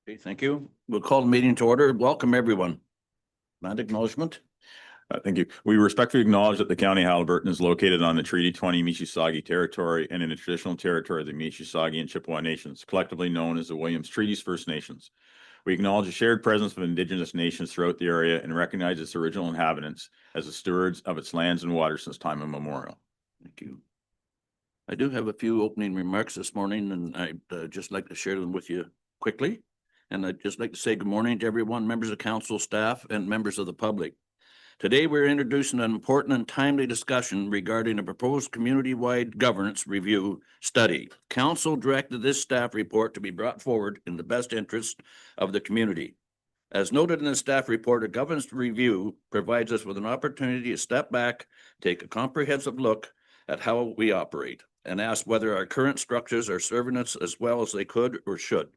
Okay, thank you. We'll call the meeting to order. Welcome, everyone. Land acknowledgement. Thank you. We respectfully acknowledge that the County of Haliburton is located on the Treaty 20 Mississauga territory and in the traditional territory of the Mississauga and Chippewa Nations, collectively known as the Williams Treaties First Nations. We acknowledge the shared presence of Indigenous nations throughout the area and recognize its original inhabitants as the stewards of its lands and waters since time immemorial. Thank you. I do have a few opening remarks this morning, and I'd just like to share them with you quickly. And I'd just like to say good morning to everyone, members of council, staff, and members of the public. Today, we're introducing an important and timely discussion regarding a proposed community-wide governance review study. Council directed this staff report to be brought forward in the best interest of the community. As noted in the staff report, a governance review provides us with an opportunity to step back, take a comprehensive look at how we operate, and ask whether our current structures are serving us as well as they could or should.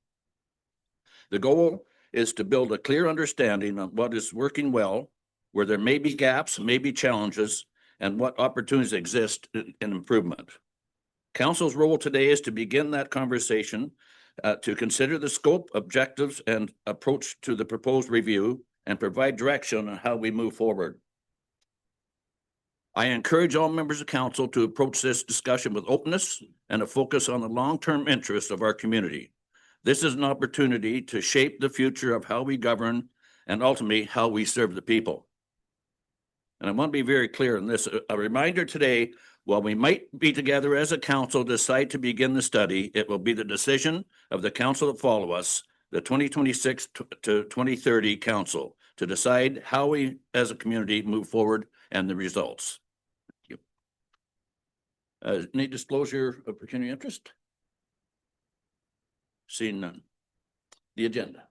The goal is to build a clear understanding of what is working well, where there may be gaps, may be challenges, and what opportunities exist in improvement. Council's role today is to begin that conversation, to consider the scope, objectives, and approach to the proposed review, and provide direction on how we move forward. I encourage all members of council to approach this discussion with openness and a focus on the long-term interests of our community. This is an opportunity to shape the future of how we govern and ultimately how we serve the people. And I want to be very clear on this. A reminder today, while we might be together as a council decide to begin the study, it will be the decision of the council that follow us, the 2026 to 2030 council, to decide how we as a community move forward and the results. Thank you. Any disclosure of pecuniary interest? Seeing none. The agenda.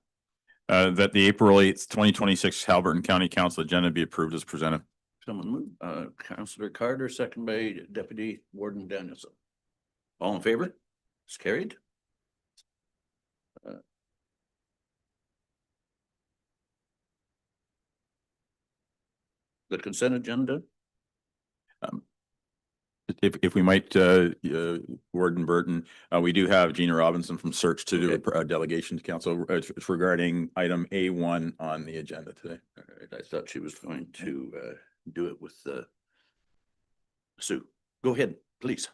That the April 8th, 2026 Haliburton County Council agenda be approved as presented. Someone move. Councillor Carter, second by Deputy Warden Danielson. All in favor? It's carried. The consent agenda. If we might, Warden Burton, we do have Gina Robinson from Search to do a delegation to council regarding item A1 on the agenda today. All right, I thought she was going to do it with Sue. Go ahead, please.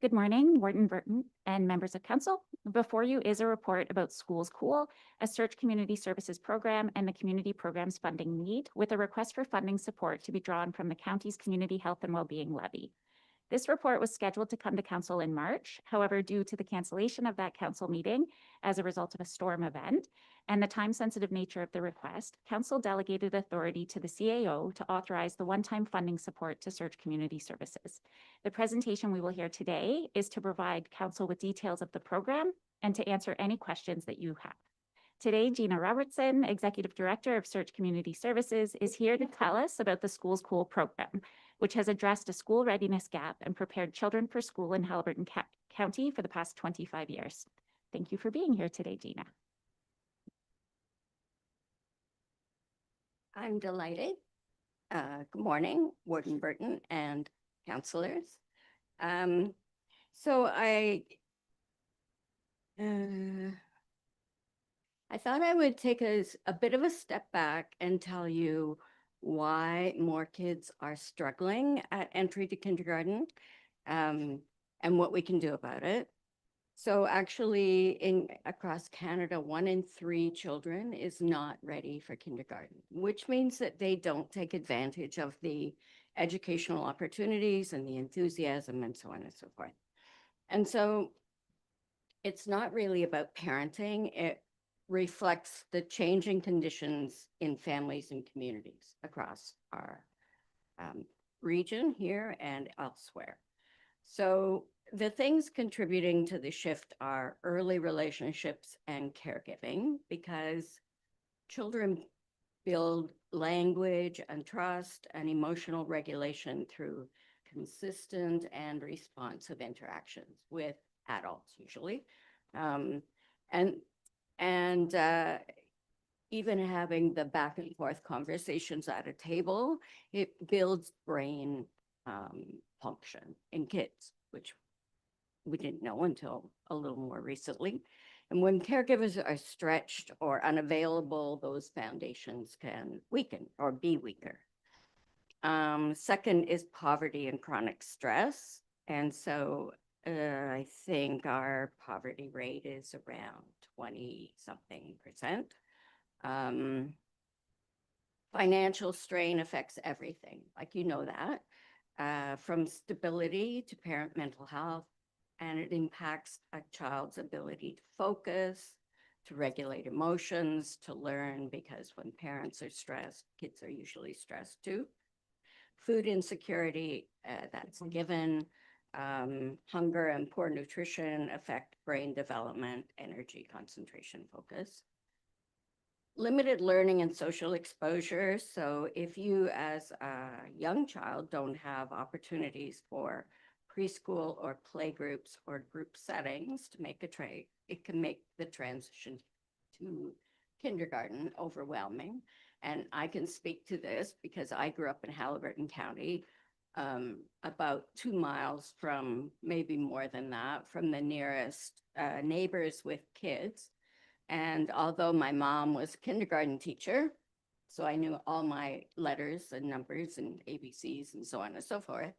Good morning, Warden Burton and members of council. Before you is a report about Schools Cool, a Search Community Services program and the community programs funding need, with a request for funding support to be drawn from the county's Community Health and Wellbeing Levy. This report was scheduled to come to council in March. However, due to the cancellation of that council meeting as a result of a storm event and the time-sensitive nature of the request, council delegated authority to the CAO to authorize the one-time funding support to Search Community Services. The presentation we will hear today is to provide council with details of the program and to answer any questions that you have. Today, Gina Robertson, Executive Director of Search Community Services, is here to tell us about the Schools Cool program, which has addressed a school readiness gap and prepared children for school in Haliburton County for the past 25 years. Thank you for being here today, Gina. I'm delighted. Good morning, Warden Burton and councillors. So I thought I would take a bit of a step back and tell you why more kids are struggling at entry to kindergarten, and what we can do about it. So actually across Canada, 1 in 3 children is not ready for kindergarten, which means that they don't take advantage of the educational opportunities and the enthusiasm and so on and so forth. And so it's not really about parenting. It reflects the changing conditions in families and communities across our region here and elsewhere. So the things contributing to the shift are early relationships and caregiving, because children build language and trust and emotional regulation through consistent and responsive interactions with adults usually. Even having the back and forth conversations at a table, it builds brain function in kids, which we didn't know until a little more recently. And when caregivers are stretched or unavailable, those foundations can weaken or be weaker. Second is poverty and chronic stress. And so I think our poverty rate is around 20-something%. Financial strain affects everything, like you know that, from stability to parent mental health, and it impacts a child's ability to focus, to regulate emotions, to learn, because when parents are stressed, kids are usually stressed too. Food insecurity, that's a given. Hunger and poor nutrition affect brain development, energy, concentration, focus. Limited learning and social exposure. So if you as a young child don't have opportunities for preschool or play groups or group settings to make it can make the transition to kindergarten overwhelming. And I can speak to this because I grew up in Haliburton County, about 2 miles from, maybe more than that, from the nearest neighbors with kids. And although my mom was a kindergarten teacher, so I knew all my letters and numbers and ABCs and so on and so forth,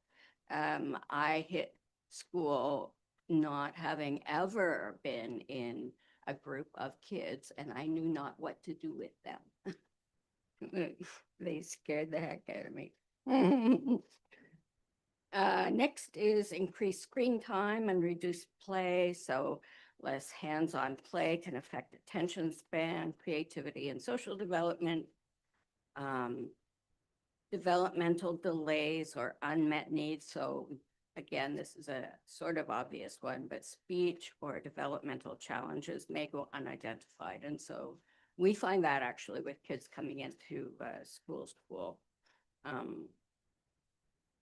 I hit school not having ever been in a group of kids, and I knew not what to do with them. They scared the heck out of me. Next is increased screen time and reduced play. So less hands-on play can affect attention span, creativity, and social development. Developmental delays or unmet needs. So again, this is a sort of obvious one, but speech or developmental challenges may go unidentified. And so we find that actually with kids coming into school.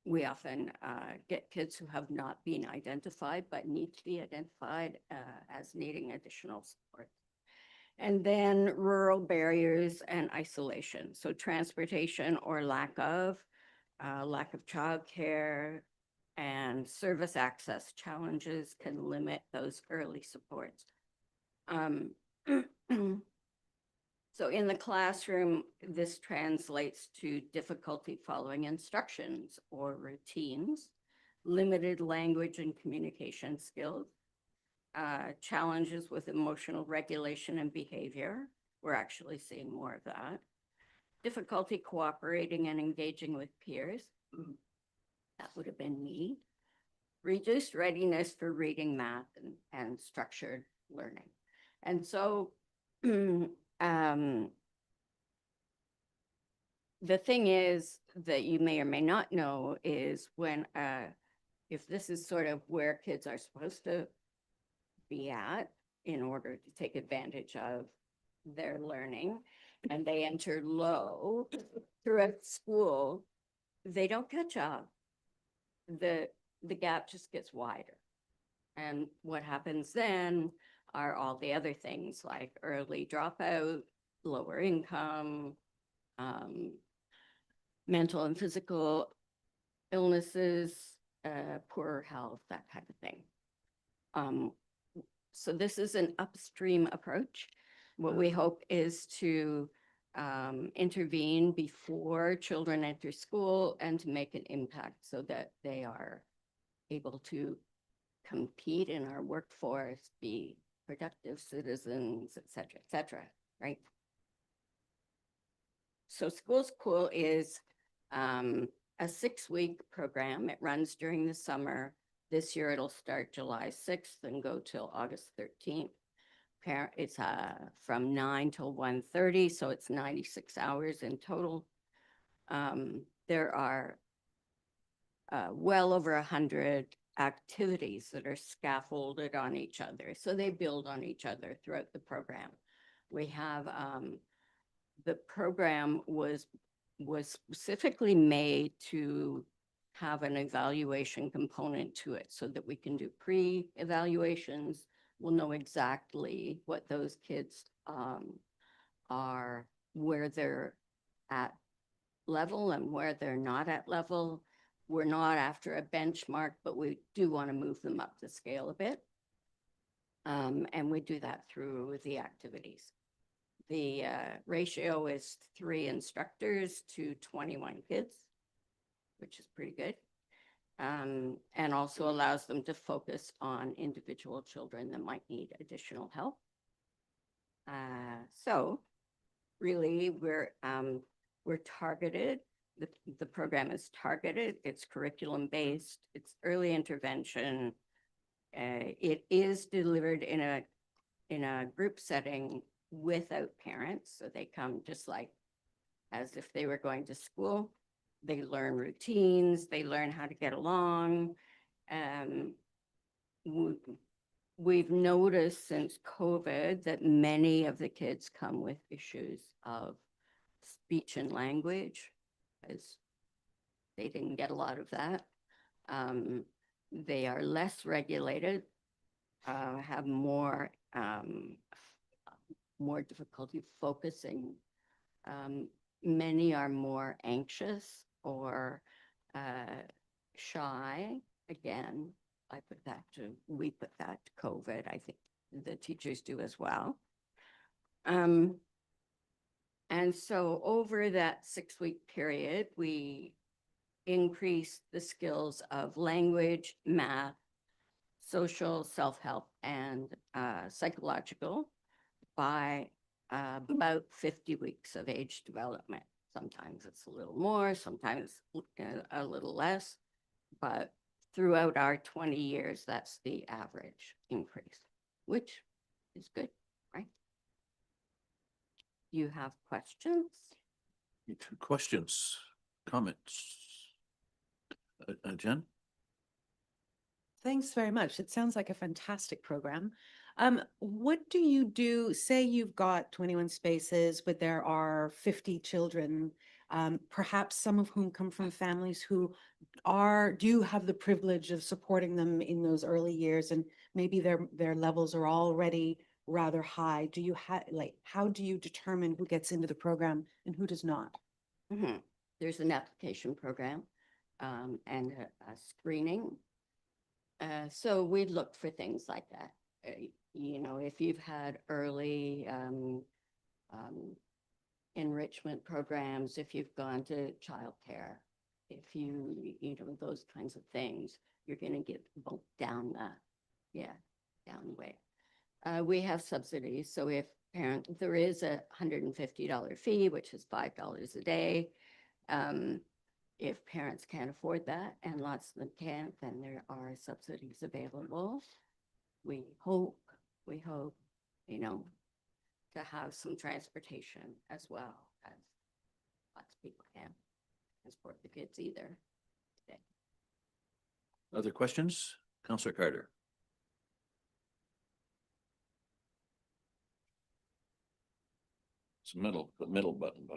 We often get kids who have not been identified, but need to be identified as needing additional support. And then rural barriers and isolation. So transportation or lack of childcare and service access challenges can limit those early supports. So in the classroom, this translates to difficulty following instructions or routines, limited language and communication skills, challenges with emotional regulation and behavior. We're actually seeing more of that. Difficulty cooperating and engaging with peers. That would have been me. Reduced readiness for reading, math, and structured learning. And so the thing is that you may or may not know is when, if this is sort of where kids are supposed to be at in order to take advantage of their learning, and they enter low throughout school, they don't catch up. The gap just gets wider. And what happens then are all the other things like early dropout, lower income, mental and physical illnesses, poor health, that kind of thing. So this is an upstream approach. What we hope is to intervene before children enter school and to make an impact so that they are able to compete in our workforce, be productive citizens, et cetera, right? So Schools Cool is a 6-week program. It runs during the summer. This year it'll start July 6th and go till August 13th. It's from 9 till 1:30, so it's 96 hours in total. There are well over 100 activities that are scaffolded on each other. So they build on each other throughout the program. We have, the program was specifically made to have an evaluation component to it so that we can do pre-evaluations. We'll know exactly what those kids are, where they're at level and where they're not at level. We're not after a benchmark, but we do want to move them up the scale a bit. And we do that through the activities. The ratio is 3 instructors to 21 kids, which is pretty good. And also allows them to focus on individual children that might need additional help. So really we're targeted. The program is targeted, it's curriculum based, it's early intervention. It is delivered in a group setting without parents. So they come just like as if they were going to school. They learn routines, they learn how to get along. We've noticed since COVID that many of the kids come with issues of speech and language, as they didn't get a lot of that. They are less regulated, have more difficulty focusing. Many are more anxious or shy. Again, we put that to COVID. I think the teachers do as well. And so over that 6-week period, we increased the skills of language, math, social, self-help, and psychological by about 50 weeks of age development. Sometimes it's a little more, sometimes a little less, but throughout our 20 years, that's the average increase, which is good, right? You have questions? Questions, comments? Jen? Thanks very much. It sounds like a fantastic program. What do you do? Say you've got 21 spaces, but there are 50 children, perhaps some of whom come from families who do have the privilege of supporting them in those early years, and maybe their levels are already rather high. Do you how do you determine who gets into the program and who does not? Mm-hmm. There's an application program and a screening. So we look for things like that. You know, if you've had early enrichment programs, if you've gone to childcare, if you know, those kinds of things, you're going to get bumped down down the way. We have subsidies. So if there is a $150 fee, which is $5 a day. If parents can't afford that, and lots of them can't, then there are subsidies available. We hope, you know, to have some transportation as well, as lots of people can't transport the kids either today. Other questions? Councillor Carter? It's the middle button.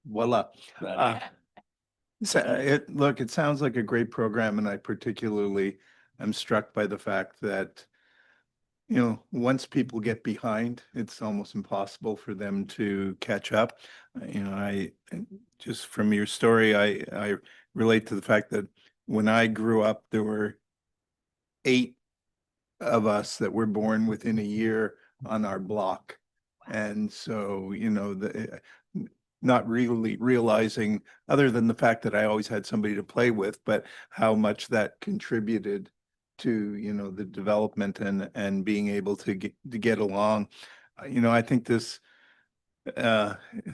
Voila. So it sounds like a great program, and I particularly am struck by the fact that, you know, once people get behind, it's almost impossible for them to catch up. You know, I just from your story, I relate to the fact that when I grew up, there were 8 of us that were born within a year on our block. And so, you know, not really realizing, other than the fact that I always had somebody to play with, but how much that contributed to, you know, the development and being able to get along. You know, I think this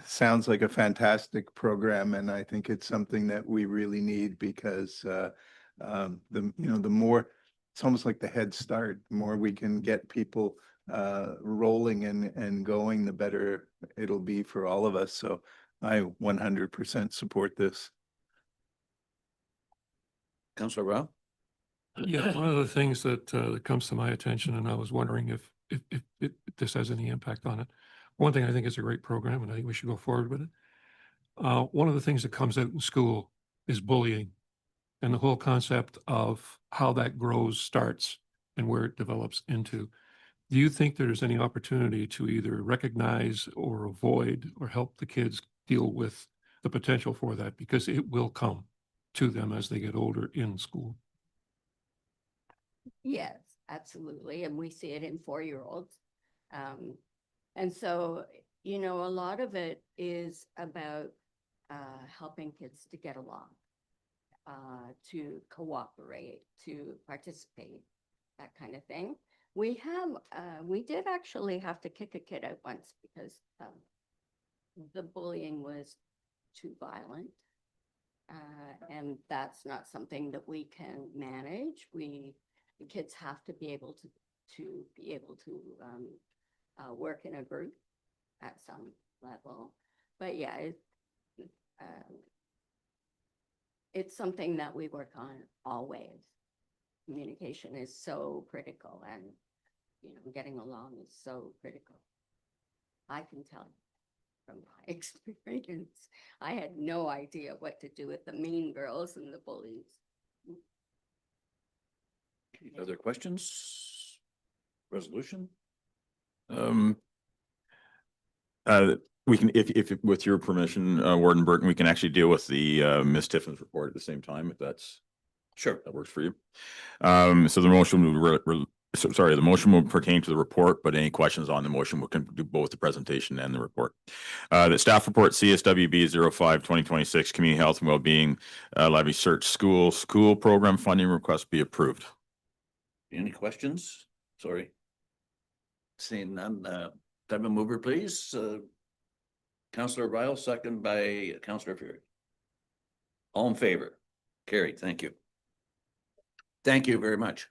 sounds like a fantastic program, and I think it's something that we really need because the more, it's almost like the head start. The more we can get people rolling and going, the better it'll be for all of us. So I 100% support this. Councillor Rao? Yeah, one of the things that comes to my attention, and I was wondering if this has any impact on it. One thing, I think it's a great program, and I think we should go forward with it. One of the things that comes out in school is bullying, and the whole concept of how that grows starts and where it develops into. do you think there's any opportunity to either recognize or avoid or help the kids deal with the potential for that? Because it will come to them as they get older in school. Yes, absolutely. And we see it in 4-year-olds. And so, you know, a lot of it is about helping kids to get along, to cooperate, to participate, that kind of thing. We did actually have to kick a kid out once because the bullying was too violent. And that's not something that we can manage. The kids have to be able to work in a group at some level. But yeah, it's something that we work on always. Communication is so critical, and you know, getting along is so critical. I can tell you from my experience, I had no idea what to do with the mean girls and the bullies. Any other questions? Resolution? We can, if with your permission, Warden Burton, we can actually deal with the Ms. Tiffin's report at the same time, if Sure. that works for you. So the motion will, sorry, the motion will pertain to the report, but any questions on the motion, we can do both the presentation and the report. The staff report CSWB 05-2026 Community Health and Wellbeing Levy Search School Program Funding Request be approved. Any questions? Sorry. Seeing none, type of mover, please. Councillor Ryle, second by Councillor Fury. All in favor? Carried. Thank you. Thank you very much.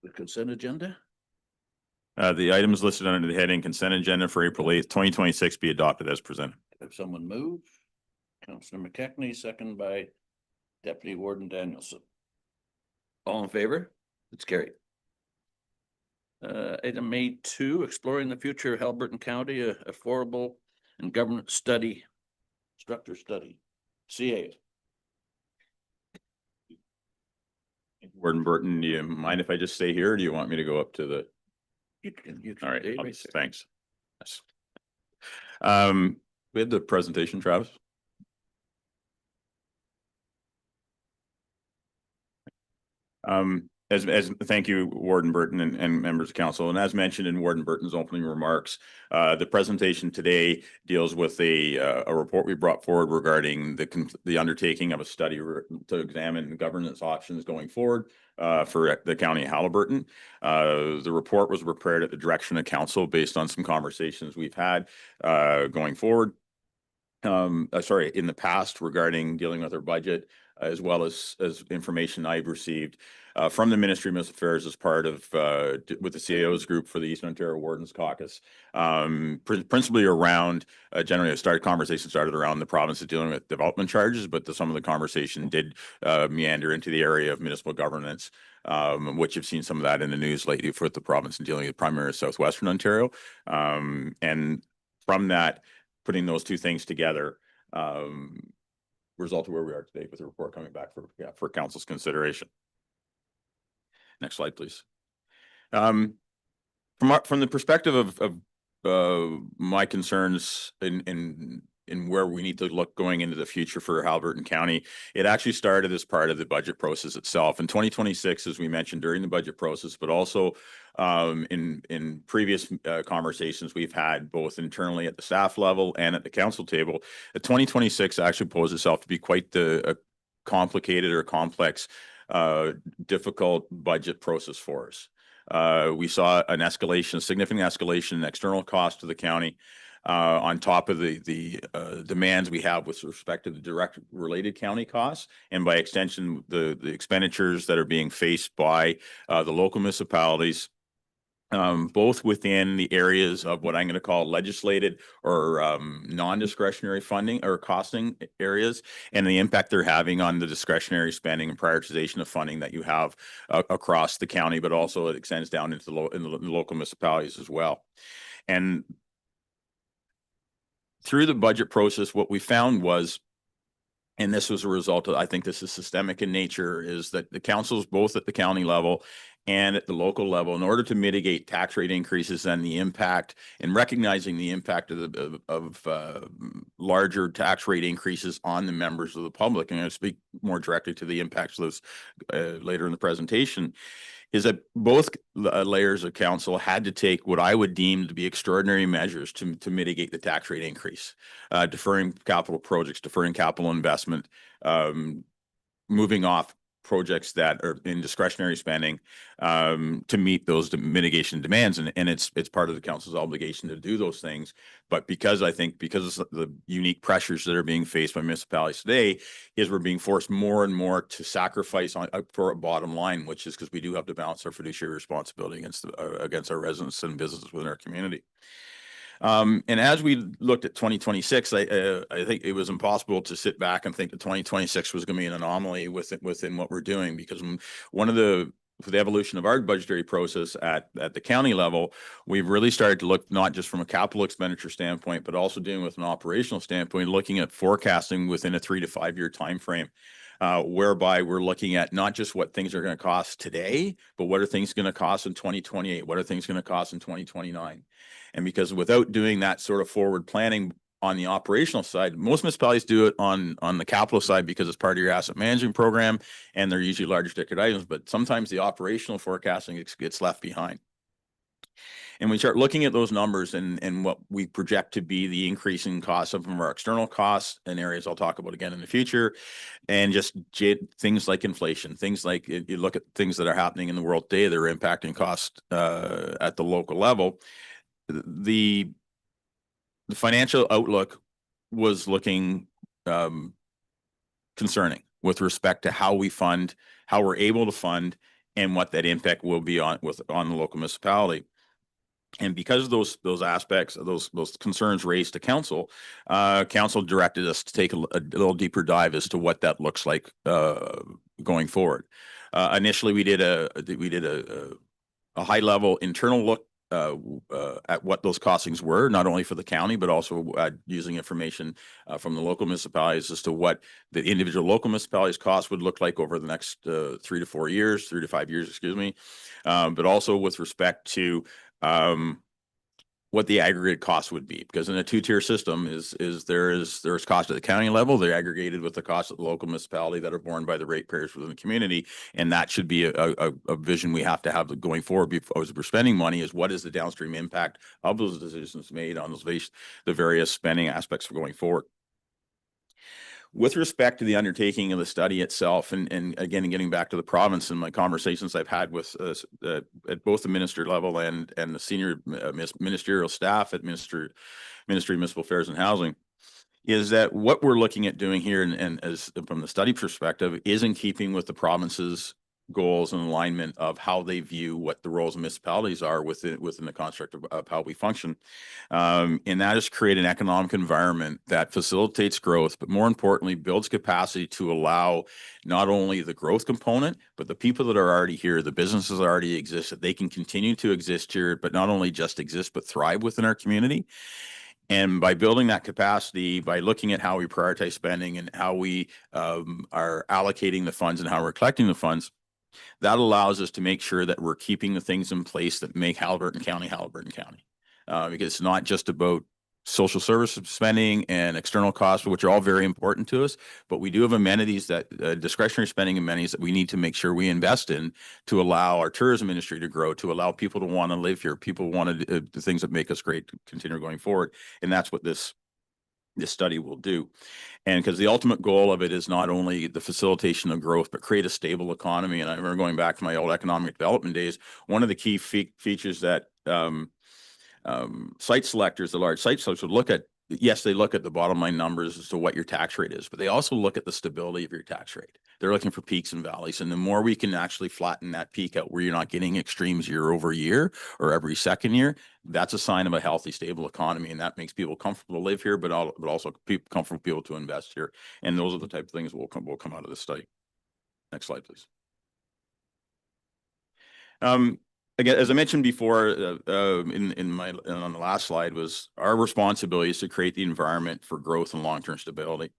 The consent agenda? The items listed under the heading consent agenda for April 8th, 2026 be adopted as presented. Have someone move? Councillor McKechnie, second by Deputy Warden Danielson. All in favor? It's carried. Item A2, exploring the future of Haliburton County, affordable and governance study, structure study, CA. Warden Burton, do you mind if I just stay here, or do you want me to go up to the? You can All right, stay I'll right just- there. thanks. Yes. We had the presentation, Travis. Thank you, Warden Burton and members of council. And as mentioned in Warden Burton's opening remarks, the presentation today deals with a report we brought forward regarding the undertaking of a study to examine governance options going forward for the county of Haliburton. The report was prepared at the direction of council based on some conversations we've had going forward. In the past regarding dealing with our budget, as well as information I've received from the Ministry of Municipal Affairs as part of with the CAO's group for the Eastern Ontario Wardens Caucus, principally around generally conversation started around the province of dealing with development charges, but some of the conversation did meander into the area of municipal governance, which you've seen some of that in the news lately with the province and dealing with primarily Southwestern Ontario, and from that, putting those two things together resulted where we are today with the report coming back for council's consideration. Next slide, please. From the perspective of my concerns in where we need to look going into the future for Haliburton County, it actually started as part of the budget process itself. In 2026, as we mentioned during the budget process, but also in previous conversations we've had both internally at the staff level and at the council table, 2026 actually posed itself to be quite the complicated or complex, difficult budget process for us. We saw a significant escalation in external costs to the county, on top of the demands we have with respect to the direct related county costs, and by extension, the expenditures that are being faced by the local municipalities, both within the areas of what I'm going to call legislated or non-discretionary funding or costing areas, and the impact they're having on the discretionary spending and prioritization of funding that you have across the county, but also it extends down into the local municipalities as well. And through the budget process, what we found was, and this was a result of, I think this is systemic in nature, is that the councils, both at the county level and at the local level, in order to mitigate tax rate increases and the impact, and recognizing the impact of larger tax rate increases on the members of the public, and I'll speak more directly to the impacts of those later in the presentation, is that both layers of council had to take what I would deem to be extraordinary measures to mitigate the tax rate increase, deferring capital projects, deferring capital investment, moving off projects that are in discretionary spending to meet those mitigation demands. And it's part of the council's obligation to do those things. But because of the unique pressures that are being faced by municipalities today, is we're being forced more and more to sacrifice for a bottom line, which is because we do have to balance our fiduciary responsibility against our residents and businesses within our community. And as we looked at 2026, I think it was impossible to sit back and think that 2026 was going to be an anomaly within what we're doing, because one of the for the evolution of our budgetary process at the county level, we've really started to look not just from a capital expenditure standpoint, but also dealing with an operational standpoint, looking at forecasting within a 3 to 5 year time frame. Whereby we're looking at not just what things are going to cost today, but what are things going to cost in 2028? What are things going to cost in 2029? And because without doing that sort of forward planning on the operational side, most municipalities do it on the capital side because it's part of your asset management program and they're usually large ticket items, but sometimes the operational forecasting gets left behind. And we start looking at those numbers and what we project to be the increasing costs of our external costs and areas I'll talk about again in the future, and just things like inflation, things like you look at things that are happening in the world today that are impacting cost at the local level. The financial outlook was looking concerning with respect to how we fund, how we're able to fund, and what that impact will be on the local municipality. And because of those aspects of those concerns raised to council, council directed us to take a little deeper dive as to what that looks like going forward. Initially, we did a high level internal look at what those costings were, not only for the county, but also using information from the local municipalities as to what the individual local municipalities' costs would look like over the next 3 to 5 years, excuse me. But also with respect to what the aggregate cost would be, because in a two-tier system there's cost at the county level, they're aggregated with the cost of the local municipality that are borne by the ratepayers within the community, and that should be a vision we have to have going forward as we're spending money, is what is the downstream impact of those decisions made on the various spending aspects for going forward. With respect to the undertaking of the study itself, and again, getting back to the province and my conversations I've had with at both the minister level and the senior ministerial staff at Ministry of Municipal Affairs and Housing, is that what we're looking at doing here, and as from the study perspective, is in keeping with the province's goals and alignment of how they view what the roles of municipalities are within the construct of how we function. And that is create an economic environment that facilitates growth, but more importantly, builds capacity to allow not only the growth component, but the people that are already here, the businesses that already exist, that they can continue to exist here, but not only just exist, but thrive within our community. And by building that capacity, by looking at how we prioritize spending and how we are allocating the funds and how we're collecting the funds, that allows us to make sure that we're keeping the things in place that make Haliburton County. Because it's not just about social service spending and external costs, which are all very important to us, but we do have amenities that discretionary spending amenities that we need to make sure we invest in to allow our tourism industry to grow, to allow people to want to live here, people want to do the things that make us great to continue going forward. And that's what this study will do. And because the ultimate goal of it is not only the facilitation of growth, but create a stable economy. And I remember going back to my old economic development days, one of the key features that site selectors, the large site selectors, would look at, yes, they look at the bottom line numbers as to what your tax rate is, but they also look at the stability of your tax rate. They're looking for peaks and valleys. And the more we can actually flatten that peak out where you're not getting extremes year over year or every second year, that's a sign of a healthy, stable economy. And that makes people comfortable to live here, but also comfortable people to invest here. And those are the type of things will come out of this study. Next slide, please. again, as I mentioned before, on the last slide, was our responsibility is to create the environment for growth and long-term stability.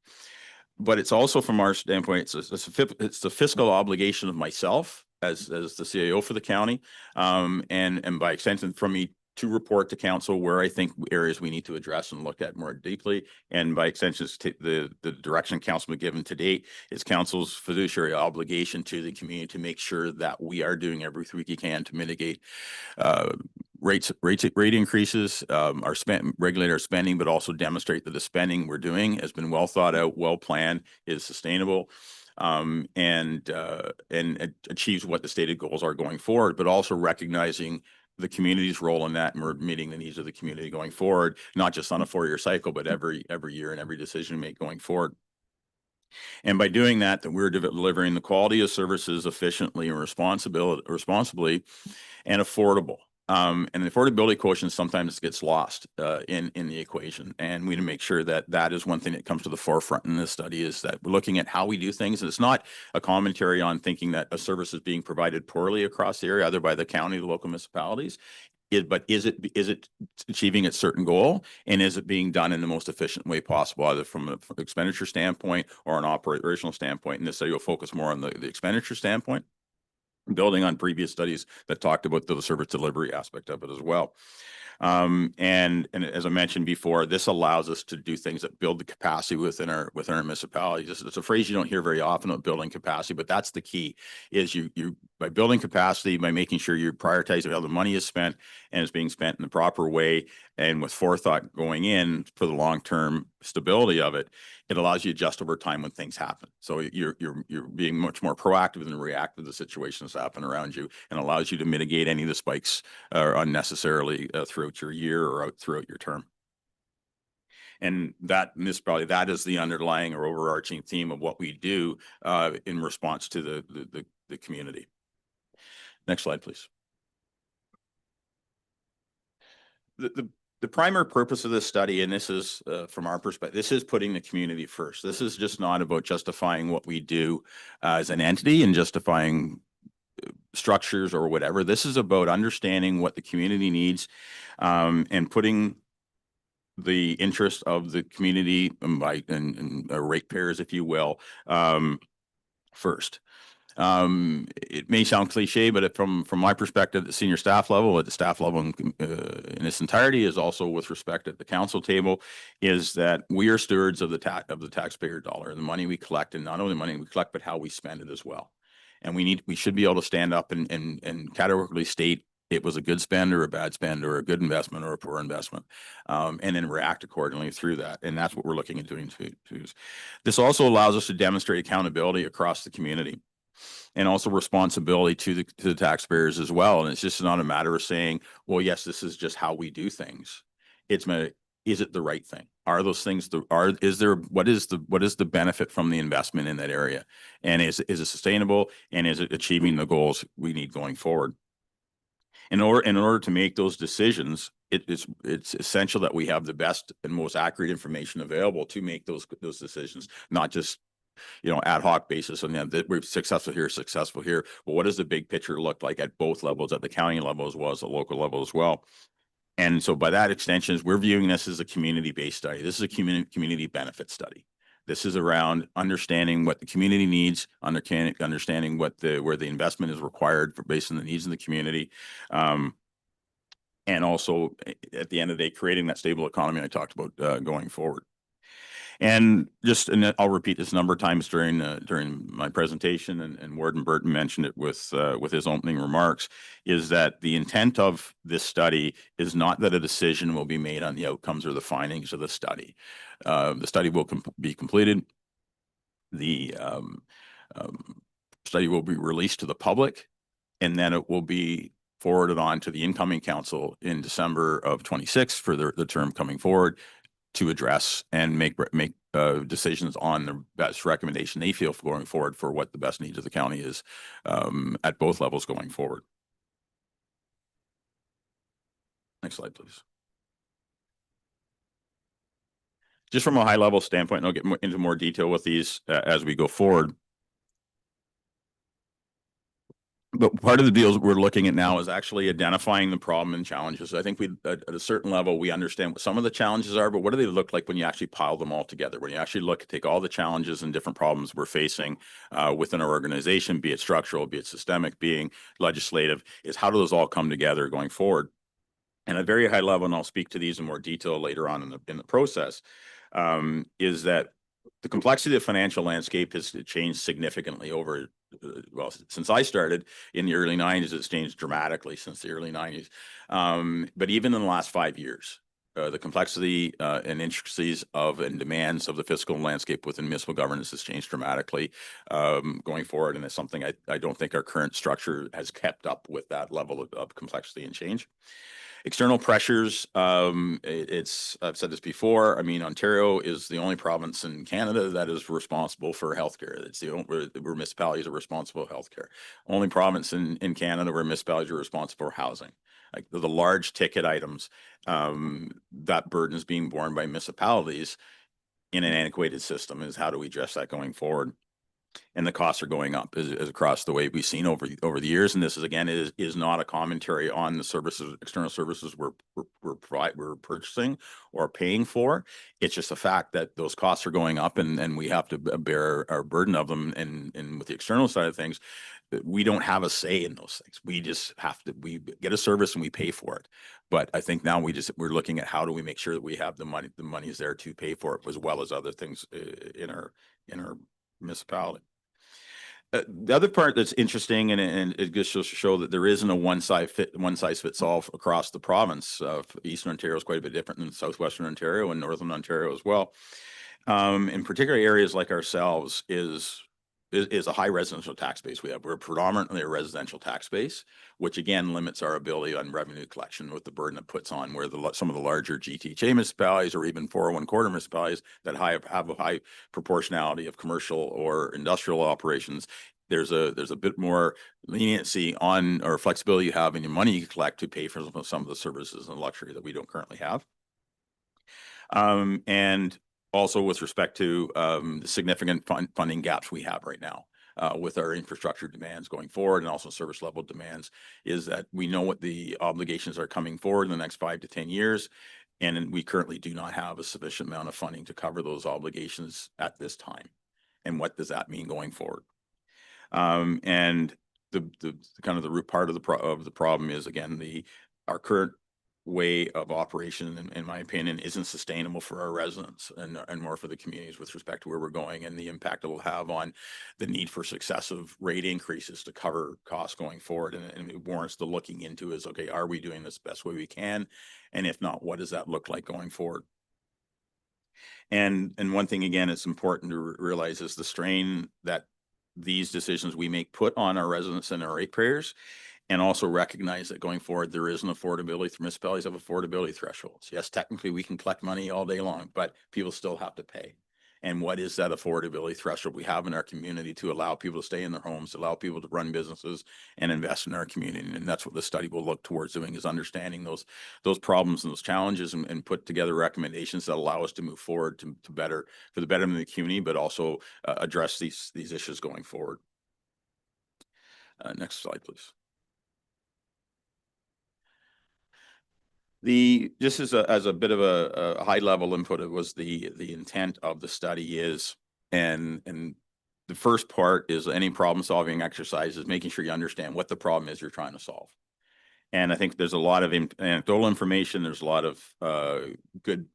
But it's also, from our standpoint, it's the fiscal obligation of myself as the CAO for the county, and by extension from me to report to council where I think areas we need to address and look at more deeply. And by extension, the direction council has given to date is council's fiduciary obligation to the community to make sure that we are doing everything we can to mitigate rate increases, regulate our spending, but also demonstrate that the spending we're doing has been well thought out, well planned, is sustainable, and achieves what the stated goals are going forward, but also recognizing the community's role in that, and we're meeting the needs of the community going forward, not just on a 4-year cycle, but every year and every decision we make going forward. And by doing that we're delivering the quality of services efficiently and responsibly and affordable. And the affordability quotient sometimes gets lost in the equation. And we need to make sure that that is one thing that comes to the forefront in this study, is that we're looking at how we do things. And it's not a commentary on thinking that a service is being provided poorly across the area, either by the county, the local municipalities. But is it achieving its certain goal, and is it being done in the most efficient way possible, either from an expenditure standpoint or an operational standpoint? And this study will focus more on the expenditure standpoint, building on previous studies that talked about the service delivery aspect of it as well. And as I mentioned before, this allows us to do things that build the capacity within our municipalities. It's a phrase you don't hear very often of building capacity, but that's the key, is you by building capacity, by making sure you're prioritizing how the money is spent and it's being spent in the proper way and with forethought going in for the long-term stability of it, it allows you to adjust over time when things happen. So you're being much more proactive than reactive to the situations that happen around you, and allows you to mitigate any of the spikes unnecessarily throughout your year or throughout your term. And that is the underlying or overarching theme of what we do in response to the community. Next slide, please. The primary purpose of this study, and this is from our perspective, this is putting the community first. This is just not about justifying what we do as an entity and justifying structures or whatever. This is about understanding what the community needs, and putting the interest of the community and ratepayers, if you will, first. It may sound cliche, but from my perspective, the senior staff level, at the staff level in its entirety, is also with respect at the council table, is that we are stewards of the taxpayer dollar, the money we collect, and not only the money we collect, but how we spend it as well. And we should be able to stand up and categorically state it was a good spend or a bad spend or a good investment or a poor investment, and then react accordingly through that. And that's what we're looking at doing too. This also allows us to demonstrate accountability across the community, and also responsibility to the taxpayers as well. And it's just not a matter of saying, well, yes, this is just how we do things. Is it the right thing? Are those things what is the benefit from the investment in that area? And is it sustainable, and is it achieving the goals we need going forward? In order to make those decisions, it's essential that we have the best and most accurate information available to make those decisions, not just ad hoc basis, and then that we're successful here. Well, what does the big picture look like at both levels, at the county level as well as the local level as well? And so by that extension, we're viewing this as a community-based study. This is a community benefit study. This is around understanding what the community needs, understanding where the investment is required based on the needs of the community. And also at the end of the day, creating that stable economy I talked about going forward. And I'll repeat this a number of times during my presentation, and Warden Burton mentioned it with his opening remarks, is that the intent of this study is not that a decision will be made on the outcomes or the findings of the study. The study will be completed. The study will be released to the public, and then it will be forwarded on to the incoming council in December of 26 for the term coming forward, to address and make decisions on the best recommendation they feel for going forward for what the best needs of the county is at both levels going forward. Next slide, please. Just from a high level standpoint, and I'll get into more detail with these as we go forward. But part of the deals we're looking at now is actually identifying the problem and challenges. I think we, at a certain level, we understand what some of the challenges are, but what do they look like when you actually pile them all together? When you actually take all the challenges and different problems we're facing within our organization, be it structural, be it systemic, being legislative, is how do those all come together going forward? And at a very high level, and I'll speak to these in more detail later on in the process, is that the complexity of the financial landscape has changed significantly over, well, since I started in the early 90s, it's changed dramatically since the early 90s. But even in the last 5 years, the complexity and intricacies of and demands of the fiscal landscape within municipal governance has changed dramatically going forward. And it's something I don't think our current structure has kept up with that level of complexity and change. External pressures, I've said this before, I mean, Ontario is the only province in Canada that is responsible for healthcare. It's the only, where municipalities are responsible for healthcare. Only province in Canada where municipalities are responsible for housing. Like the large ticket items, that burden is being borne by municipalities in an antiquated system. Is how do we address that going forward? And the costs are going up as across the way we've seen over the years. And this is, again, is not a commentary on the services, external services we're purchasing or paying for. It's just a fact that those costs are going up, and we have to bear our burden of them. And with the external side of things, we don't have a say in those things. We just have to, we get a service and we pay for it. But I think now we're looking at how do we make sure that we have the money is there to pay for it, as well as other things in our municipality. The other part that's interesting, and it just shows to show that there isn't a one size fits all across the province. Eastern Ontario is quite a bit different than Southwestern Ontario and Northern Ontario as well. In particular areas like ourselves is a high residential tax base. We're predominantly a residential tax base, which again limits our ability on revenue collection with the burden it puts on where some of the larger GTHA municipalities or even 401 quarter municipalities that have a high proportionality of commercial or industrial operations. There's a bit more leniency on or flexibility you have in your money you collect to pay for some of the services and luxury that we don't currently have. And also with respect to the significant funding gaps we have right now with our infrastructure demands going forward, and also service level demands, is that we know what the obligations are coming forward in the next 5 to 10 years. And we currently do not have a sufficient amount of funding to cover those obligations at this time. And what does that mean going forward? And the kind of the root part of the problem is, again, our current way of operation, in my opinion, isn't sustainable for our residents and more for the communities with respect to where we're going and the impact it will have on the need for successive rate increases to cover costs going forward. And it warrants the looking into is, okay, are we doing this the best way we can? And if not, what does that look like going forward? And one thing, again, it's important to realize is the strain that these decisions we make put on our residents and our ratepayers, and also recognize that going forward, there is an affordability. Municipalities have affordability thresholds. Yes, technically we can collect money all day long, but people still have to pay. And what is that affordability threshold we have in our community to allow people to stay in their homes, allow people to run businesses and invest in our community? And that's what the study will look towards doing, is understanding those problems and those challenges, and put together recommendations that allow us to move forward for the betterment of the community, but also address these issues going forward. Next slide, please. Just as a bit of a high level input, it was the intent of the study is, and the first part is any problem solving exercise is making sure you understand what the problem is you're trying to solve. And I think there's a lot of anecdotal information. There's a lot of good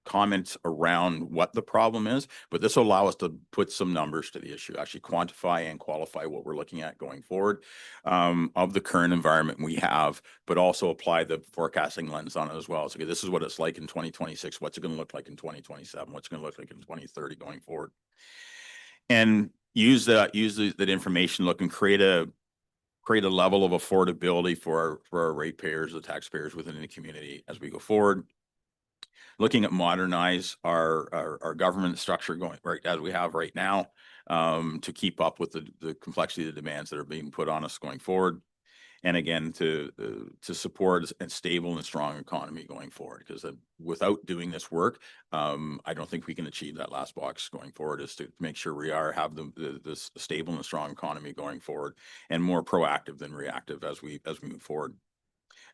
comments around what the problem is, but this will allow us to put some numbers to the issue, actually quantify and qualify what we're looking at going forward of the current environment we have, but also apply the forecasting lens on it as well. So okay, this is what it's like in 2026. What's it going to look like in 2027? What's it going to look like in 2030 going forward? And use that information, look and create a level of affordability for our ratepayers, the taxpayers within the community as we go forward. Looking at modernize our government structure going right as we have right now to keep up with the complexity of the demands that are being put on us going forward. And again, to support a stable and strong economy going forward, because without doing this work, I don't think we can achieve that last box going forward, is to make sure we have this stable and strong economy going forward, and more proactive than reactive as we move forward.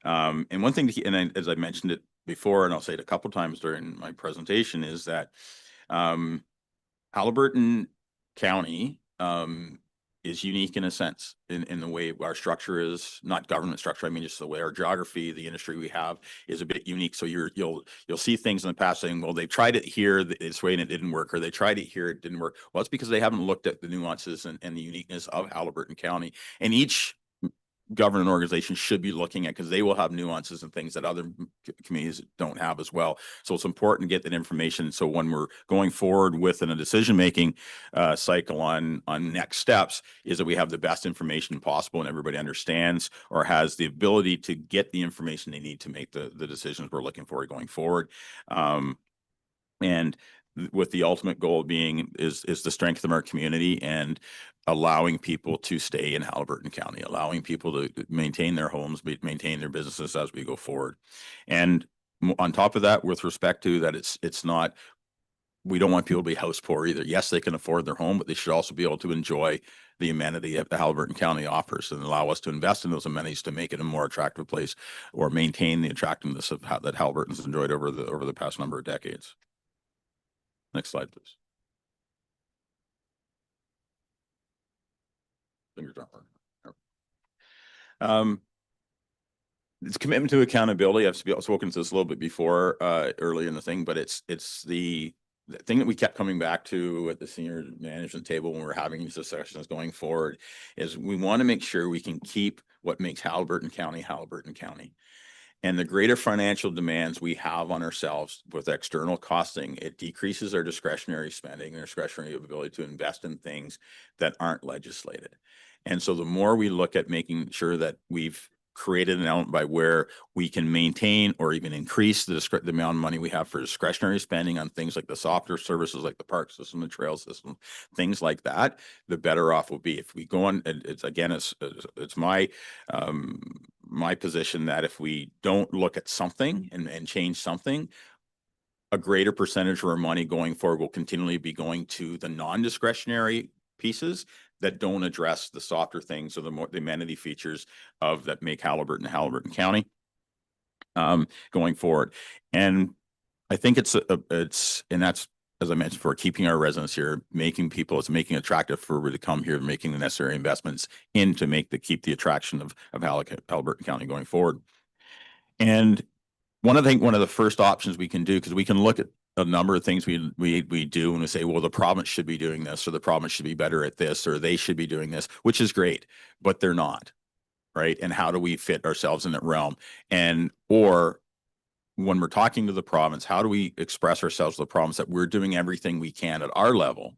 And one thing, as I mentioned it before, and I'll say it a couple times during my presentation, is that Haliburton County is unique in a sense in the way our structure is, not government structure. I mean, just the way our geography, the industry we have is a bit unique. So you'll see things in the past saying, well, they tried it here this way and it didn't work, or they tried it here, it didn't work. Well, it's because they haven't looked at the nuances and the uniqueness of Haliburton County, and each government organization should be looking at, because they will have nuances and things that other communities don't have as well. So it's important to get that information. So when we're going forward with a decision-making cycle on next steps, is that we have the best information possible and everybody understands or has the ability to get the information they need to make the decisions we're looking for going forward. And with the ultimate goal being is the strength of our community and allowing people to stay in Haliburton County, allowing people to maintain their homes, maintain their businesses as we go forward. And on top of that, with respect to that, it's not, we don't want people to be house poor either. Yes, they can afford their home, but they should also be able to enjoy the amenity that the Haliburton County offers, and allow us to invest in those amenities to make it a more attractive place, or maintain the attractiveness of that Haliburton's enjoyed over the past number of decades. Next slide, please. Fingers aren't working. It's commitment to accountability. I've spoken to this a little bit before, early in the thing, but it's the thing that we kept coming back to at the senior management table when we're having these discussions going forward, is we want to make sure we can keep what makes Haliburton County Haliburton County. And the greater financial demands we have on ourselves with external costing, it decreases our discretionary spending, our discretionary ability to invest in things that aren't legislated. And so the more we look at making sure that we've created an element by where we can maintain or even increase the amount of money we have for discretionary spending on things like the softer services, like the park system, the trail system, things like that, the better off we'll be. If we go on, it's my position that if we don't look at something and change something, a greater percentage of our money going forward will continually be going to the non-discretionary pieces that don't address the softer things or the amenity features of that make Haliburton County going forward. And I think it's and that's, as I mentioned before, keeping our residents here, making it attractive for everybody to come here, making the necessary investments in to keep the attraction of Haliburton County going forward. And one of the first options we can do, because we can look at a number of things we do and we say, well, the province should be doing this, or the province should be better at this, or they should be doing this, which is great, but they're not, right? And how do we fit ourselves in that realm? Or when we're talking to the province, how do we express ourselves to the province that we're doing everything we can at our level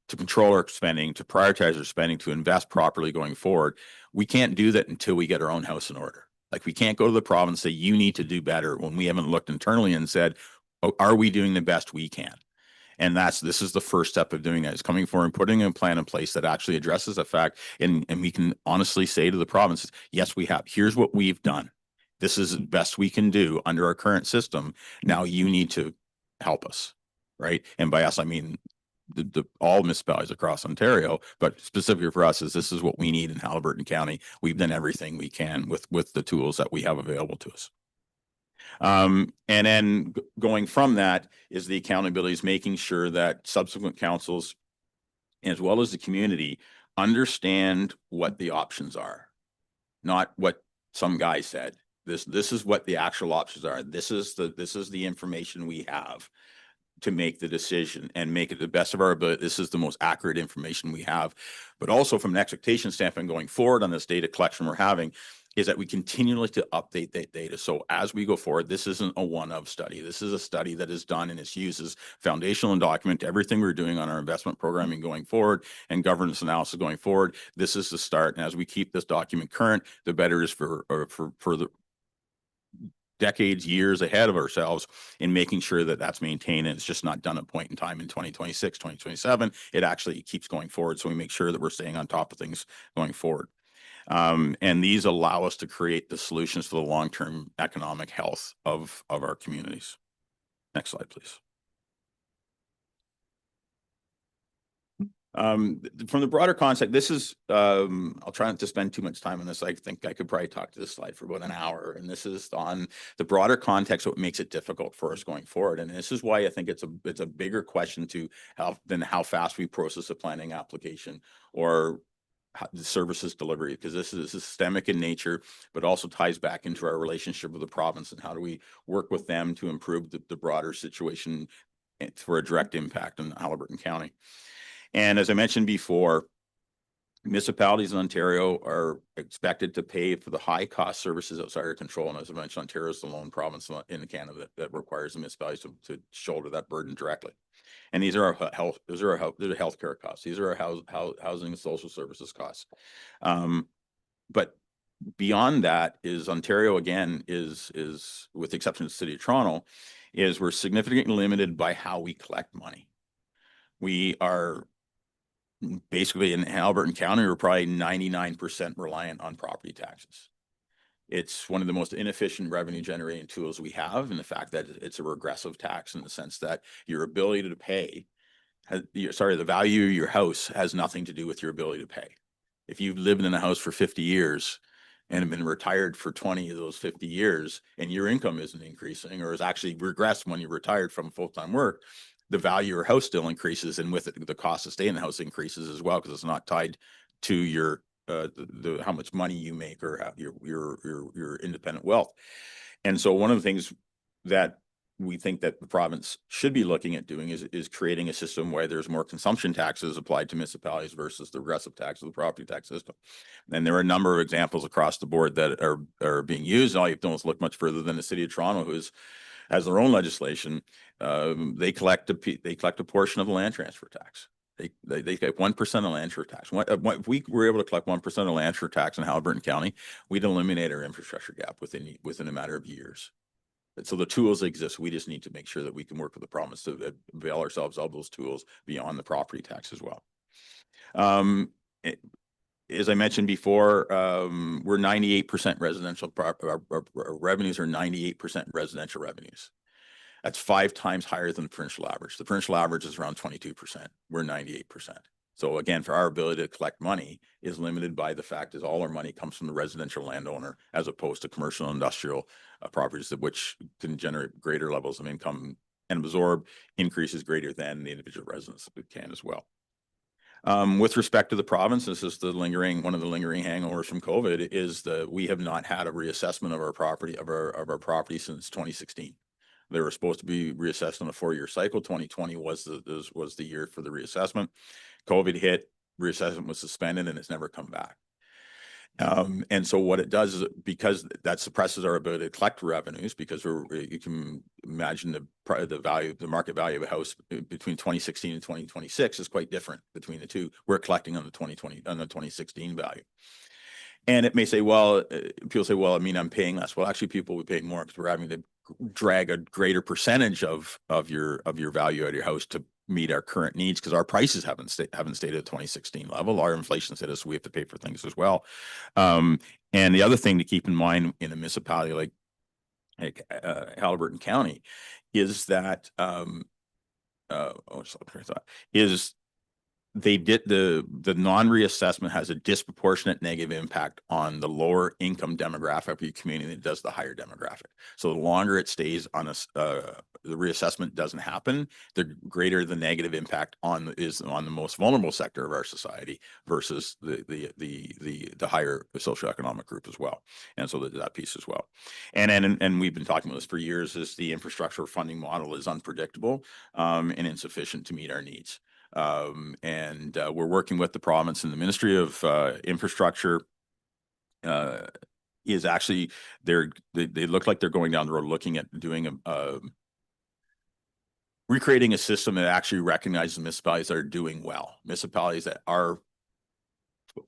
to control our spending, to prioritize our spending, to invest properly going forward? We can't do that until we get our own house in order. Like, we can't go to the province and say, you need to do better, when we haven't looked internally and said, oh, are we doing the best we can? And this is the first step of doing that, is coming forward and putting a plan in place that actually addresses the fact, and we can honestly say to the provinces, yes, we have, here's what we've done. This is the best we can do under our current system. Now you need to help us, right? And by us, I mean all municipalities across Ontario, but specifically for us, this is what we need in Haliburton County. We've done everything we can with the tools that we have available to us. And then going from that is the accountability, is making sure that subsequent councils, as well as the community, understand what the options are, not what some guy said. This is what the actual options are. This is the information we have to make the decision and make it the best of our ability. This is the most accurate information we have. But also from an expectation standpoint going forward on this data collection we're having, is that we continually to update that data. So as we go forward, this isn't a one-of study. This is a study that is done and it's used as foundational and document to everything we're doing on our investment programming going forward and governance analysis going forward. This is the start. And as we keep this document current, the better it is for the decades, years ahead of ourselves in making sure that that's maintained, and it's just not done at a point in time in 2026, 2027. It actually keeps going forward. So we make sure that we're staying on top of things going forward. And these allow us to create the solutions for the long-term economic health of our communities. Next slide, please. From the broader concept, this is, I'll try not to spend too much time on this. I think I could probably talk to this slide for about an hour. And this is on the broader context, what makes it difficult for us going forward. And this is why I think it's a bigger question than how fast we process a planning application or the services delivery, because this is systemic in nature, but also ties back into our relationship with the province and how do we work with them to improve the broader situation for a direct impact on Haliburton County. And as I mentioned before, municipalities in Ontario are expected to pay for the high cost services outside our control. And as I mentioned, Ontario is the lone province in Canada that requires the municipalities to shoulder that burden directly. And these are our healthcare costs. These are our housing and social services costs. But beyond that is Ontario, again, is with the exception of the City of Toronto, is we're significantly limited by how we collect money. We are basically in Haliburton County, we're probably 99% reliant on property taxes. It's one of the most inefficient revenue generating tools we have, and the fact that it's a regressive tax in the sense that your ability to pay, the value of your house has nothing to do with your ability to pay. If you've lived in a house for 50 years and have been retired for 20 of those 50 years and your income isn't increasing or is actually regressed when you're retired from full-time work, the value of your house still increases, and with it, the cost of staying in the house increases as well, because it's not tied to your how much money you make or how your independent wealth. And so one of the things that we think that the province should be looking at doing is creating a system where there's more consumption taxes applied to municipalities versus the regressive tax of the property tax system. And there are a number of examples across the board that are being used. All you have to do is look much further than the City of Toronto, who has their own legislation. They collect a portion of the land transfer tax. They get 1% of land transfer tax. If we were able to collect 1% of land transfer tax in Haliburton County, we'd eliminate our infrastructure gap within a matter of years. And so the tools exist. We just need to make sure that we can work with the province to avail ourselves of those tools beyond the property tax as well. As I mentioned before, we're 98% residential. Our revenues are 98% residential revenues. That's 5 times higher than the provincial average. The provincial average is around 22%. We're 98%. So again, for our ability to collect money is limited by the fact that all our money comes from the residential landowner as opposed to commercial and industrial properties, which can generate greater levels of income and absorb increases greater than the individual residents can as well. With respect to the province, this is one of the lingering hangovers from COVID is that we have not had a reassessment of our property since 2016. They were supposed to be reassessed on a 4-year cycle. 2020 was the year for the reassessment. COVID hit, reassessment was suspended, and it's never come back. And so what it does is, because that suppresses our ability to collect revenues, because you can imagine the market value of a house between 2016 and 2026 is quite different between the two. We're collecting on the 2016 value. And it may say, well, people say, well, I mean, I'm paying less. Well, actually, people will be paying more because we're having to drag a greater percentage of your value out of your house to meet our current needs, because our prices haven't stayed at the 2016 level. Our inflation status, we have to pay for things as well. And the other thing to keep in mind in a municipality like Haliburton County is that the non-reassessment has a disproportionate negative impact on the lower income demographic of your community than it does the higher demographic. So the longer it stays on the reassessment doesn't happen, the greater the negative impact is on the most vulnerable sector of our society versus the higher socioeconomic group as well. And so that piece as well. And we've been talking about this for years, is the infrastructure funding model is unpredictable and insufficient to meet our needs. And we're working with the province, and the Ministry of Infrastructure is actually they look like they're going down the road looking at doing recreating a system that actually recognizes municipalities that are doing well, municipalities that are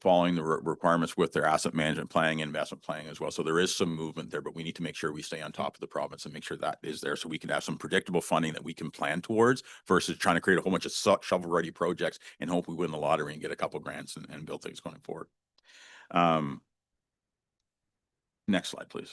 following the requirements with their asset management planning, investment planning as well. So there is some movement there, but we need to make sure we stay on top of the province and make sure that is there, so we can have some predictable funding that we can plan towards versus trying to create a whole bunch of shovel-ready projects and hope we win the lottery and get a couple grants and build things going forward. Next slide, please.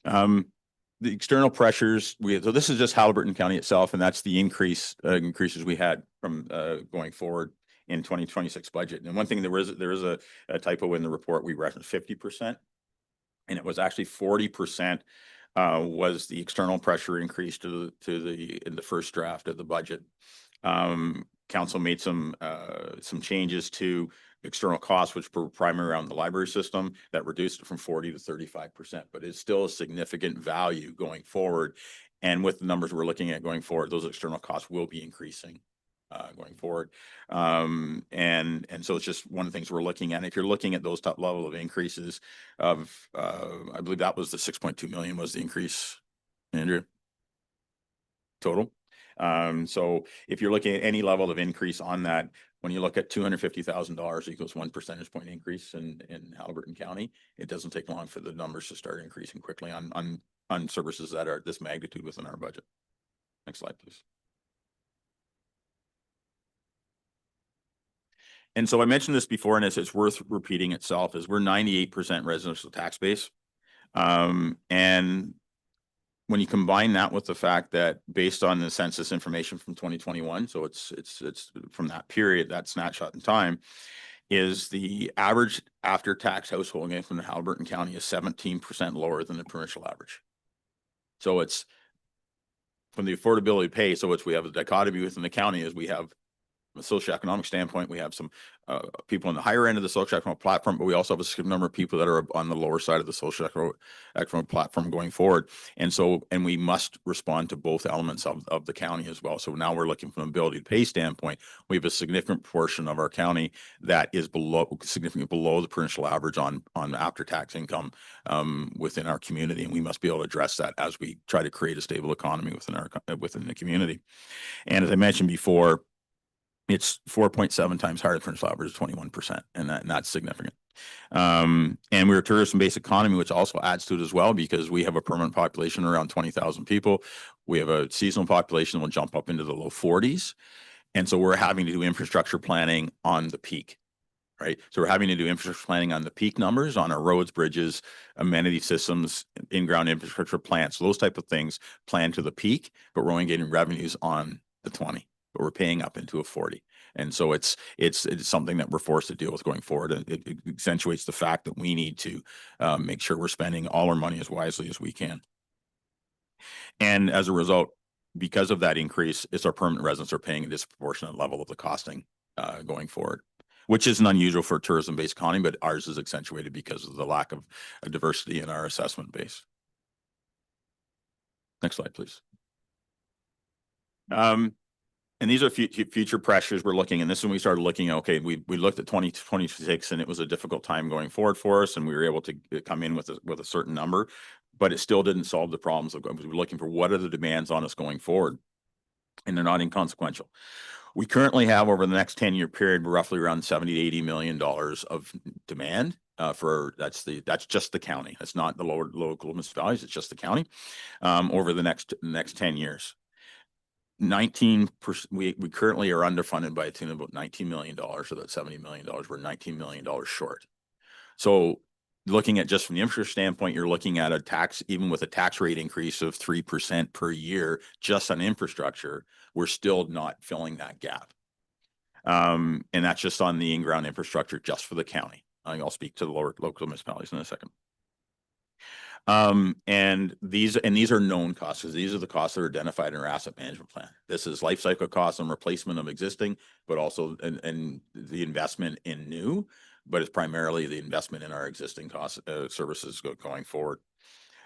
The external pressures, so this is just Haliburton County itself, and that's the increases we had from going forward in 2026 budget. And one thing, there is a typo in the report. We referenced 50%, and it was actually 40% was the external pressure increase in the first draft of the budget. Council made some changes to external costs, which were primarily around the library system, that reduced it from 40 to 35%, but it's still a significant value going forward. And with the numbers we're looking at going forward, those external costs will be increasing going forward. And so it's just one of the things we're looking at. If you're looking at those top level of increases of, I believe that was the 6.2 million was the increase, Andrew, total. So if you're looking at any level of increase on that, when you look at $250,000 equals 1 percentage point increase in Haliburton County, it doesn't take long for the numbers to start increasing quickly on services that are this magnitude within our budget. Next slide, please. And so I mentioned this before, and it's worth repeating itself, is we're 98% residential tax base. And when you combine that with the fact that based on the census information from 2021, so it's from that period, that snapshot in time, is the average after-tax household income in Haliburton County is 17% lower than the provincial average. So it's from the affordability pay. So we have a dichotomy within the county is we have, from a socioeconomic standpoint, we have some people on the higher end of the socioeconomic platform, but we also have a significant number of people that are on the lower side of the socioeconomic platform going forward. And we must respond to both elements of the county as well. So now we're looking from an ability to pay standpoint. We have a significant portion of our county that is significantly below the provincial average on after-tax income within our community. And we must be able to address that as we try to create a stable economy within the community. And as I mentioned before, it's 4.7 times higher than provincial average, 21%, and that's significant. And we're a tourism-based economy, which also adds to it as well, because we have a permanent population around 20,000 people. We have a seasonal population that will jump up into the low 40s. And so we're having to do infrastructure planning on the peak, right? So we're having to do infrastructure planning on the peak numbers, on our roads, bridges, amenity systems, in-ground infrastructure plants, those type of things planned to the peak, but we're only getting revenues on the 20. But we're paying up into a 40. And so it's something that we're forced to deal with going forward. And it accentuates the fact that we need to make sure we're spending all our money as wisely as we can. And as a result, because of that increase, it's our permanent residents are paying a disproportionate level of the costing going forward, which isn't unusual for a tourism-based economy, but ours is accentuated because of the lack of diversity in our assessment base. Next slide, please. And these are future pressures we're looking, and this is when we started looking, okay, we looked at 2026 and it was a difficult time going forward for us, and we were able to come in with a certain number, but it still didn't solve the problems. We were looking for what are the demands on us going forward, and they're not inconsequential. We currently have, over the next 10-year period, roughly around $70 to $80 million of demand that's just the county. That's not the local municipalities, it's just the county over the next 10 years. 19%, we currently are underfunded by a tune of about $19 million, or that $70 million. We're $19 million short. So looking at just from the infrastructure standpoint, you're looking at a tax, even with a tax rate increase of 3% per year, just on infrastructure, we're still not filling that gap. And that's just on the in-ground infrastructure, just for the county. I'll speak to the local municipalities in a second. And these are known costs, because these are the costs that are identified in our asset management plan. This is life cycle costs and replacement of existing, but also and the investment in new, but it's primarily the investment in our existing cost services going forward.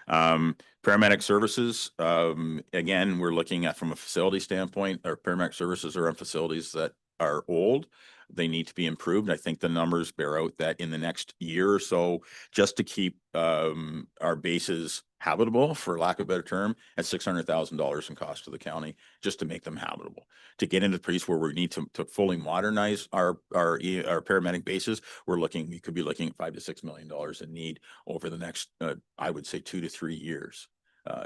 Paramedic services, again, we're looking at from a facility standpoint, our paramedic services are on facilities that are old. They need to be improved. I think the numbers bear out that in the next year or so, just to keep our bases habitable, for lack of a better term, at $600,000 in cost to the county, just to make them habitable. To get into the place where we need to fully modernize our paramedic bases, we could be looking at $5 to $6 million in need over the next, I would say, 2 to 3 years.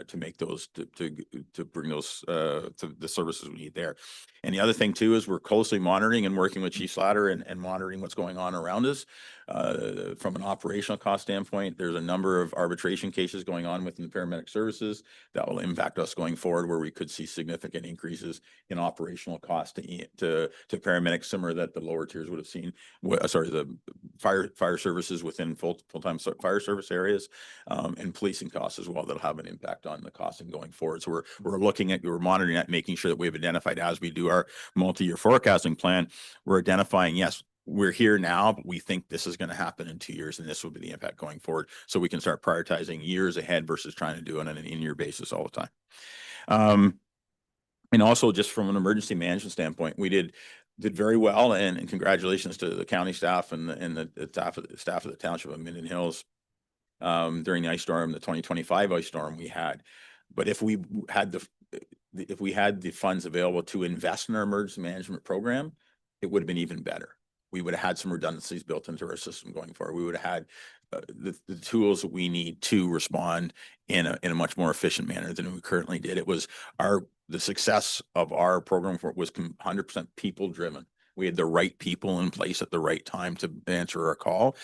To make those, to bring those to the services we need there. And the other thing too is we're closely monitoring and working with Chief Slatter and monitoring what's going on around us. From an operational cost standpoint, there's a number of arbitration cases going on within the paramedic services that will impact us going forward, where we could see significant increases in operational cost to paramedics, similar that the lower tiers would have seen. The fire services within full-time fire service areas, and policing costs as well, that'll have an impact on the costing going forward. So we're monitoring that, making sure that we've identified, as we do our multi-year forecasting plan, we're identifying, yes, we're here now, but we think this is going to happen in 2 years, and this will be the impact going forward. So we can start prioritizing years ahead versus trying to do it on an in-year basis all the time. And also, just from an emergency management standpoint, we did very well, and congratulations to the county staff and the staff of the township of Minden Hills during the ice storm, the 2025 ice storm we had. But if we had the funds available to invest in our emergency management program, it would have been even better. We would have had some redundancies built into our system going forward. We would have had the tools that we need to respond in a much more efficient manner than we currently did. It was the success of our program was 100% people driven. We had the right people in place at the right time to answer our call.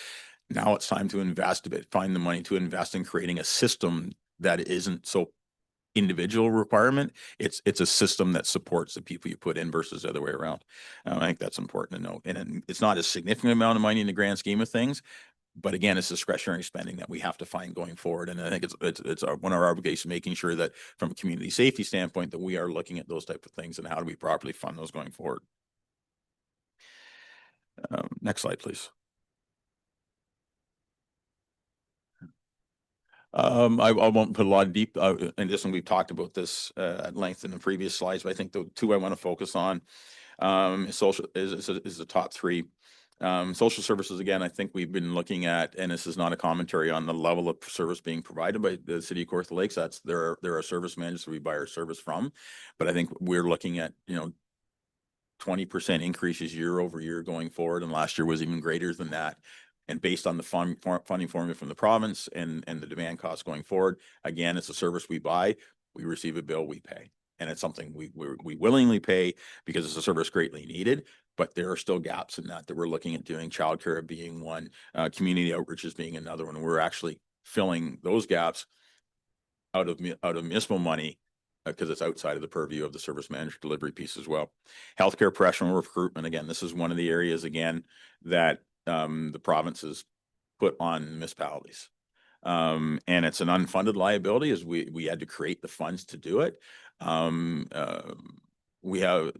Now it's time to invest a bit, find the money to invest in creating a system that isn't so individual requirement. It's a system that supports the people you put in versus the other way around. I think that's important to note. And it's not a significant amount of money in the grand scheme of things, but again, it's discretionary spending that we have to find going forward. And I think it's one of our obligations, making sure that from a community safety standpoint, that we are looking at those type of things and how do we properly fund those going forward. Next slide, please. I won't put a lot of deep in this, and we've talked about this at length in the previous slides, but I think the two I want to focus on is the top three. Social services, again, I think we've been looking at, and this is not a commentary on the level of service being provided by the city of Kawartha Lakes. There are service managers that we buy our service from, but I think we're looking at 20% increases year over year going forward, and last year was even greater than that. And based on the funding formula from the province and the demand costs going forward, again, it's a service we buy, we receive a bill, we pay. And it's something we willingly pay because it's a service greatly needed, but there are still gaps in that we're looking at doing. Childcare being one, community outreaches being another one. We're actually filling those gaps out of municipal money because it's outside of the purview of the service manager delivery piece as well. Healthcare professional recruitment, again, this is one of the areas, again, that the province has put on municipalities. And it's an unfunded liability, as we had to create the funds to do it. We have,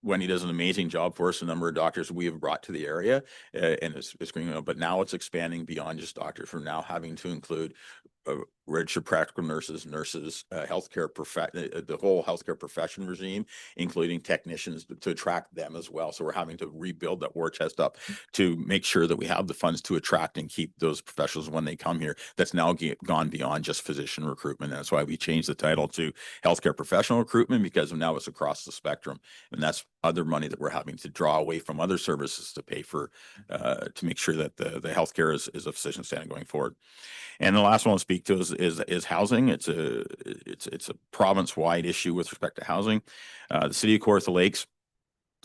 Wendy does an amazing job for us. A number of doctors we have brought to the area, and it's growing, but now it's expanding beyond just doctors. From now having to include registered practical nurses, healthcare the whole healthcare profession regime, including technicians to attract them as well. So we're having to rebuild that war chest up to make sure that we have the funds to attract and keep those professionals when they come here. That's now gone beyond just physician recruitment. And that's why we changed the title to healthcare professional recruitment, because now it's across the spectrum. And that's other money that we're having to draw away from other services to pay for, to make sure that the healthcare is of sufficient standing going forward. And the last one I'll speak to is housing. It's a province-wide issue with respect to housing. The city of Kawartha Lakes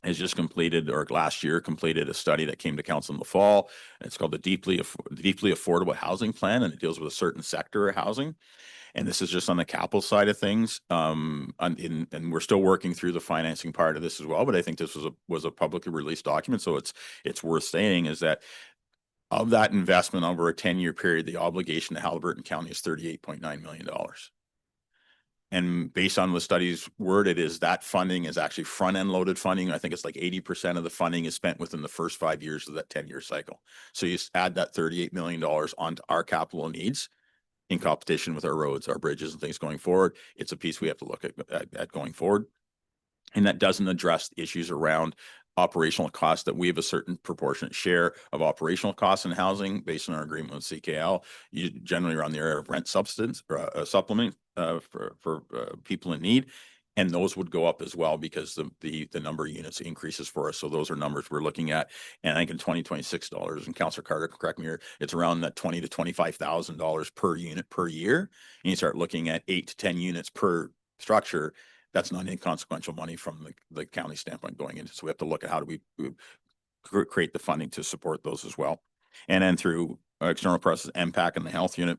has just completed, or last year completed, a study that came to council in the fall. It's called the Deeply Affordable Housing Plan, and it deals with a certain sector of housing. And this is just on the capital side of things. And we're still working through the financing part of this as well. But I think this was a publicly released document, so it's worth saying is that of that investment over a 10-year period, the obligation to Haliburton County is $38.9 million. And based on the study's worded, is that funding is actually front-end loaded funding. I think it's like 80% of the funding is spent within the first 5 years of that 10-year cycle. So you add that $38 million onto our capital needs in competition with our roads, our bridges, and things going forward. It's a piece we have to look at going forward. And that doesn't address issues around operational costs, that we have a certain proportionate share of operational costs in housing based on our agreement with CKL. You generally are on the area of rent substance or supplement for people in need. And those would go up as well because the number of units increases for us. So those are numbers we're looking at. And I think in 2026 dollars, and Councillor Carter, correct me here, it's around that $20,000 to $25,000 per unit per year. And you start looking at 8 to 10 units per structure. That's not inconsequential money from the county standpoint going into. So we have to look at how do we create the funding to support those as well. And then through external process, MPAC and the health unit,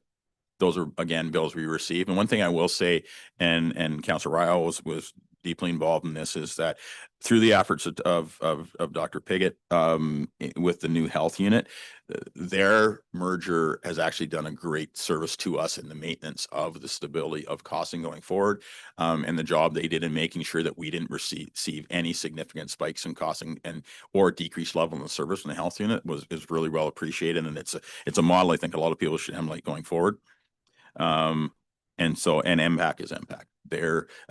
those are, again, bills we receive. And one thing I will say, and Councillor Ryle was deeply involved in this, is that through the efforts of Dr. Piggott with the new health unit, their merger has actually done a great service to us in the maintenance of the stability of costing going forward, and the job they did in making sure that we didn't receive any significant spikes in costing or decreased level of service in the health unit is really well appreciated, and it's a model I think a lot of people should emulate going forward. And MPAC is MPAC.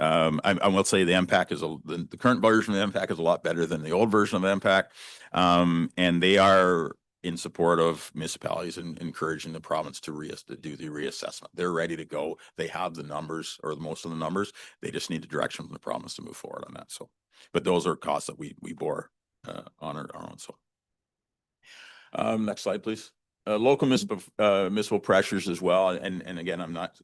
I will say the MPAC is the current version of the MPAC is a lot better than the old version of MPAC. And they are in support of municipalities and encouraging the province to do the reassessment. They're ready to go. They have the numbers, or most of the numbers. They just need the direction from the province to move forward on that. So, but those are costs that we bore on our own. So, next slide, please. Local municipal pressures as well. And again, I'm not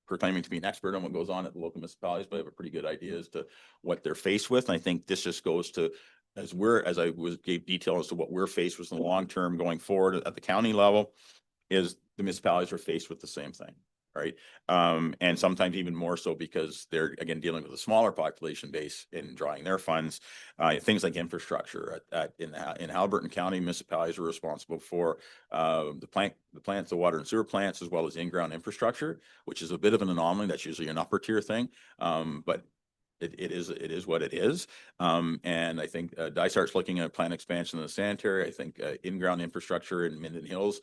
proclaiming to be an expert on what goes on at the local municipalities, but I have a pretty good idea as to what they're faced with. And I think this just goes to, as I gave detail as to what we're faced with in the long term going forward at the county level, is the municipalities are faced with the same thing. Right. And sometimes even more so because they're, again, dealing with a smaller population base in drawing their funds. Things like infrastructure in Haliburton County, municipalities are responsible for the plants, the water and sewer plants, as well as in-ground infrastructure, which is a bit of an anomaly. That's usually an upper tier thing. But it is what it is. And I think Dysart's looking at plant expansion in the sanitary. I think in-ground infrastructure in Minden Hills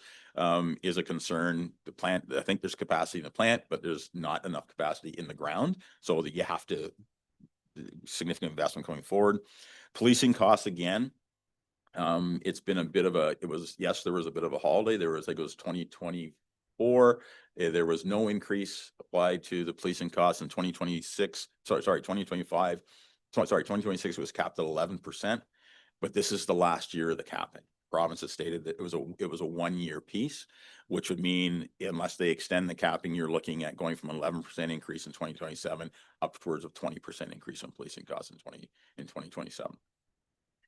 is a concern. I think there's capacity in the plant, but there's not enough capacity in the ground. So that you have to significant investment going forward. Policing costs again. It's been a bit of there was a bit of a holiday. I think it was 2024. There was no increase applied to the policing costs in 2026. 2025. 2026 was capped at 11%, but this is the last year of the capping. Province has stated that it was a 1 year piece, which would mean unless they extend the capping, you're looking at going from 11% increase in 2027 upwards of 20% increase in policing costs in 2027.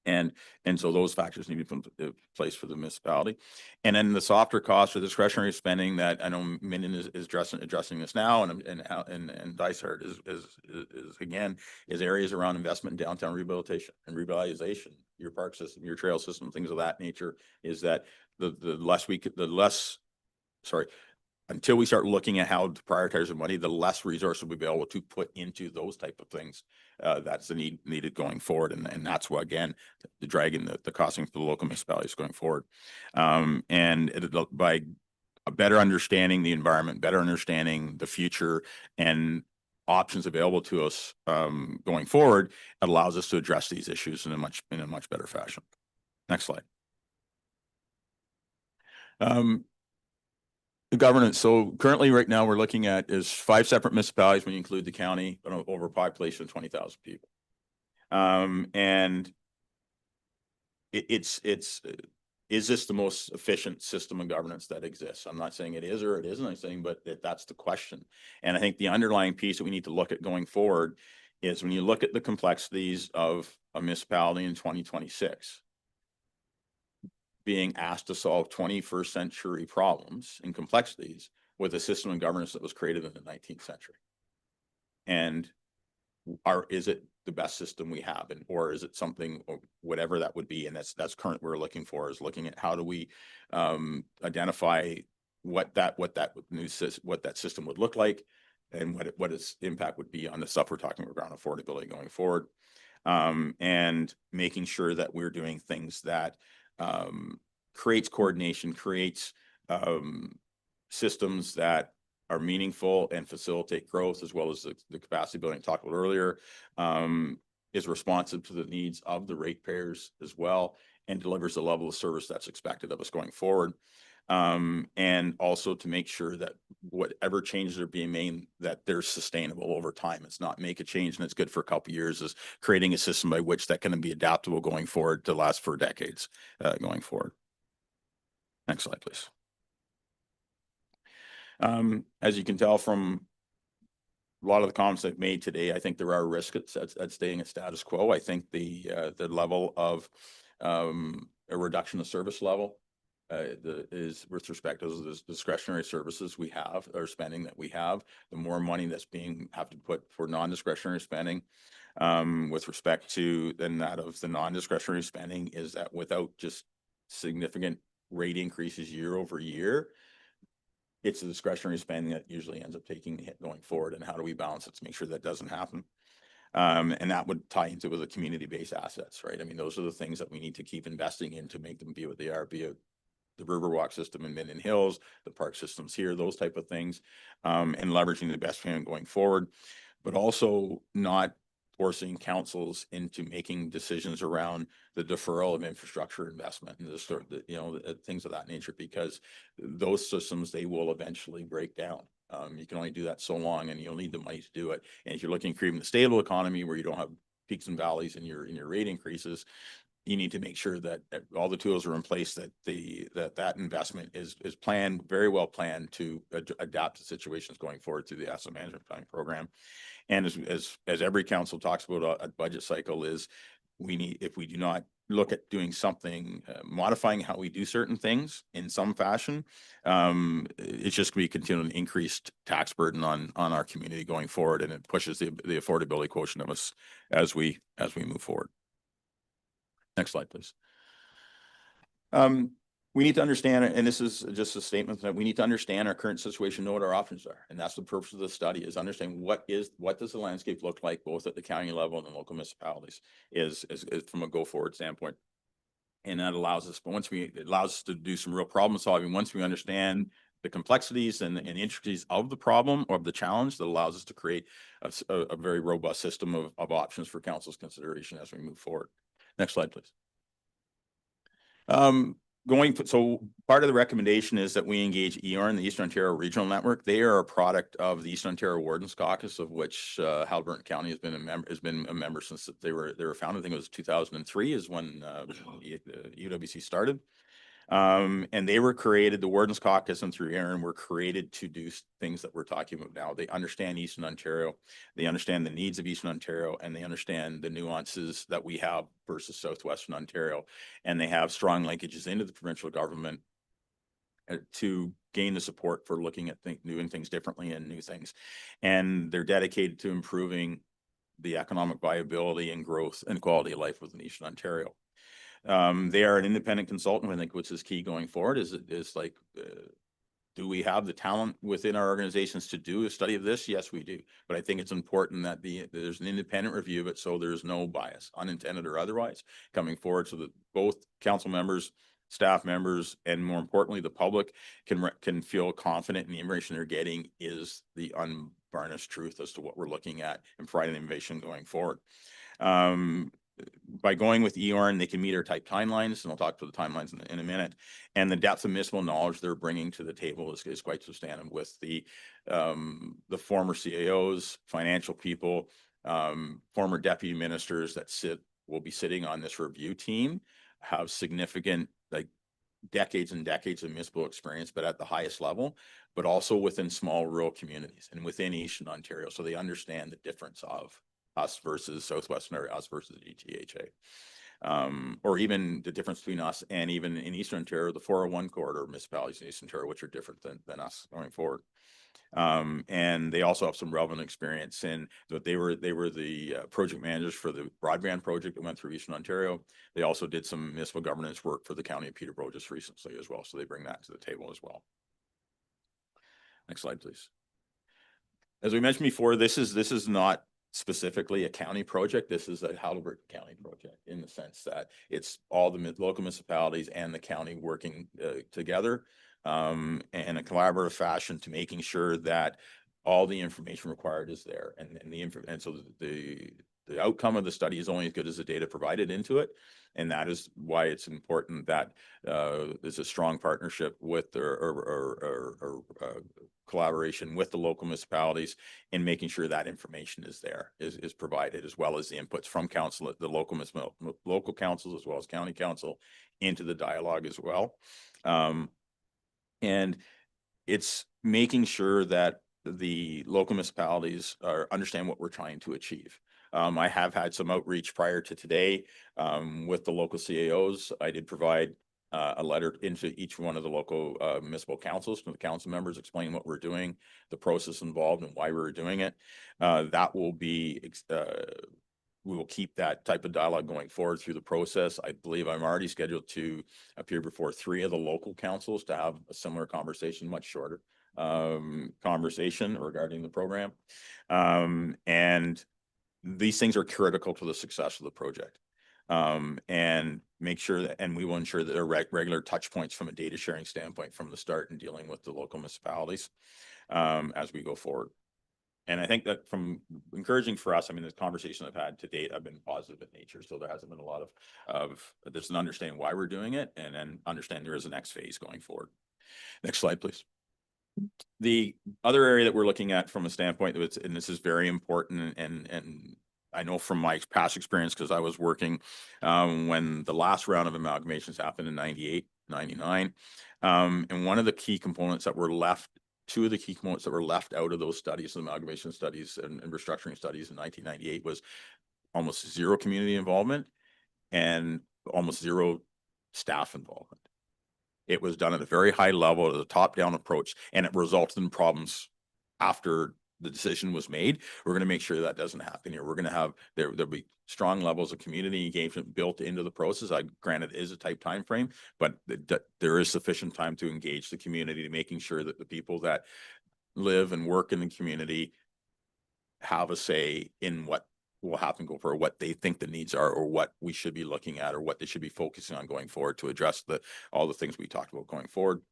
And so those factors need to be put in place for the municipality. And then the softer costs or discretionary spending that I know Minden is addressing this now, and Dysart is areas around investment in downtown rehabilitation and revitalization, your park system, your trail system, things of that nature. Is that until we start looking at how to prioritize the money, the less resources will be able to put into those type of things. That's the needed going forward. And that's what, again, the dragging the costing for the local municipalities going forward. By a better understanding the environment, better understanding the future and options available to us going forward, it allows us to address these issues in a much better fashion. Next slide. The governance. So currently right now we're looking at is 5 separate municipalities when you include the county, but over a population of 20,000 people. And is this the most efficient system of governance that exists? I'm not saying it is or it isn't. I'm saying, but that's the question. And I think the underlying piece that we need to look at going forward is when you look at the complexities of a municipality in 2026, being asked to solve 21st century problems and complexities with a system of governance that was created in the 19th century. And is it the best system we have, or is it something, or whatever that would be? And that's current. We're looking at how do we identify what that system would look like, and what its impact would be on the stuff we're talking about around affordability going forward, and making sure that we're doing things that creates coordination, creates systems that are meaningful and facilitate growth, as well as the capacity building I talked about earlier, is responsive to the needs of the ratepayers as well, and delivers the level of service that's expected of us going forward. And also to make sure that whatever changes are being made, that they're sustainable over time. It's not make a change and it's good for a couple of years, is creating a system by which that can be adaptable going forward to last for decades going forward. Next slide, please. As you can tell from a lot of the comments I've made today, I think there are risks at staying at status quo. I think the level of a reduction of service level is with respect to the discretionary services we have, or spending that we have, the more money that's being have to put for non-discretionary spending. With respect to then that of the non-discretionary spending is that without just significant rate increases year over year, it's the discretionary spending that usually ends up taking the hit going forward. And how do we balance it to make sure that doesn't happen? And that would tie into with the community-based assets, right? I mean, those are the things that we need to keep investing in to make them be what they are, be it the Riverwalk system in Minden Hills, the park systems here, those type of things, and leveraging the best plan going forward, but also not forcing councils into making decisions around the deferral of infrastructure investment and the sort of, things of that nature, because those systems, they will eventually break down. You can only do that so long, and you'll need the money to do it. And if you're looking for even a stable economy where you don't have peaks and valleys in your rate increases, you need to make sure that all the tools are in place, that that investment is planned, very well planned, to adapt to situations going forward through the asset management planning program. And as every council talks about a budget cycle, is we need, if we do not look at doing something, modifying how we do certain things in some fashion, it's just going to be continuing increased tax burden on our community going forward, and it pushes the affordability quotient of us as we move forward. Next slide, please. We need to understand, and this is just a statement, that we need to understand our current situation, know what our options are. And that's the purpose of the study, is understand what does the landscape look like, both at the county level and the local municipalities, is from a go forward standpoint. And that allows us, but it allows us to do some real problem solving. Once we understand the complexities and intricacies of the problem or of the challenge, that allows us to create a very robust system of options for council's consideration as we move forward. Next slide, please. So part of the recommendation is that we engage EORN, the Eastern Ontario Regional Network. They are a product of the Eastern Ontario Wardens Caucus, of which Haliburton County has been a member since they were founded. I think it was 2003 is when UWC started. And they were created, the Wardens Caucus and through EORN were created to do things that we're talking about now. They understand Eastern Ontario, they understand the needs of Eastern Ontario, and they understand the nuances that we have versus Southwestern Ontario. And they have strong linkages into the provincial government to gain the support for looking at doing things differently and new things. And they're dedicated to improving the economic viability and growth and quality of life within Eastern Ontario. They are an independent consultant, I think, which is key going forward, is like, do we have the talent within our organizations to do a study of this? Yes, we do. But I think it's important that there's an independent review of it, so there's no bias, unintended or otherwise, coming forward, so that both council members, staff members, and more importantly, the public can feel confident in the information they're getting is the unvarnished truth as to what we're looking at and providing innovation going forward. By going with EORN, they can meet our type timelines, and I'll talk to the timelines in a minute. And the depth of municipal knowledge they're bringing to the table is quite substantive, with the former CAOs, financial people, former deputy ministers that will be sitting on this review team, have significant, like, decades and decades of municipal experience, but at the highest level, but also within small rural communities and within Eastern Ontario. So they understand the difference of us versus Southwestern area, us versus GTHA, or even the difference between us and even in Eastern Ontario, the 401 corridor municipalities in Eastern Ontario, which are different than us going forward. And they also have some relevant experience in that they were the project managers for the broadband project that went through Eastern Ontario. They also did some municipal governance work for the county of Peterborough just recently as well. So they bring that to the table as well. Next slide, please. As we mentioned before, this is not specifically a county project. This is a Haliburton County project, in the sense that it's all the local municipalities and the county working together in a collaborative fashion to making sure that all the information required is there, and so the outcome of the study is only as good as the data provided into it. And that is why it's important that there's a strong partnership with collaboration with the local municipalities in making sure that information is provided, as well as the inputs from council, the local councils, as well as county council, into the dialogue as well. And it's making sure that the local municipalities understand what we're trying to achieve. I have had some outreach prior to today with the local CAOs. I did provide a letter into each one of the local municipal councils, to the council members, explaining what we're doing, the process involved and why we're doing it. That will be, we will keep that type of dialogue going forward through the process. I believe I'm already scheduled to appear before 3 of the local councils to have a similar conversation, much shorter conversation regarding the program. And these things are critical to the success of the project. And make sure that, and we will ensure that there are regular touch points from a data sharing standpoint from the start and dealing with the local municipalities as we go forward. And I think that from encouraging for us, I mean, the conversation I've had to date, I've been positive in nature. So there hasn't been a lot of there's an understanding why we're doing it, and then understand there is a next phase going forward. Next slide, please. The other area that we're looking at from a standpoint that and this is very important, and I know from my past experience, because I was working when the last round of amalgamations happened in 98, 99. And one of the key components that were left, 2 of the key components that were left out of those studies, amalgamation studies and restructuring studies in 1998, was almost 0 community involvement and almost 0 staff involvement. It was done at a very high level, at a top-down approach, and it resulted in problems after the decision was made. We're going to make sure that doesn't happen here. We're going to have, there'll be strong levels of community engagement built into the process. Granted, it is a tight time frame, but there is sufficient time to engage the community, making sure that the people that live and work in the community have a say in what will happen go for what they think the needs are, or what we should be looking at, or what they should be focusing on going forward to address all the things we talked about going forward.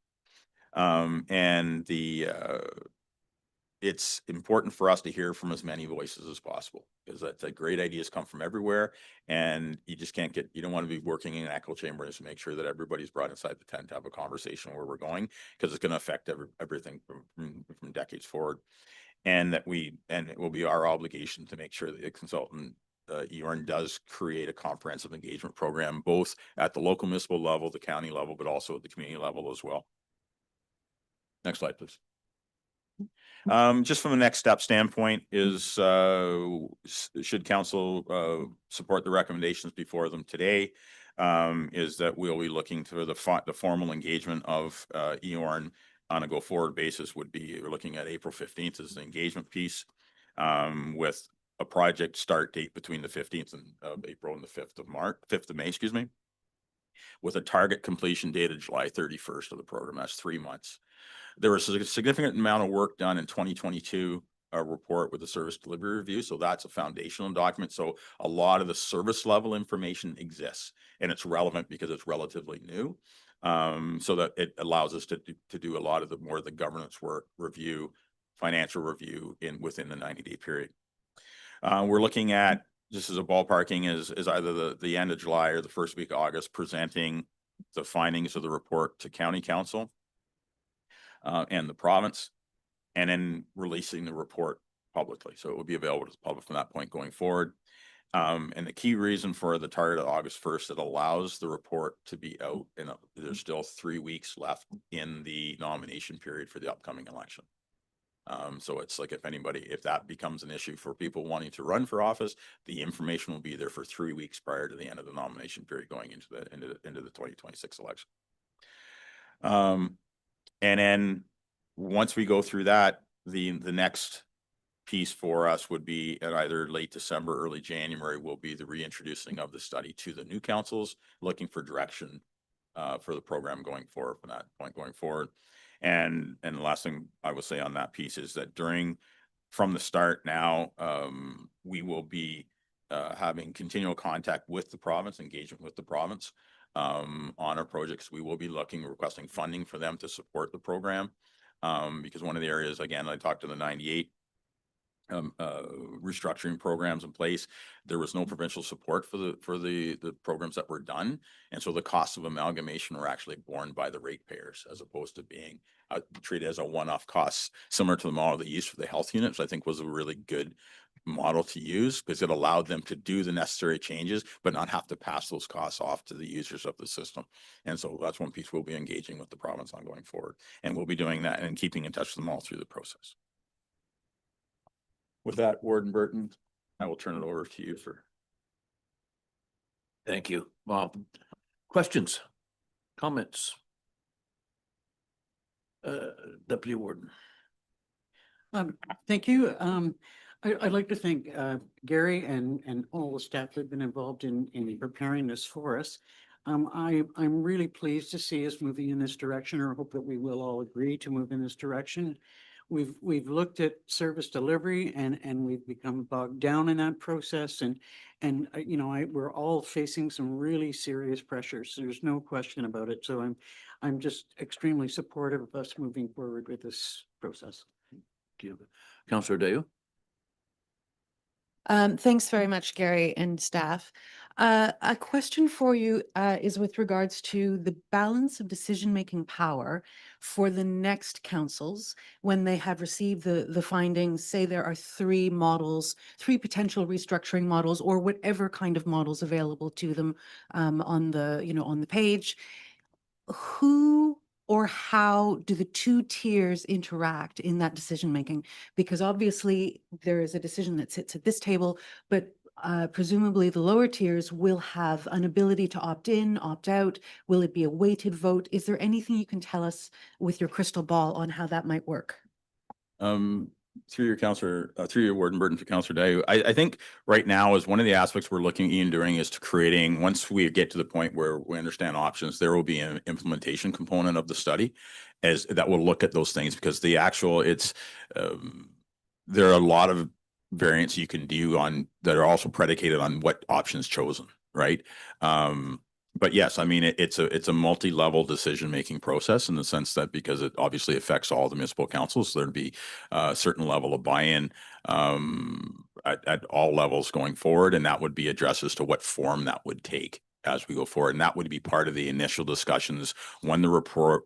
It's important for us to hear from as many voices as possible, because that's great ideas come from everywhere, and you just can't you don't want to be working in an echo chamber. Just to make sure that everybody's brought inside the tent to have a conversation where we're going, because it's going to affect everything from decades forward. And it will be our obligation to make sure that the consultant EORN does create a comprehensive engagement program, both at the local municipal level, the county level, but also at the community level as well. Next slide, please. Just from a next step standpoint is, should council support the recommendations before them today, is that we'll be looking to the formal engagement of EORN on a go forward basis. Would be, we're looking at April 15th as the engagement piece, with a project start date between the 15th of April and the 5th of May, excuse me, with a target completion date of July 31st of the program. That's 3 months. There was a significant amount of work done in 2022 report with the service delivery review. So that's a foundational document. So a lot of the service level information exists, and it's relevant because it's relatively new. So that it allows us to do a lot of the governance work, review, financial review within the 90-day period. We're looking at, just as a ballparking, is either the end of July or the first week of August, presenting the findings of the report to county council and the province, and then releasing the report publicly. So it will be available to the public from that point going forward. And the key reason for the target of August 1st, it allows the report to be out, and there's still 3 weeks left in the nomination period for the upcoming election. So it's like, if that becomes an issue for people wanting to run for office, the information will be there for 3 weeks prior to the end of the nomination period going into the 2026 election. And then once we go through that, the next piece for us would be at either late December, early January, will be the reintroducing of the study to the new councils, looking for direction for the program going forward from that point going forward. And the last thing I will say on that piece is that from the start now, we will be having continual contact with the province, engagement with the province on our projects. We will be requesting funding for them to support the program, because one of the areas, again, I talked to the 98 restructuring programs in place. There was no provincial support for the programs that were done, and so the costs of amalgamation were actually borne by the ratepayers, as opposed to being treated as a one-off cost, similar to the model they used for the health units. I think was a really good model to use, because it allowed them to do the necessary changes but not have to pass those costs off to the users of the system. And so that's one piece we'll be engaging with the province on going forward, and we'll be doing that and keeping in touch with them all through the process. With that, Warden Burton, I will turn it over to you for. Thank you. Well, questions? Comments? Deputy Warden. Thank you. I'd like to thank Gary and all the staff that have been involved in preparing this for us. I'm really pleased to see us moving in this direction, or hope that we will all agree to move in this direction. We've looked at service delivery and we've become bogged down in that process, and you know, we're all facing some really serious pressures. There's no question about it. So I'm just extremely supportive of us moving forward with this process. Councillor Deo. Thanks very much, Gary and staff. A question for you is with regards to the balance of decision-making power for the next councils when they have received the findings. Say there are three models, three potential restructuring models, or whatever kind of models available to them on the, you know, on the page. Who or how do the two tiers interact in that decision making? Because obviously there is a decision that sits at this table, but presumably the lower tiers will have an ability to opt in, opt out. Will it be a weighted vote? Is there anything you can tell us with your crystal ball on how that might work? Through your Warden Burton to Councillor Day, I think right now is one of the aspects we're looking in doing is to creating, once we get to the point where we understand options, there will be an implementation component of the study as that will look at those things, because the actual there are a lot of variants you can do on that are also predicated on what options chosen, right? But yes, I mean, it's a multi-level decision-making process in the sense that because it obviously affects all the municipal councils, there'd be a certain level of buy-in at all levels going forward, and that would be addressed as to what form that would take as we go forward, and that would be part of the initial discussions when the report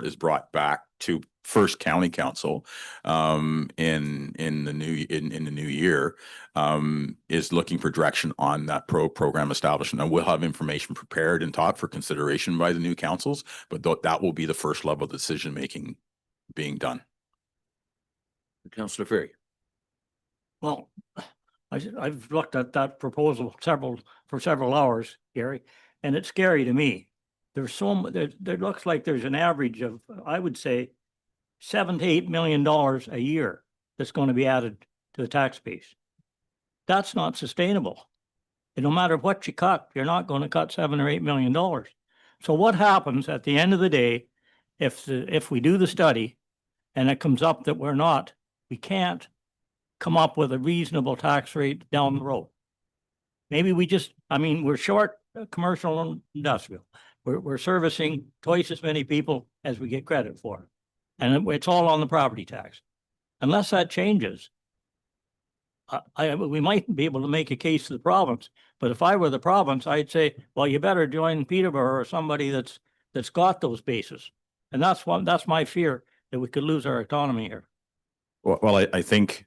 is brought back to first county council in the new year, is looking for direction on that program establishment. And we'll have information prepared and taught for consideration by the new councils, but that will be the first level of decision making being done. Councillor Ferry. Well, I've looked at that proposal for several hours, Gary, and it's scary to me. There's there looks like there's an average of, I would say, $7 to $8 million a year that's going to be added to the tax base. That's not sustainable. And no matter what you cut, you're not going to cut $7 or $8 million. So what happens at the end of the day if we do the study and it comes up that we can't come up with a reasonable tax rate down the road? Maybe we're short commercial and industrial. We're servicing twice as many people as we get credit for. And it's all on the property tax. Unless that changes, we might be able to make a case to the province. But if I were the province, I'd say, well, you better join Peterborough or somebody that's got those bases. And that's my fear, that we could lose our autonomy here. Well, I think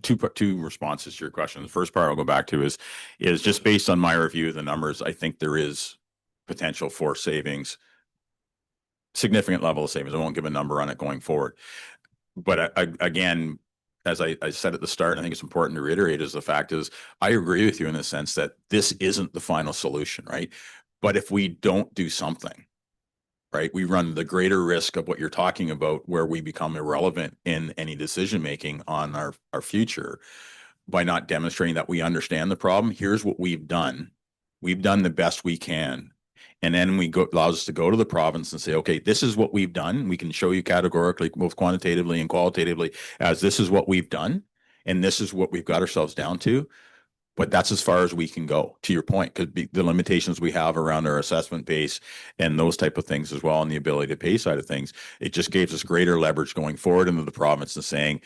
two responses to your question. The first part I'll go back to is just based on my review of the numbers, I think there is potential for savings, significant level of savings. I won't give a number on it going forward. But again, as I said at the start, I think it's important to reiterate is the fact is I agree with you in the sense that this isn't the final solution, right? But if we don't do something, right, we run the greater risk of what you're talking about, where we become irrelevant in any decision making on our future by not demonstrating that we understand the problem. Here's what we've done. We've done the best we can. And then allows us to go to the province and say, okay, this is what we've done. We can show you categorically, both quantitatively and qualitatively, as this is what we've done. And this is what we've got ourselves down to. But that's as far as we can go, to your point, because the limitations we have around our assessment base and those type of things as well, and the ability to pay side of things, it just gives us greater leverage going forward into the province and saying,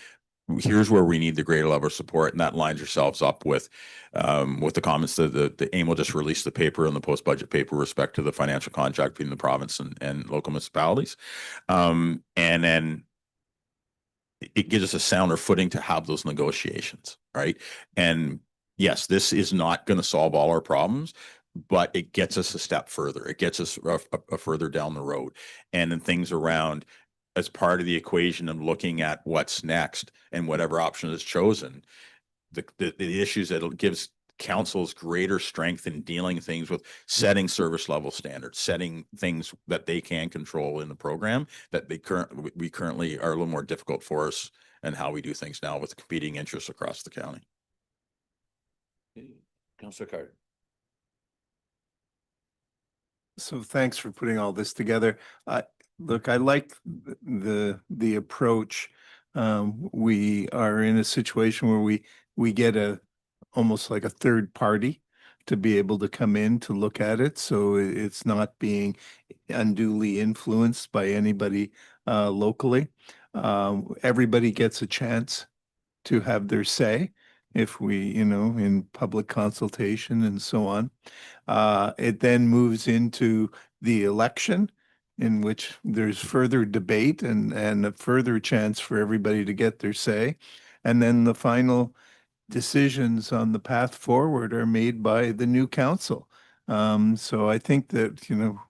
here's where we need the greater level of support. And that lines yourselves up with the comments that the AIM will just release the paper and the post-budget paper with respect to the financial contract between the province and local municipalities. And then it gives us a sounder footing to have those negotiations, right? And yes, this is not going to solve all our problems, but it gets us a step further. It gets us a further down the road. And then things around, as part of the equation of looking at what's next and whatever option is chosen, the issues that it gives council's greater strength in dealing things with setting service level standards, setting things that they can control in the program that we currently are a little more difficult for us and how we do things now with competing interests across the county. Councillor Carter. So thanks for putting all this together. Look, I like the approach. We are in a situation where we get almost like a third party to be able to come in to look at it. So it's not being unduly influenced by anybody locally. Everybody gets a chance to have their say if we, in public consultation and so on. It then moves into the election, in which there's further debate and a further chance for everybody to get their say. And then the final decisions on the path forward are made by the new council. So I think that,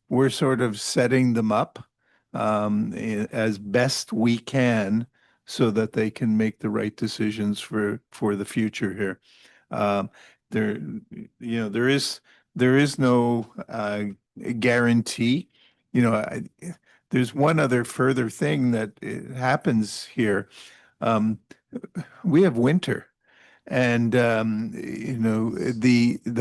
we're sort of setting them up as best we can so that they can make the right decisions for the future here. There, there is no guarantee. There's one other further thing that happens here. We have winter. And the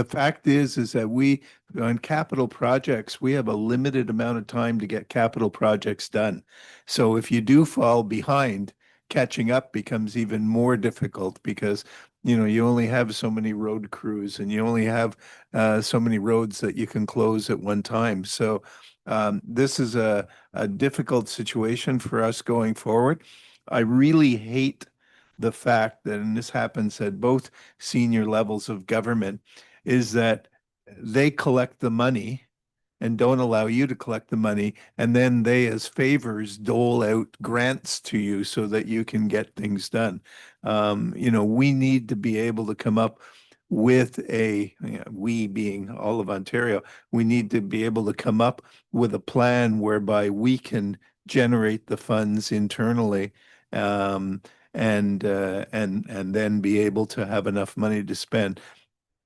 fact is that we on capital projects, we have a limited amount of time to get capital projects done. So if you do fall behind, catching up becomes even more difficult because you only have so many road crews and you only have so many roads that you can close at one time. So this is a difficult situation for us going forward. I really hate the fact that, and this happens at both senior levels of government, is that they collect the money and don't allow you to collect the money, and then they, as favors, dole out grants to you so that you can get things done. We need to be able to come up with we being all of Ontario, we need to be able to come up with a plan whereby we can generate the funds internally. And then be able to have enough money to spend.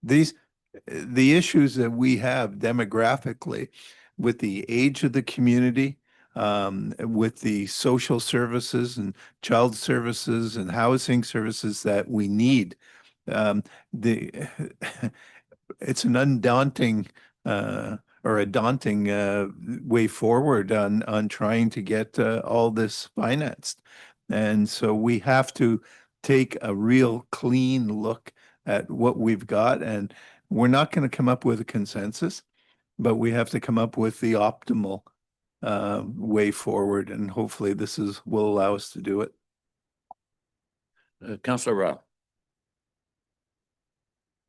The issues that we have demographically with the age of the community, with the social services and child services and housing services that we need, it's an undaunting or a daunting way forward on trying to get all this financed. And so we have to take a real clean look at what we've got. And we're not going to come up with a consensus, but we have to come up with the optimal way forward. And hopefully this will allow us to do it. Councillor Rao.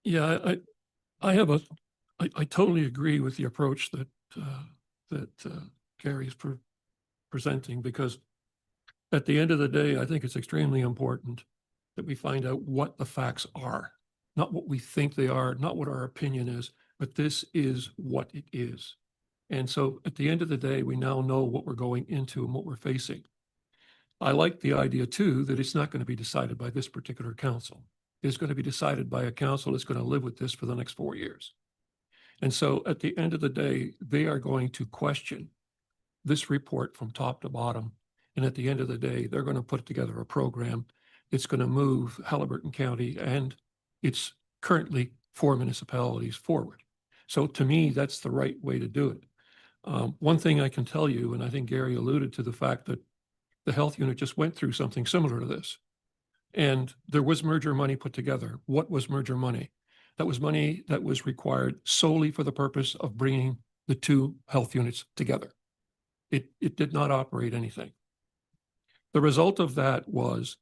Yeah, I totally agree with the approach that Gary is presenting, because at the end of the day, I think it's extremely important that we find out what the facts are, not what we think they are, not what our opinion is, but this is what it is. And so at the end of the day, we now know what we're going into and what we're facing. I like the idea too, that it's not going to be decided by this particular council. It's going to be decided by a council that's going to live with this for the next 4 years. And so at the end of the day, they are going to question this report from top to bottom. And at the end of the day, they're going to put together a program that's going to move Haliburton County and its currently 4 municipalities forward. So to me, that's the right way to do it. One thing I can tell you, and I think Gary alluded to the fact that the health unit just went through something similar to this. And there was merger money put together. What was merger money? That was money that was required solely for the purpose of bringing the 2 health units together. It did not operate anything. The result of that was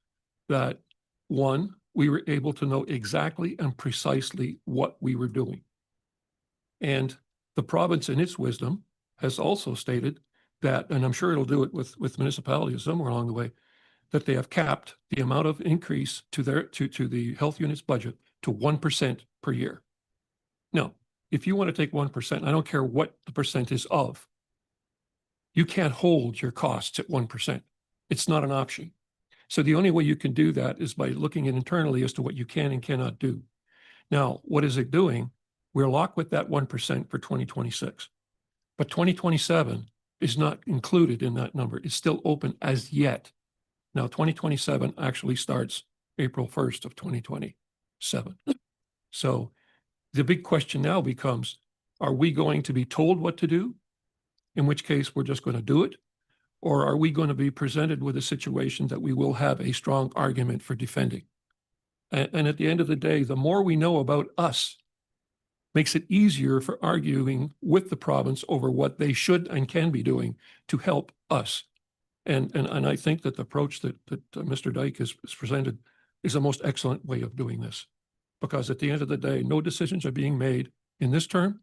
that, one, we were able to know exactly and precisely what we were doing. And the province, in its wisdom, has also stated that, and I'm sure it'll do it with municipalities somewhere along the way, that they have capped the amount of increase to the health unit's budget to 1% per year. Now, if you want to take 1%, I don't care what the percent is of, you can't hold your costs at 1%. It's not an option. So the only way you can do that is by looking at internally as to what you can and cannot do. Now, what is it doing? We're locked with that 1% for 2026. But 2027 is not included in that number. It's still open as yet. Now, 2027 actually starts April 1st of 2027. So the big question now becomes, are we going to be told what to do? In which case we're just going to do it? Or are we going to be presented with a situation that we will have a strong argument for defending? And at the end of the day, the more we know about us, makes it easier for arguing with the province over what they should and can be doing to help us. And I think that the approach that Mr. Dyke has presented is the most excellent way of doing this. Because at the end of the day, no decisions are being made in this term,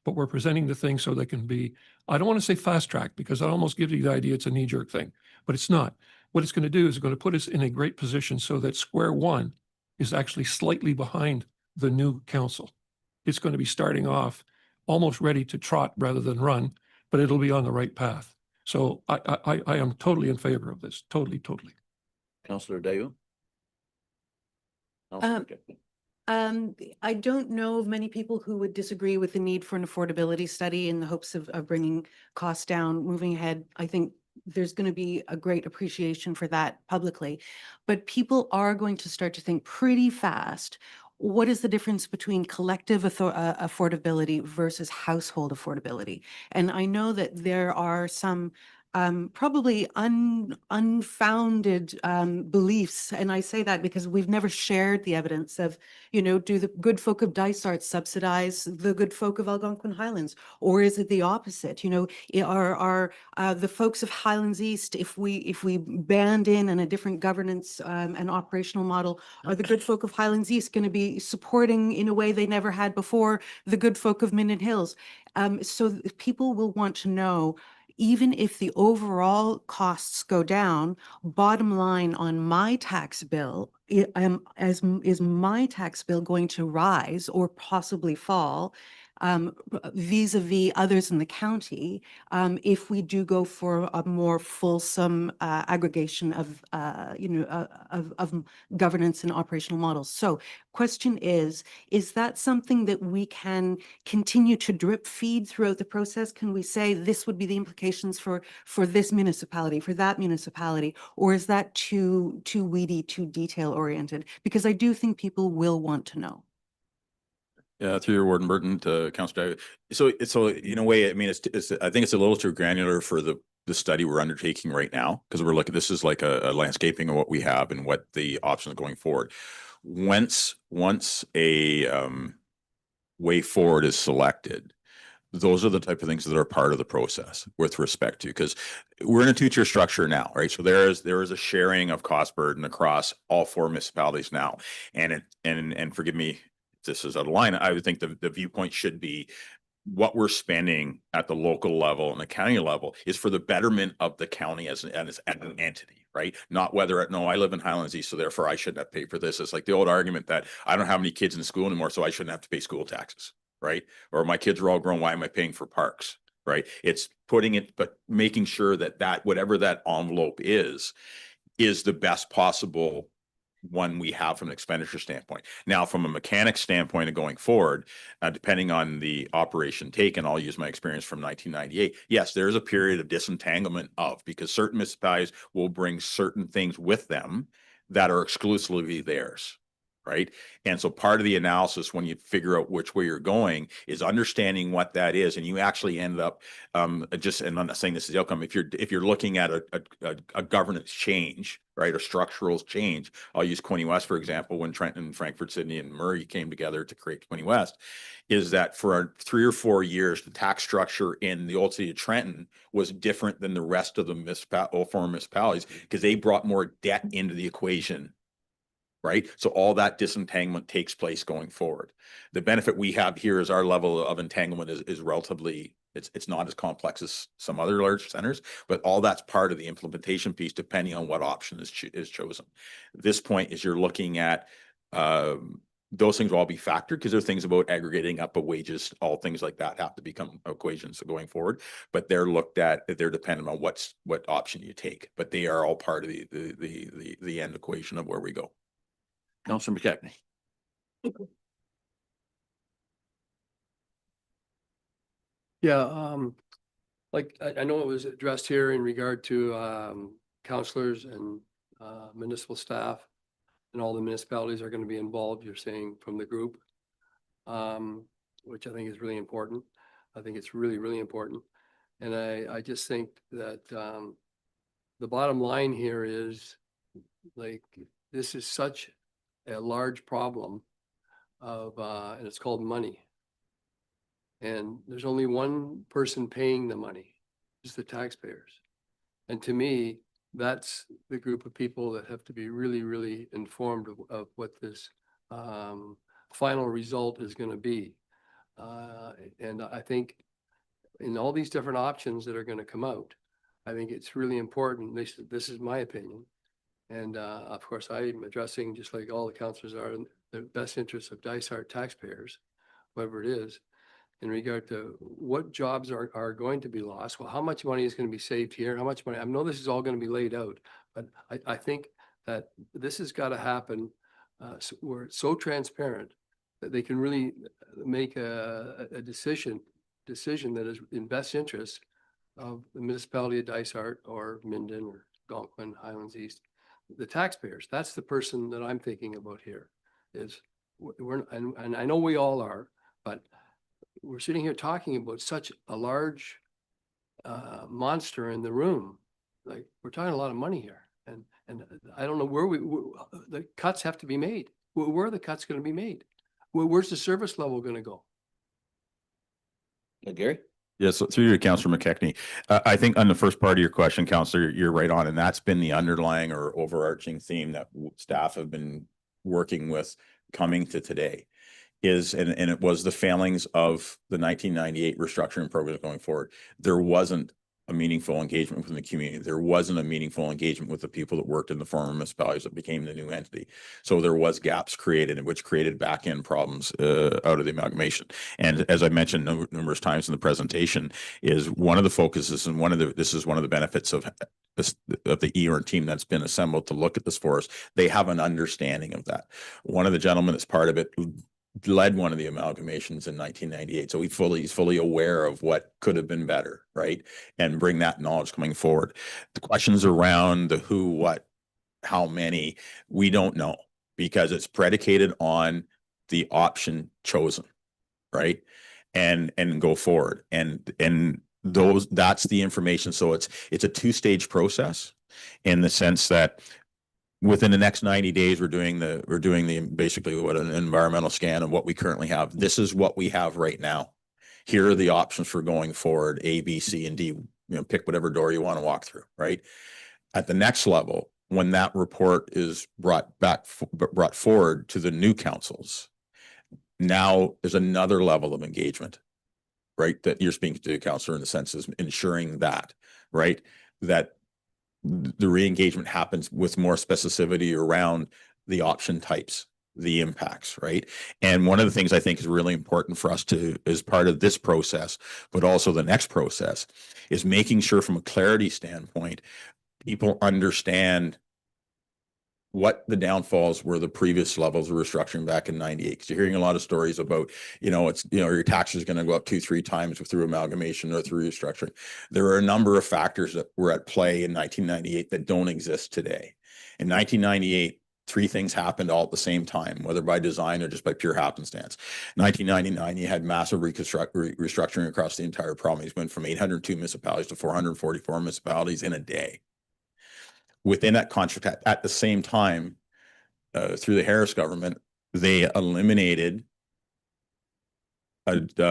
but we're presenting the thing so they can be, I don't want to say fast track because that almost gives you the idea it's a knee-jerk thing, but it's not. What it's going to do is it's going to put us in a great position so that square one is actually slightly behind the new council. It's going to be starting off almost ready to trot rather than run, but it'll be on the right path. So I am totally in favor of this. Totally. Councillor Dayu? I don't know of many people who would disagree with the need for an affordability study in the hopes of bringing costs down, moving ahead. I think there's going to be a great appreciation for that publicly, but people are going to start to think pretty fast. What is the difference between collective affordability versus household affordability? And I know that there are some probably unfounded beliefs. And I say that because we've never shared the evidence of, do the good folk of Dysart subsidize the good folk of Algonquin Highlands? Or is it the opposite? Are the folks of Highlands East, if we band in a different governance and operational model, are the good folk of Highlands East going to be supporting in a way they never had before the good folk of Minden Hills? So people will want to know, even if the overall costs go down, bottom line on my tax bill, is my tax bill going to rise or possibly fall vis-a-vis others in the county if we do go for a more fulsome aggregation of governance and operational models? So question is that something that we can continue to drip feed throughout the process? Can we say this would be the implications for this municipality, for that municipality, or is that too weedy, too detail oriented? Because I do think people will want to know. Yeah, through your Warden Burton to Councillor. So in a way, I mean, I think it's a little too granular for the study we're undertaking right now, because we're looking, this is like a landscaping of what we have and what the options going forward. Once a way forward is selected, those are the type of things that are part of the process with respect to, because we're in a two-tier structure now, right? So there is a sharing of cost burden across all four municipalities now, and forgive me, this is out of line. I would think the viewpoint should be what we're spending at the local level and the county level is for the betterment of the county as an entity, right? Not whether I live in Highlands East, so therefore I shouldn't have to pay for this. It's like the old argument that I don't have any kids in school anymore, so I shouldn't have to pay school taxes, right? Or my kids are all grown, why am I paying for parks, right? It's but making sure that whatever that envelope is the best possible one we have from an expenditure standpoint. Now, from a mechanic standpoint of going forward, depending on the operation taken, I'll use my experience from 1998. Yes, there is a period of disentanglement because certain municipalities will bring certain things with them that are exclusively theirs. Right. And so part of the analysis when you figure out which way you're going is understanding what that is. And you actually end up and I'm not saying this is the outcome. If you're looking at a governance change, right, a structural change, I'll use Quinte West, for example, when Trenton, Frankfurt, Sydney, and Murray came together to create Quinte West, is that for 3 or 4 years, the tax structure in the old city of Trenton was different than the rest of the all four municipalities because they brought more debt into the equation. Right. So all that disentanglement takes place going forward. The benefit we have here is our level of entanglement is relatively, it's not as complex as some other large centers, but all that's part of the implementation piece, depending on what option is chosen. This point is you're looking at those things will all be factored because there are things about aggregating up of wages, all things like that have to become equations going forward, but they're looked at, they're dependent on what option you take, but they are all part of the end equation of where we go. Councillor McCackney. Yeah, like I know it was addressed here in regard to counselors and municipal staff, and all the municipalities are going to be involved, you're saying, from the group, which I think is really important. I think it's really, really important. And I just think that the bottom line here is, like, this is such a large problem of, and it's called money. And there's only one person paying the money, it's the taxpayers. And to me, that's the group of people that have to be really, really informed of what this final result is going to be. And I think in all these different options that are going to come out, I think it's really important, this is my opinion. And of course, I'm addressing, just like all the councillors are, in the best interests of Dysart taxpayers, whoever it is, in regard to what jobs are going to be lost. Well, how much money is going to be saved here? How much money? I know this is all going to be laid out, but I think that this has got to happen where it's so transparent that they can really make a decision that is in best interest of the municipality of Dysart or Minden or Algonquin, Highlands East. The taxpayers, that's the person that I'm thinking about here, is and I know we all are, but we're sitting here talking about such a large monster in the room. Like, we're talking a lot of money here, and I don't know where the cuts have to be made. Where are the cuts going to be made? Where's the service level going to go? Gary? Yes, so through you, Councillor McKechnie. I think on the first part of your question, Councillor, you're right on, and that's been the underlying or overarching theme that staff have been working with coming to today. And it was the failings of the 1998 restructuring program going forward. There wasn't a meaningful engagement within the community. There wasn't a meaningful engagement with the people that worked in the former municipalities that became the new entity. So there was gaps created, which created back end problems out of the amalgamation. And as I mentioned numerous times in the presentation, is one of the focuses and this is one of the benefits of the EOR team that's been assembled to look at this for us. They have an understanding of that. One of the gentlemen that's part of it led one of the amalgamations in 1998. So he's fully aware of what could have been better, right? And bring that knowledge coming forward. The questions around the who, what, how many, we don't know, because it's predicated on the option chosen, right? And go forward. And that's the information. So it's a two-stage process in the sense that within the next 90 days, we're doing the basically what an environmental scan of what we currently have. This is what we have right now. Here are the options for going forward, A, B, C, and D. Pick whatever door you want to walk through, right? At the next level, when that report is brought forward to the new councils, now there's another level of engagement, right? That you're speaking to, Councillor, in the sense is ensuring that, right? That the re-engagement happens with more specificity around the option types, the impacts, right? And one of the things I think is really important for us to, as part of this process, but also the next process, is making sure from a clarity standpoint, people understand what the downfalls were the previous levels of restructuring back in 98. Because you're hearing a lot of stories about, your taxes are going to go up 2-3 times through amalgamation or through restructuring. There are a number of factors that were at play in 1998 that don't exist today. In 1998, 3 things happened all at the same time, whether by design or just by pure happenstance. 1999, you had massive restructuring across the entire province. Went from 802 municipalities to 444 municipalities in a day. Within that contract, at the same time, through the Harris government, they eliminated the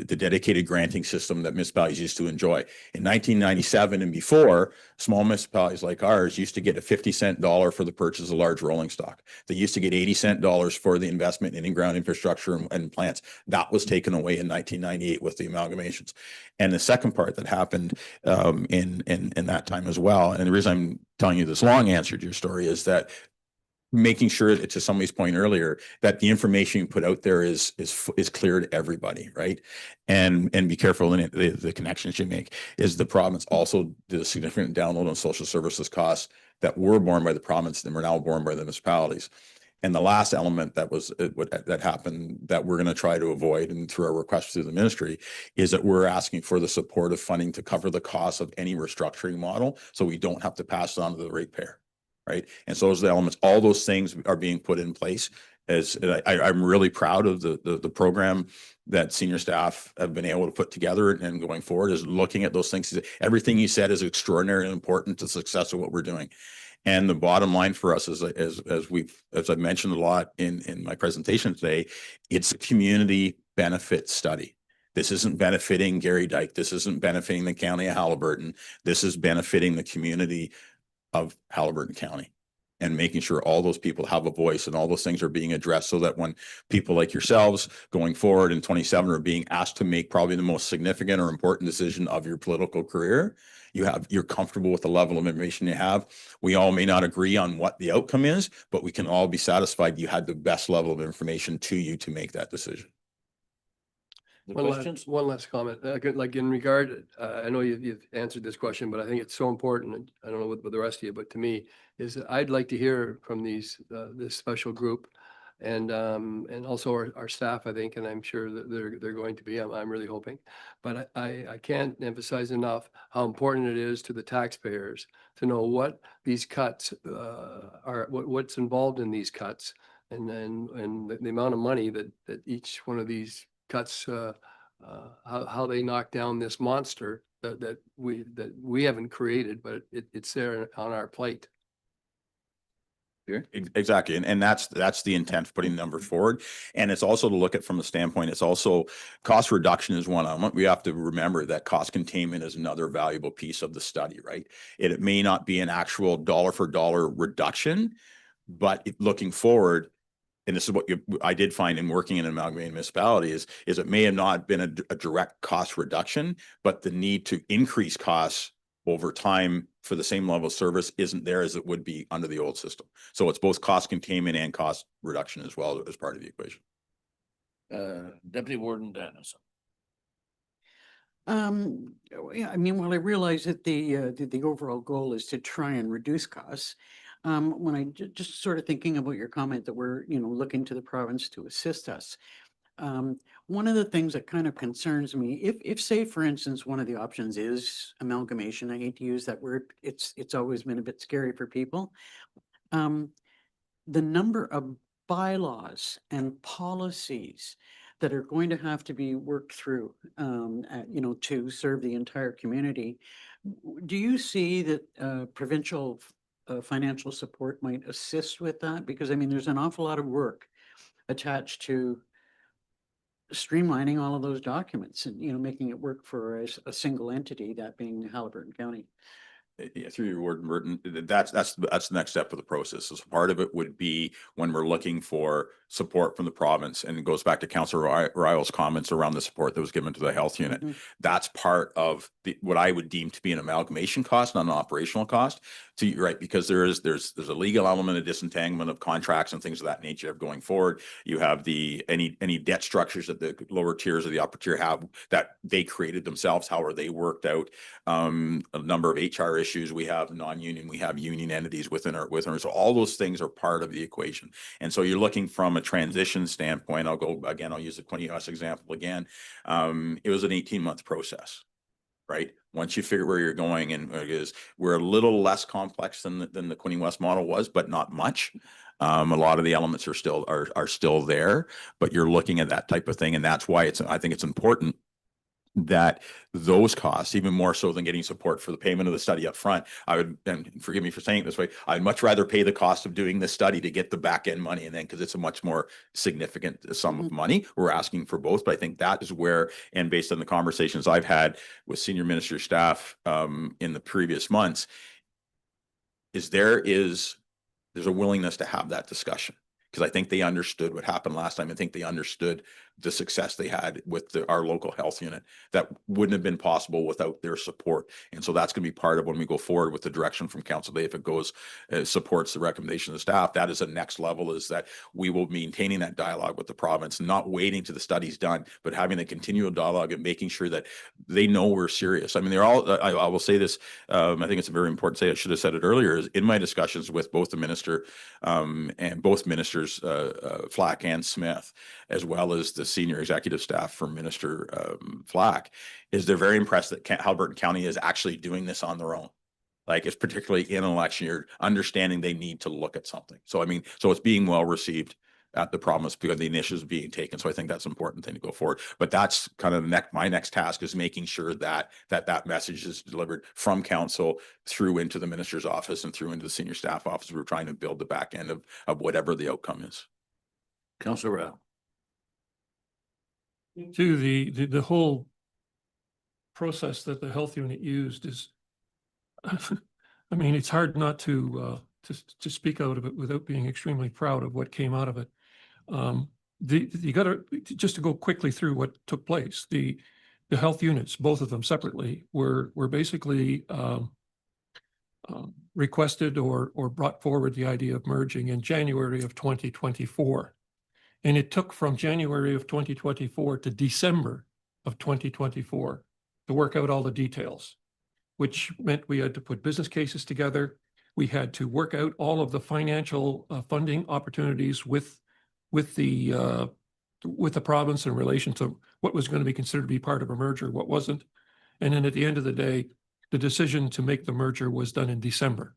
dedicated granting system that municipalities used to enjoy. In 1997 and before, small municipalities like ours used to get a 50-cent dollar for the purchase of large rolling stock. They used to get 80-cent dollars for the investment in in-ground infrastructure and plants. That was taken away in 1998 with the amalgamations. And the second part that happened in that time as well, and the reason I'm telling you this long answer to your story is that making sure that, to somebody's point earlier, that the information you put out there is clear to everybody, right? And be careful in the connections you make. Is the province also did a significant download on social services costs that were borne by the province and were now borne by the municipalities. And the last element that was that happened that we're going to try to avoid, and through our request to the ministry, is that we're asking for the support of funding to cover the cost of any restructuring model, so we don't have to pass it on to the ratepayer, right? And so those are the elements. All those things are being put in place. As I'm really proud of the program that senior staff have been able to put together, and going forward is looking at those things. Everything you said is extraordinarily important to the success of what we're doing. And the bottom line for us is, as I've mentioned a lot in my presentation today, it's a community benefit study. This isn't benefiting Gary Dyke. This isn't benefiting the county of Haliburton. This is benefiting the community of Haliburton County, and making sure all those people have a voice and all those things are being addressed, so that when people like yourselves going forward in 27 are being asked to make probably the most significant or important decision of your political career, you're comfortable with the level of information you have. We all may not agree on what the outcome is, but we can all be satisfied you had the best level of information to you to make that decision. The One last, questions? one last comment, like in regard, I know you've answered this question, but I think it's so important. And I don't know with the rest of you, but to me is that I'd like to hear from this special group and also our staff, I think, and I'm sure that they're going to be, I'm really hoping. But I can't emphasize enough how important it is to the taxpayers to know what these cuts are, what's involved in these cuts, and the amount of money that each one of these cuts, how they knock down this monster that we haven't created, but it's there on our plate. Exactly. And that's the intent of putting the numbers forward. And it's also to look at from the standpoint, it's also cost reduction is one element. We have to remember that cost containment is another valuable piece of the study, right? It may not be an actual dollar for dollar reduction, but looking forward, and this is what I did find in working in an amalgamated municipality is it may have not been a direct cost reduction, but the need to increase costs over time for the same level of service isn't there as it would be under the old system. So it's both cost containment and cost reduction as well as part of the equation. Deputy Warden Dennison. Yeah, I mean, while I realize that the overall goal is to try and reduce costs, when I just sort of thinking about your comment that we're, looking to the province to assist us. One of the things that kind of concerns me, if say, for instance, one of the options is amalgamation, I hate to use that word, it's always been a bit scary for people. The number of bylaws and policies that are going to have to be worked through, to serve the entire community. Do you see that provincial financial support might assist with that? Because I mean, there's an awful lot of work attached to streamlining all of those documents and, making it work for a single entity, that being Haliburton County. Yeah, through your word, Merton, that's the next step of the process. So part of it would be when we're looking for support from the province, and it goes back to Councillor Ryle's comments around the support that was given to the health unit. Mhm. That's part of what I would deem to be an amalgamation cost, not an operational cost. Right, because there's a legal element of disentanglement of contracts and things of that nature going forward. You have any debt structures that the lower tiers or the upper tier have that they created themselves. How are they worked out? A number of HR issues. We have non-union, we have union entities within our. So all those things are part of the equation. And so you're looking from a transition standpoint. I'll use the Quinte West example again. It was an 18-month process. Right. Once you figure where you're going, and we're a little less complex than the Quinte West model was, but not much. A lot of the elements are still there, but you're looking at that type of thing. And that's why I think it's important that those costs, even more so than getting support for the payment of the study up front, and forgive me for saying it this way, I'd much rather pay the cost of doing this study to get the back end money, and then because it's a much more significant sum of money, we're asking for both. But I think that is where, and based on the conversations I've had with senior minister staff in the previous months, there's a willingness to have that discussion. Because I think they understood what happened last time. I think they understood the success they had with our local health unit. That wouldn't have been possible without their support. And so that's going to be part of when we go forward with the direction from council today. If it goes, supports the recommendation of the staff, that is the next level, is that we will be maintaining that dialogue with the province, not waiting to the study's done, but having a continual dialogue and making sure that they know we're serious. I mean, they're all, I will say this, I think it's very important to say, I should have said it earlier, is in my discussions with both the minister and both ministers, Flack and Smith, as well as the senior executive staff from Minister Flack, is they're very impressed that Haliburton County is actually doing this on their own. Like, it's particularly in an election year, understanding they need to look at something. So, I mean, so it's being well received at the province because the initiatives being taken. So I think that's an important thing to go forward. But that's kind of my next task, is making sure that that message is delivered from council through into the minister's office and through into the senior staff office. We're trying to build the back end of whatever the outcome is. Councillor Rao. To the whole process that the health unit used is, I mean, it's hard not to speak out of it without being extremely proud of what came out of it. You got to, just to go quickly through what took place. The health units, both of them separately, were basically requested or brought forward the idea of merging in January of 2024. And it took from January of 2024 to December of 2024 to work out all the details, which meant we had to put business cases together. We had to work out all of the financial funding opportunities with the province in relation to what was going to be considered to be part of a merger, what wasn't. And then at the end of the day, the decision to make the merger was done in December.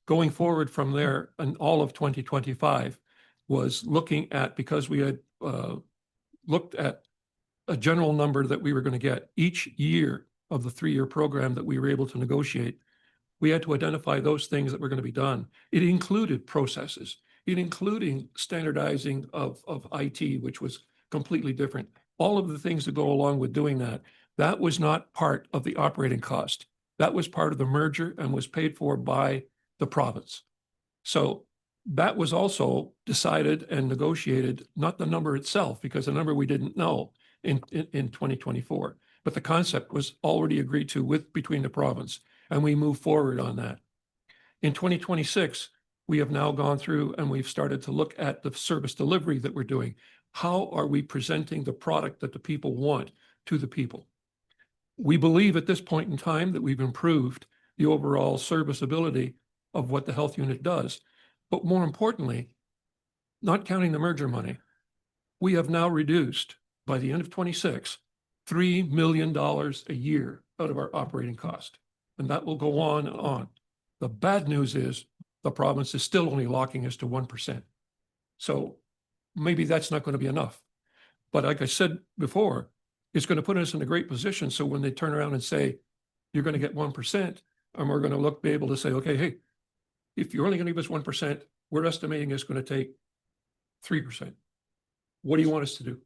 Going forward from there, and all of 2025 was looking at, because we had looked at a general number that we were going to get each year of the 3-year program that we were able to negotiate. We had to identify those things that were going to be done. It included processes, it including standardizing of IT, which was completely different. All of the things that go along with doing that, that was not part of the operating cost. That was part of the merger and was paid for by the province. So that was also decided and negotiated, not the number itself, because the number we didn't know in 2024, but the concept was already agreed to between the province, and we moved forward on that. In 2026, we have now gone through and we've started to look at the service delivery that we're doing. How are we presenting the product that the people want to the people? We believe at this point in time that we've improved the overall serviceability of what the health unit does. But more importantly, not counting the merger money, we have now reduced, by the end of 26, $3 million a year out of our operating cost. And that will go on and on. The bad news is the province is still only locking us to 1%. So maybe that's not going to be enough. But like I said before, it's going to put us in a great position. So when they turn around and say, you're going to get 1%, and we're going to be able to say, okay, hey, if you're only going to give us 1%, we're estimating it's going to take 3%. What do you want us to do?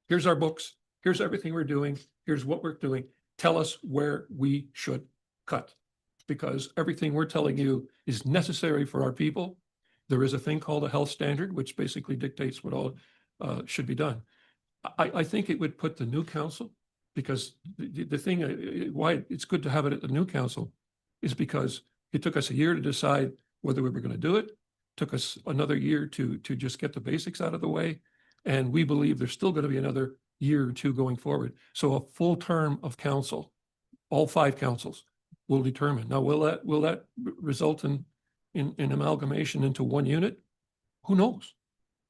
Here's our books. Here's everything we're doing. Here's what we're doing. Tell us where we should cut, because everything we're telling you is necessary for our people. There is a thing called a health standard, which basically dictates what all should be done. I think it would put the new council, because the thing, why it's good to have it at the new council is because it took us a year to decide whether we were going to do it. Took us another year to just get the basics out of the way. And we believe there's still going to be another year or two going forward. So a full term of council, all 5 councils, will determine. Now, will that result in amalgamation into one unit? Who knows?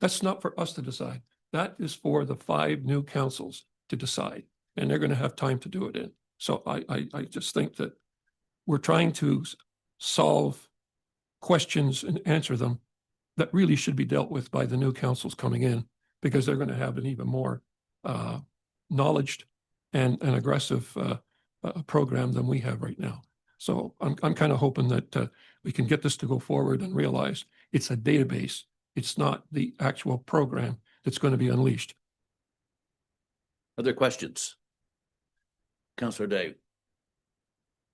That's not for us to decide. That is for the 5 new councils to decide, and they're going to have time to do it in. So I just think that we're trying to solve questions and answer them that really should be dealt with by the new councils coming in, because they're going to have an even more knowledge and an aggressive program than we have right now. So I'm kind of hoping that we can get this to go forward and realize it's a database. It's not the actual program that's going to be unleashed. Other questions? Councillor Day.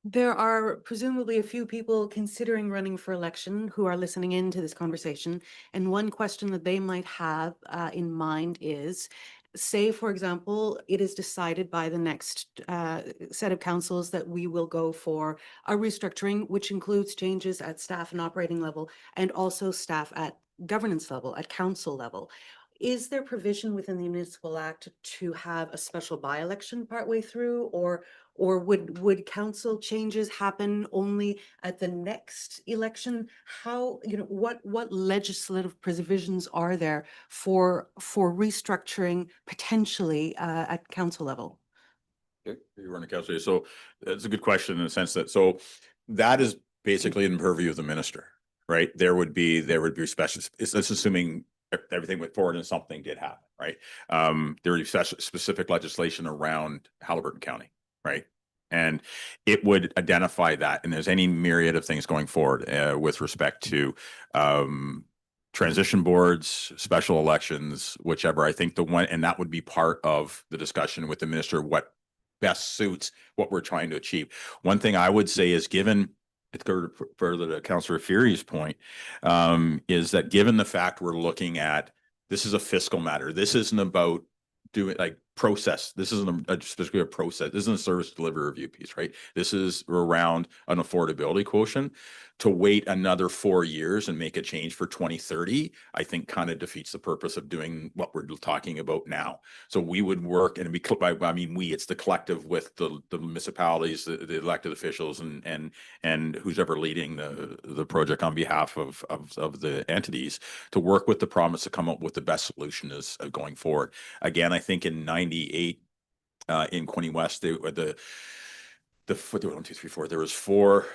There are presumably a few people considering running for election who are listening in to this conversation. And one question that they might have in mind is, say, for example, it is decided by the next set of councils that we will go for a restructuring, which includes changes at staff and operating level and also staff at governance level, at council level. Is there provision within the municipal act to have a special by-election partway through, or would council changes happen only at the next election? How, what legislative provisions are there for restructuring potentially at council level? Okay, you run a calculator. So that's a good question in the sense that, so that is basically in purview of the minister, right? There would be special, it's assuming everything went forward and something did happen, right? There would be specific legislation around Haliburton County, right? And it would identify that, and there's any myriad of things going forward with respect to transition boards, special elections, whichever. I think the one, and that would be part of the discussion with the minister, what best suits what we're trying to achieve. One thing I would say is, given, to go further to Councillor Fury's point, is that given the fact we're looking at, this is a fiscal matter. This isn't about doing like process. This isn't specifically a process. This isn't a service delivery review piece, right? This is around an affordability quotient. To wait another 4 years and make a change for 2030, I think kind of defeats the purpose of doing what we're talking about now. So we would work, and I mean it's the collective with the municipalities, the elected officials, and who's ever leading the project on behalf of the entities, to work with the province to come up with the best solution is going forward. Again, I think in 98 in Quinte West, there were 1, 2, 3, 4. There was four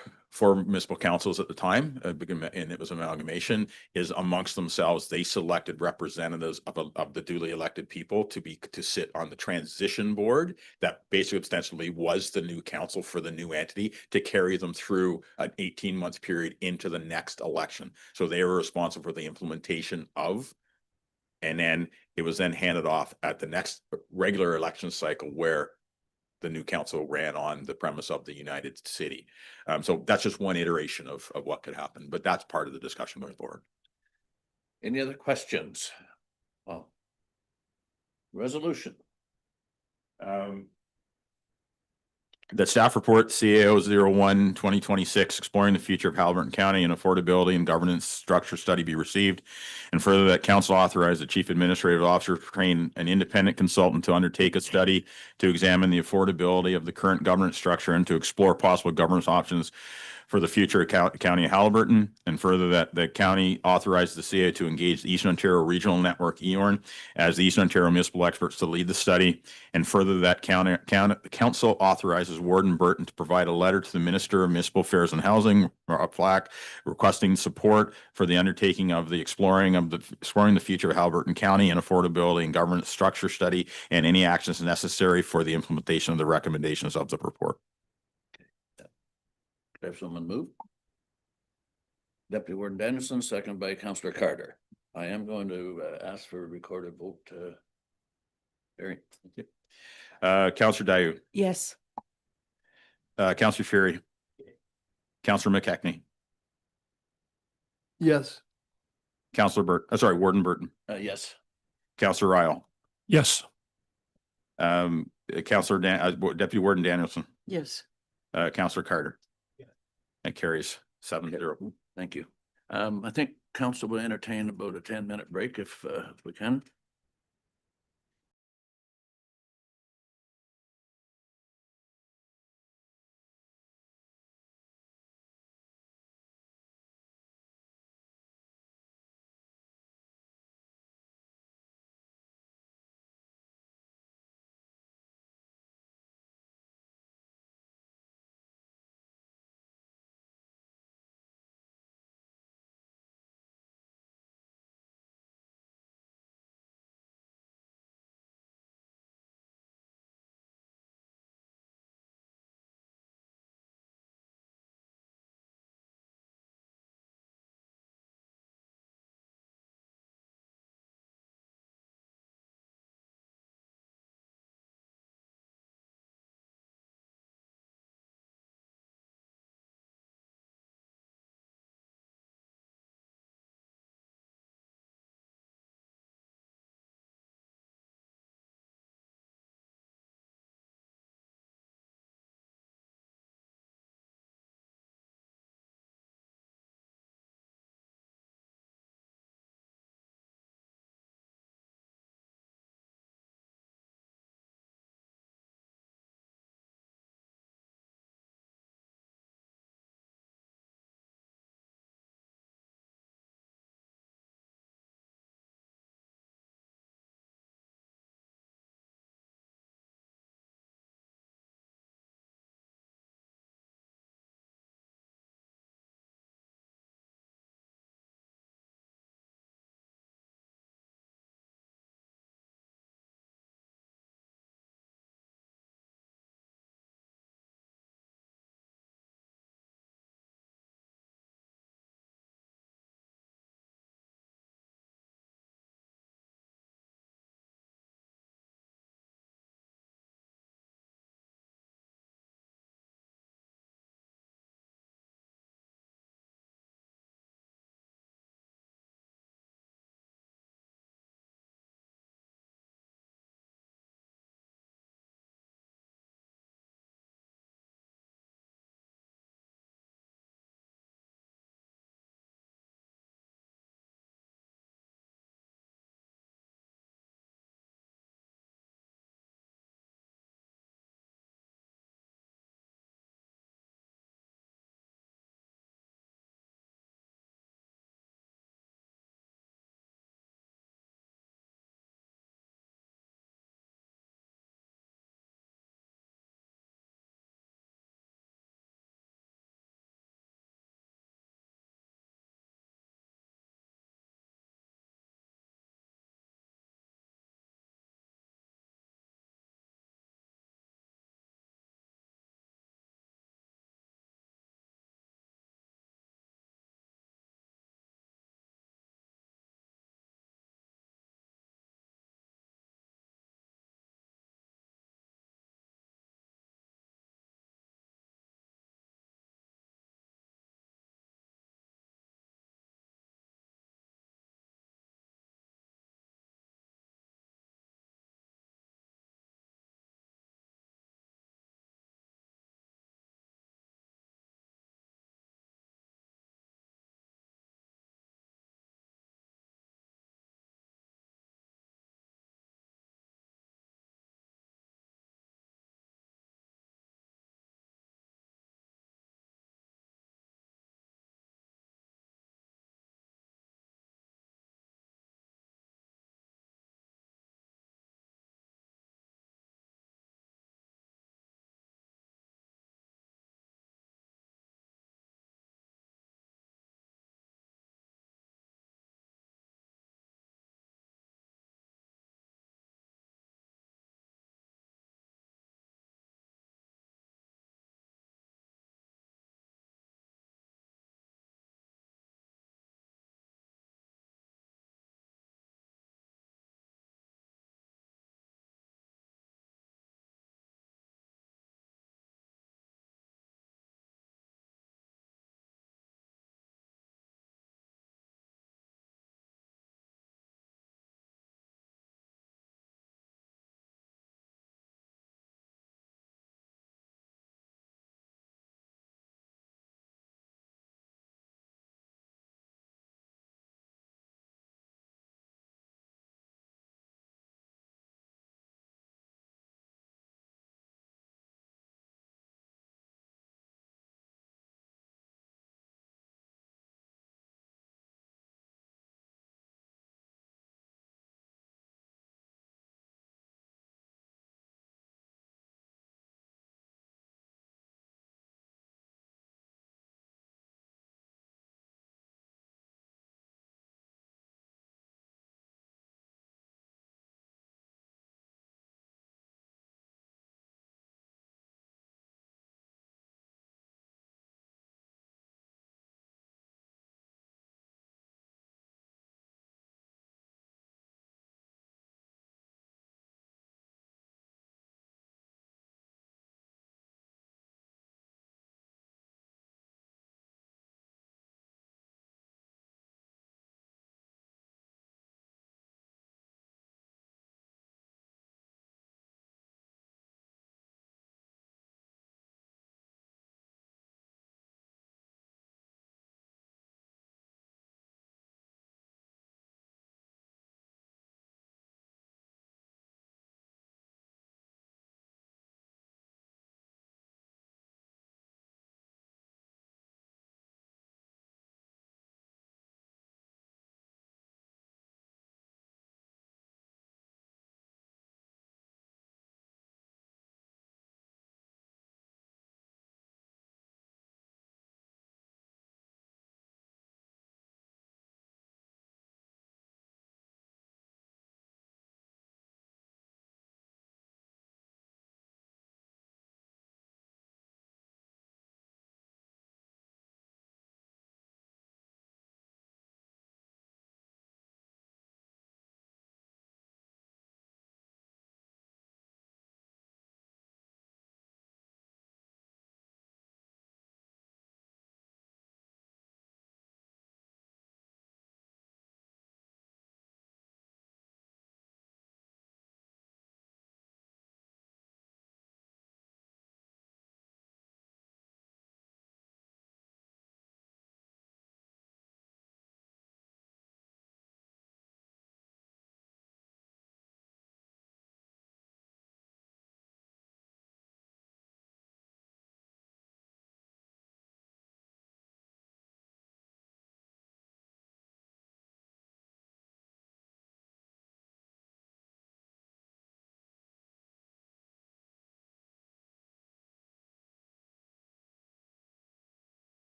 municipal councils at the time, and it was amalgamation. Is amongst themselves, they selected representatives of the duly elected people to sit on the transition board that basically ostensibly was the new council for the new entity, to carry them through an 18-month period into the next election. So they were responsible for the implementation of, and then it was then handed off at the next regular election cycle, where the new council ran on the premise of the United City. So that's just one iteration of what could happen, but that's part of the discussion going forward. Any other questions? Well, resolution. The staff report CAO 01-2026, exploring the future of Haliburton County and affordability and governance structure study be received. And further, that council authorize the chief administrative officer to train an independent consultant to undertake a study to examine the affordability of the current governance structure and to explore possible governance options for the future of County of Haliburton. And further, that the county authorized the CA to engage the Eastern Ontario Regional Network, EORN, as the Eastern Ontario municipal experts to lead the study. And further, that council authorizes Warden Burton to provide a letter to the Minister of Municipal Affairs and Housing, or a plaque, requesting support for the undertaking of the exploring the future of Haliburton County and affordability and governance structure study, and any actions necessary for the implementation of the recommendations of the report. Have someone move? Deputy Warden Dennison, second by Councillor Carter. I am going to ask for a recorded vote. Barry. Councillor Dayu, Yes. Councillor Fury, Councillor McKechnie, Yes. Warden Burton, Yes. Councillor Ryle, Yes. Councillor Deputy Warden Danielson, Yes. Councillor Carter. That carries 7-0. Thank you. I think council will entertain about a 10-minute break if we can.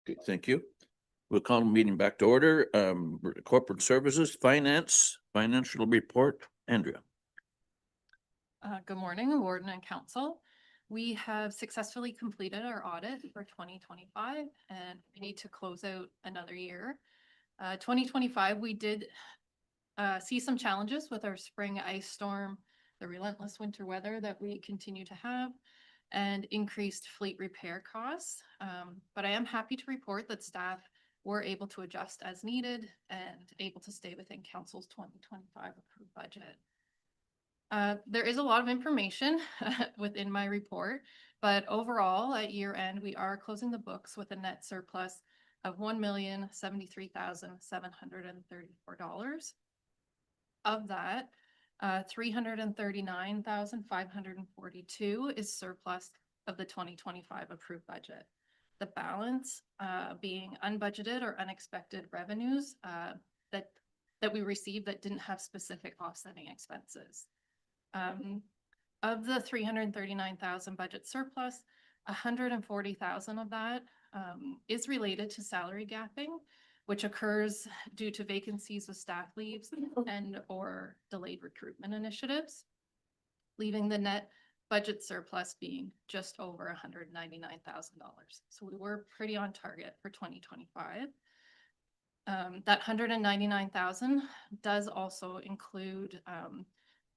Okay, thank you. We'll call the meeting back to order. Corporate Services, Finance, Financial Report, Andrea. Good morning, Warden and Council. We have successfully completed our audit for 2025 and we need to close out another year. 2025, we did see some challenges with our spring ice storm, the relentless winter weather that we continue to have, and increased fleet repair costs. But I am happy to report that staff were able to adjust as needed and able to stay within Council's 2025 approved budget. There is a lot of information within my report, but overall at year end, we are closing the books with a net surplus of $1,073,734. Of that, $339,542 is surplus of the 2025 approved budget. The balance being unbudgeted or unexpected revenues that we received that didn't have specific offsetting expenses. Of the 339,000 budget surplus, 140,000 of that is related to salary gapping, which occurs due to vacancies with staff leaves and or delayed recruitment initiatives, leaving the net budget surplus being just over $199,000. So we were pretty on target for 2025. That 199,000 does also include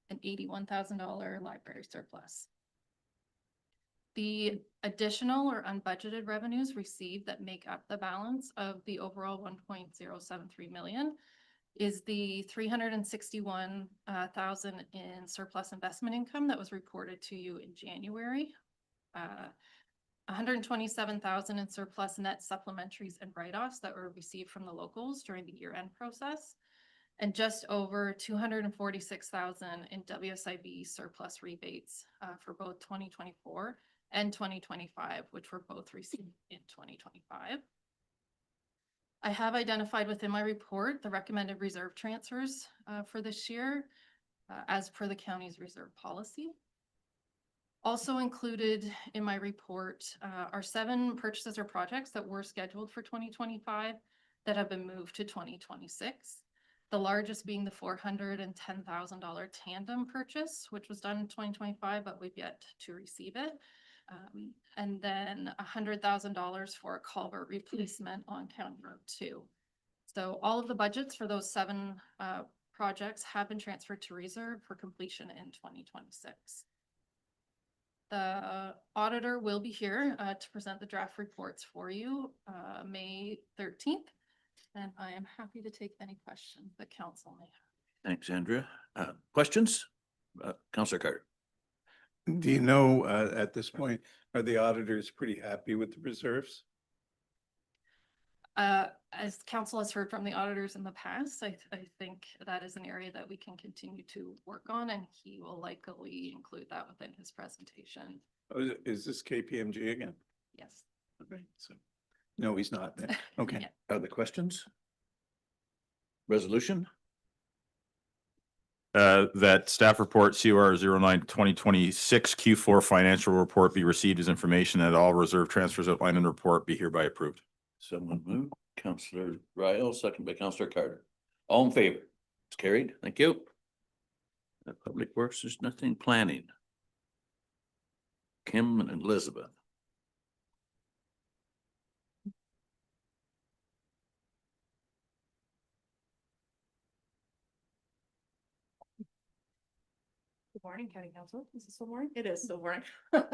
an $81,000 library surplus. The additional or unbudgeted revenues received that make up the balance of the overall 1.073 million is the 361,000 in surplus investment income that was reported to you in January. 127,000 in surplus net supplementaries and write-offs that were received from the locals during the year-end process, and just over 246,000 in WSIB surplus rebates for both 2024 and 2025, which were both received in 2025. I have identified within my report the recommended reserve transfers for this year as per the county's reserve policy. Also included in my report are 7 purchases or projects that were scheduled for 2025 that have been moved to 2026. The largest being the $410,000 tandem purchase, which was done in 2025, but we've yet to receive it. And then $100,000 for a culvert replacement on County Road 2. So all of the budgets for those 7 projects have been transferred to reserve for completion in 2026. The auditor will be here to present the draft reports for you May 13th. And I am happy to take any questions that council may have. Thanks, Andrea. Questions? Councillor Carter. Do you know, at this point, are the auditors pretty happy with the reserves? As council has heard from the auditors in the past, I think that is an area that we can continue to work on, and he will likely include that within his presentation. Oh, is this KPMG again? Yes. Okay, so, no, he's not then. Okay. Yeah. Other questions? Resolution? That staff report CR 09/2026 Q4 financial report be received as information, and all reserve transfers outlined in the report be hereby approved. Someone move. Councillor Ryle, second by Councillor Carter. All in favor? It's carried. Thank you. Public Works, there's nothing. Planning. Kim and Elizabeth. Good morning, County Council. Is this still morning? It is still morning. The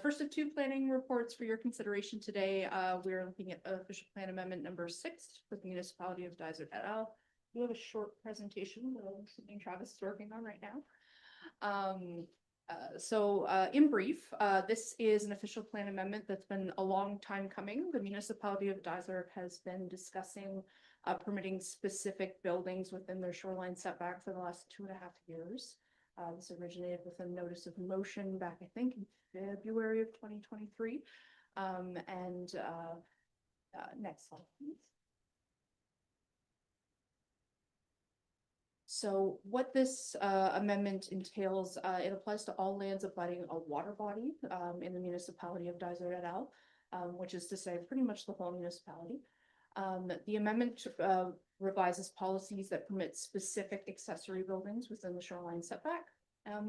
first of 2 planning reports for your consideration today, we're looking at official plan amendment number 6 for the municipality of Dysart et al. We have a short presentation, something Travis is working on right now. In brief, this is an official plan amendment that's been a long time coming. The municipality of Dysart has been discussing permitting specific buildings within their shoreline setback for the last 2.5 years. This originated with a notice of motion back, I think, in February of 2023. Next slide, please. So what this amendment entails, it applies to all lands abutting a water body in the municipality of Dysart et al. which is to say pretty much the whole municipality. The amendment revises policies that permit specific accessory buildings within the shoreline setback.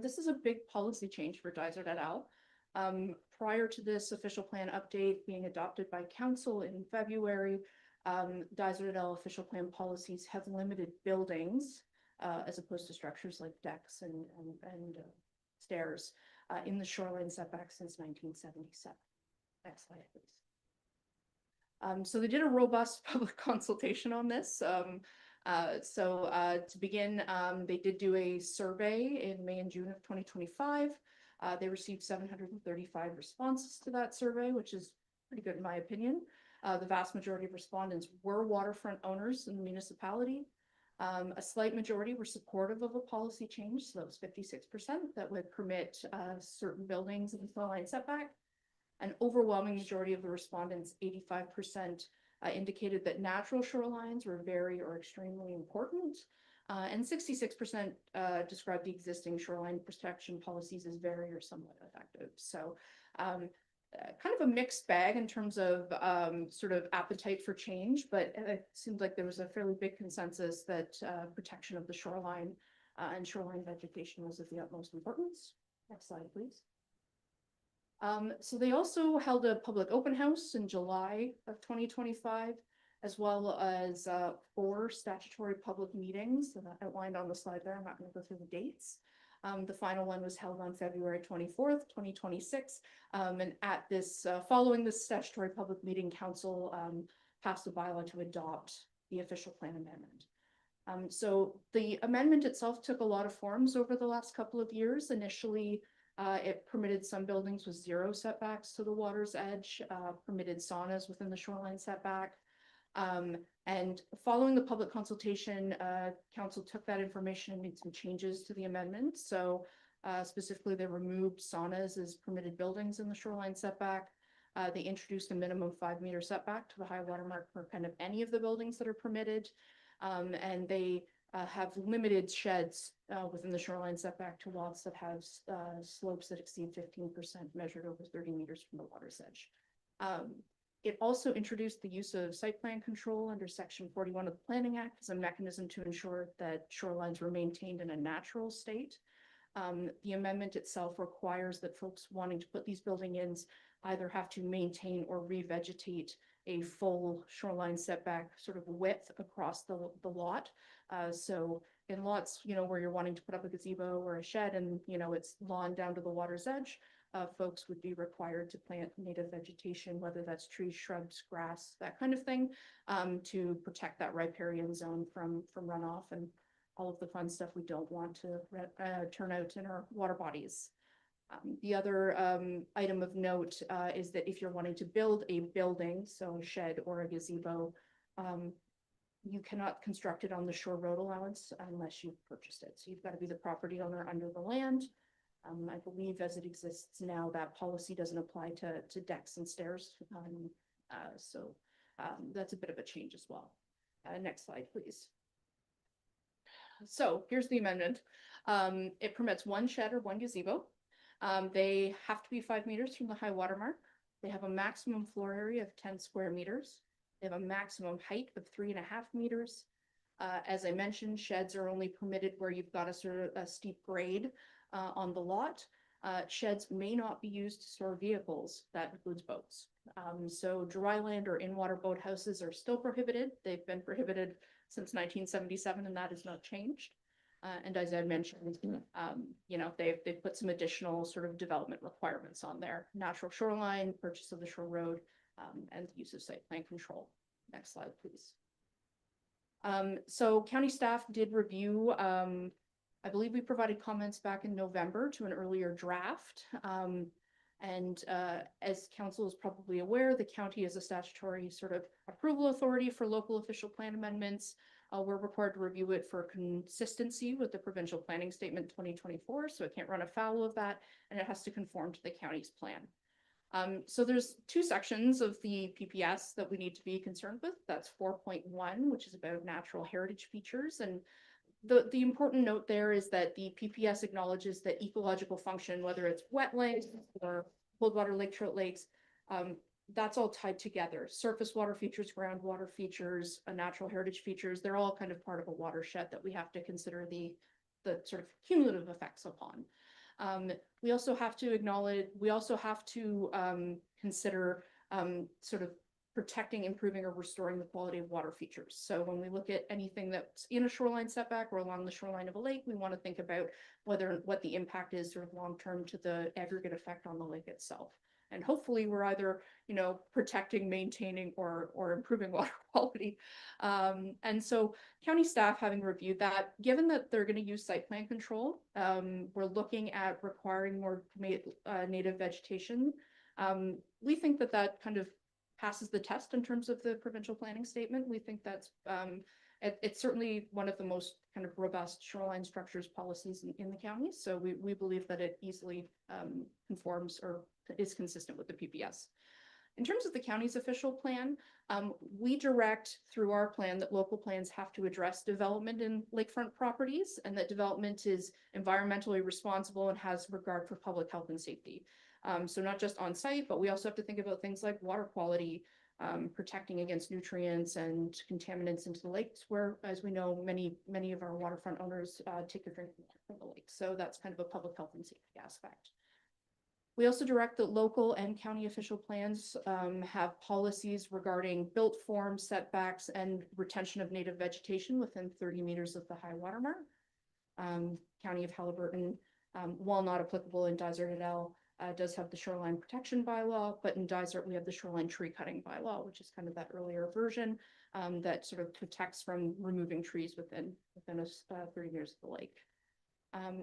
This is a big policy change for Dysart et al. Prior to this official plan update being adopted by council in February, Dysart et al. Official plan policies have limited buildings as opposed to structures like decks and stairs in the shoreline setback since 1977. Next slide, please. So they did a robust public consultation on this. To begin, they did do a survey in May and June of 2025. They received 735 responses to that survey, which is pretty good in my opinion. The vast majority of respondents were waterfront owners in the municipality. A slight majority were supportive of a policy change, so that was 56% that would permit certain buildings in the shoreline setback. An overwhelming majority of the respondents, 85%, indicated that natural shorelines were very or extremely important. And 66% described the existing shoreline protection policies as very or somewhat effective. So kind of a mixed bag in terms of sort of appetite for change, but it seemed like there was a fairly big consensus that protection of the shoreline and shoreline vegetation was of the utmost importance. Next slide, please. So they also held a public open house in July of 2025, as well as 4 statutory public meetings outlined on the slide there. I'm not going to go through the dates. The final one was held on February 24th, 2026. And at this, following this statutory public meeting, council passed a bylaw to adopt the official plan amendment. So the amendment itself took a lot of forms over the last couple of years. Initially, it permitted some buildings with 0 setbacks to the water's edge, permitted saunas within the shoreline setback. And following the public consultation, council took that information and made some changes to the amendment. So specifically, they removed saunas as permitted buildings in the shoreline setback. They introduced a minimum 5-meter setback to the high water mark for kind of any of the buildings that are permitted. And they have limited sheds within the shoreline setback to lots that have slopes that exceed 15% measured over 30 meters from the water's edge. It also introduced the use of site plan control under Section 41 of the Planning Act as a mechanism to ensure that shorelines were maintained in a natural state. The amendment itself requires that folks wanting to put these buildings either have to maintain or revegetate a full shoreline setback sort of width across the lot. So in lots, where you're wanting to put up a gazebo or a shed and, it's lawn down to the water's edge, folks would be required to plant native vegetation, whether that's trees, shrubs, grass, that kind of thing, to protect that riparian zone from runoff and all of the fun stuff we don't want to turn out in our water bodies. The other item of note is that if you're wanting to build a building, so a shed or a gazebo, you cannot construct it on the shore road allowance unless you've purchased it. So you've got to be the property owner under the land. I believe as it exists now, that policy doesn't apply to decks and stairs. So that's a bit of a change as well. Next slide, please. So here's the amendment. It permits 1 shed or 1 gazebo. They have to be 5 meters from the high water mark. They have a maximum floor area of 10 square meters. They have a maximum height of 3.5 meters. As I mentioned, sheds are only permitted where you've got a sort of a steep grade on the lot. Sheds may not be used to store vehicles. That includes boats. So dry land or in-water boathouses are still prohibited. They've been prohibited since 1977, and that has not changed. And as I mentioned, they've put some additional sort of development requirements on there: natural shoreline, purchase of the shore road, and the use of site plan control. Next slide, please. So county staff did review. I believe we provided comments back in November to an earlier draft. And as council is probably aware, the county is a statutory sort of approval authority for local official plan amendments. We're required to review it for consistency with the provincial planning statement 2024, so it can't run afoul of that, and it has to conform to the county's plan. So there's 2 sections of the PPS that we need to be concerned with. That's 4.1, which is about natural heritage features. And the important note there is that the PPS acknowledges that ecological function, whether it's wetlands or cold water lake trout lakes, that's all tied together. Surface water features, groundwater features, natural heritage features, they're all kind of part of a watershed that we have to consider the sort of cumulative effects upon. We also have to acknowledge, we also have to consider sort of protecting, improving, or restoring the quality of water features. So when we look at anything that's in a shoreline setback or along the shoreline of a lake, we want to think about what the impact is sort of long-term to the aggregate effect on the lake itself. And hopefully we're either, protecting, maintaining, or improving water quality. And so county staff, having reviewed that, given that they're going to use site plan control, we're looking at requiring more native vegetation. We think that kind of passes the test in terms of the provincial planning statement. We think that's it's certainly one of the most kind of robust shoreline structures policies in the county. So we believe that it easily conforms or is consistent with the PPS. In terms of the county's official plan, we direct through our plan that local plans have to address development in lakefront properties, and that development is environmentally responsible and has regard for public health and safety. So not just on site, but we also have to think about things like water quality, protecting against nutrients and contaminants into the lakes, where, as we know, many of our waterfront owners take their drinking water from the lake. So that's kind of a public health and safety aspect. We also direct that local and county official plans have policies regarding built form, setbacks, and retention of native vegetation within 30 meters of the high water mark. County of Haliburton, while not applicable in Dysart et al., does have the shoreline protection bylaw, but in Dysart we have the shoreline tree cutting bylaw, which is kind of that earlier version that sort of protects from removing trees within 30 meters of the lake.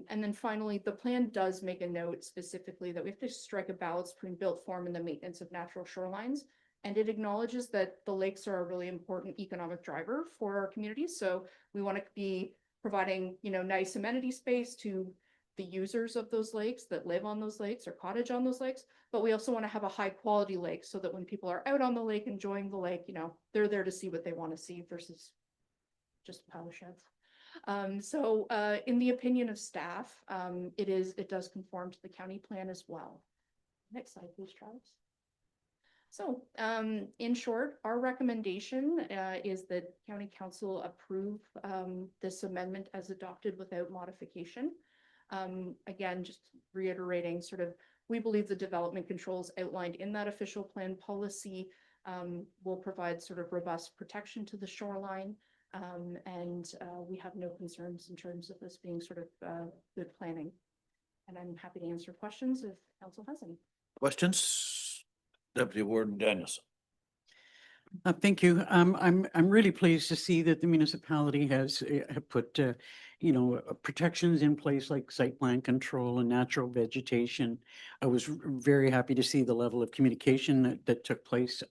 And then finally, the plan does make a note specifically that we have to strike a balance between built form and the maintenance of natural shorelines. And it acknowledges that the lakes are a really important economic driver for our communities. So we want to be providing, nice amenity space to the users of those lakes that live on those lakes or cottage on those lakes. But we also want to have a high quality lake so that when people are out on the lake enjoying the lake, they're there to see what they want to see versus just a pile of sheds. So in the opinion of staff, it does conform to the county plan as well. Next slide, please, Travis. So in short, our recommendation is that county council approve this amendment as adopted without modification. Again, just reiterating sort of, we believe the development controls outlined in that official plan policy will provide sort of robust protection to the shoreline. And we have no concerns in terms of this being sort of good planning. And I'm happy to answer questions if council has any. Questions? Deputy Warden Danielson. Thank you. I'm really pleased to see that the municipality has put, protections in place like site plan control and natural vegetation. I was very happy to see the level of communication that took place,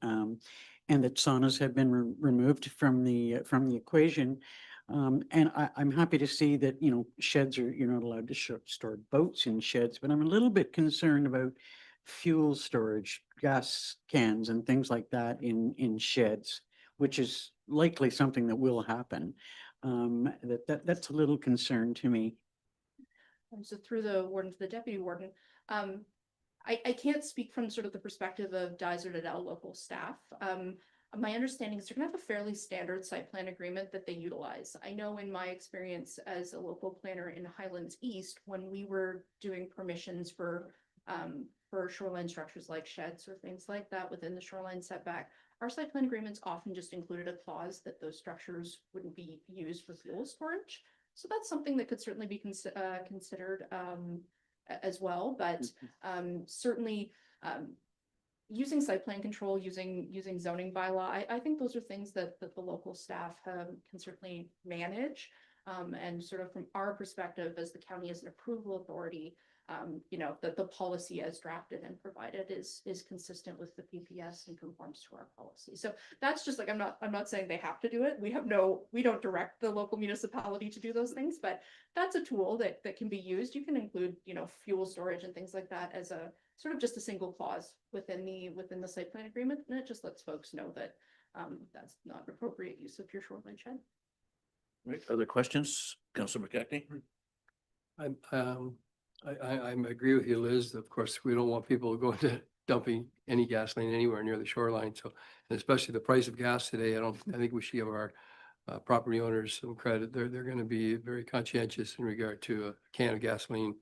and that saunas have been removed from the equation. And I'm happy to see that, sheds are, you're not allowed to store boats in sheds, but I'm a little bit concerned about fuel storage, gas cans and things like that in sheds, which is likely something that will happen. That's a little concern to me. So through the warden to the deputy warden, I can't speak from sort of the perspective of Dysart et al. Local staff. My understanding is they're gonna have a fairly standard site plan agreement that they utilize. I know in my experience as a local planner in Highlands East, when we were doing permissions for shoreline structures like sheds or things like that within the shoreline setback, our site plan agreements often just included a clause that those structures wouldn't be used for fuel storage. So that's something that could certainly be considered as well, but certainly using site plan control, using zoning bylaw, I think those are things that the local staff can certainly manage. And sort of from our perspective as the county as an approval authority, that the policy as drafted and provided is consistent with the PPS and conforms to our policy. So that's just like, I'm not saying they have to do it. We don't direct the local municipality to do those things, but that's a tool that can be used. You can include, fuel storage and things like that as a sort of just a single clause within the site plan agreement. And it just lets folks know that that's not appropriate use of your shoreline shed. Right, other questions? Councilor McCartney? I agree with you, Liz. Of course, we don't want people going to dumping any gasoline anywhere near the shoreline. So, and especially the price of gas today, I think we should give our property owners some credit. They're going to be very conscientious in regard to a can of gasoline,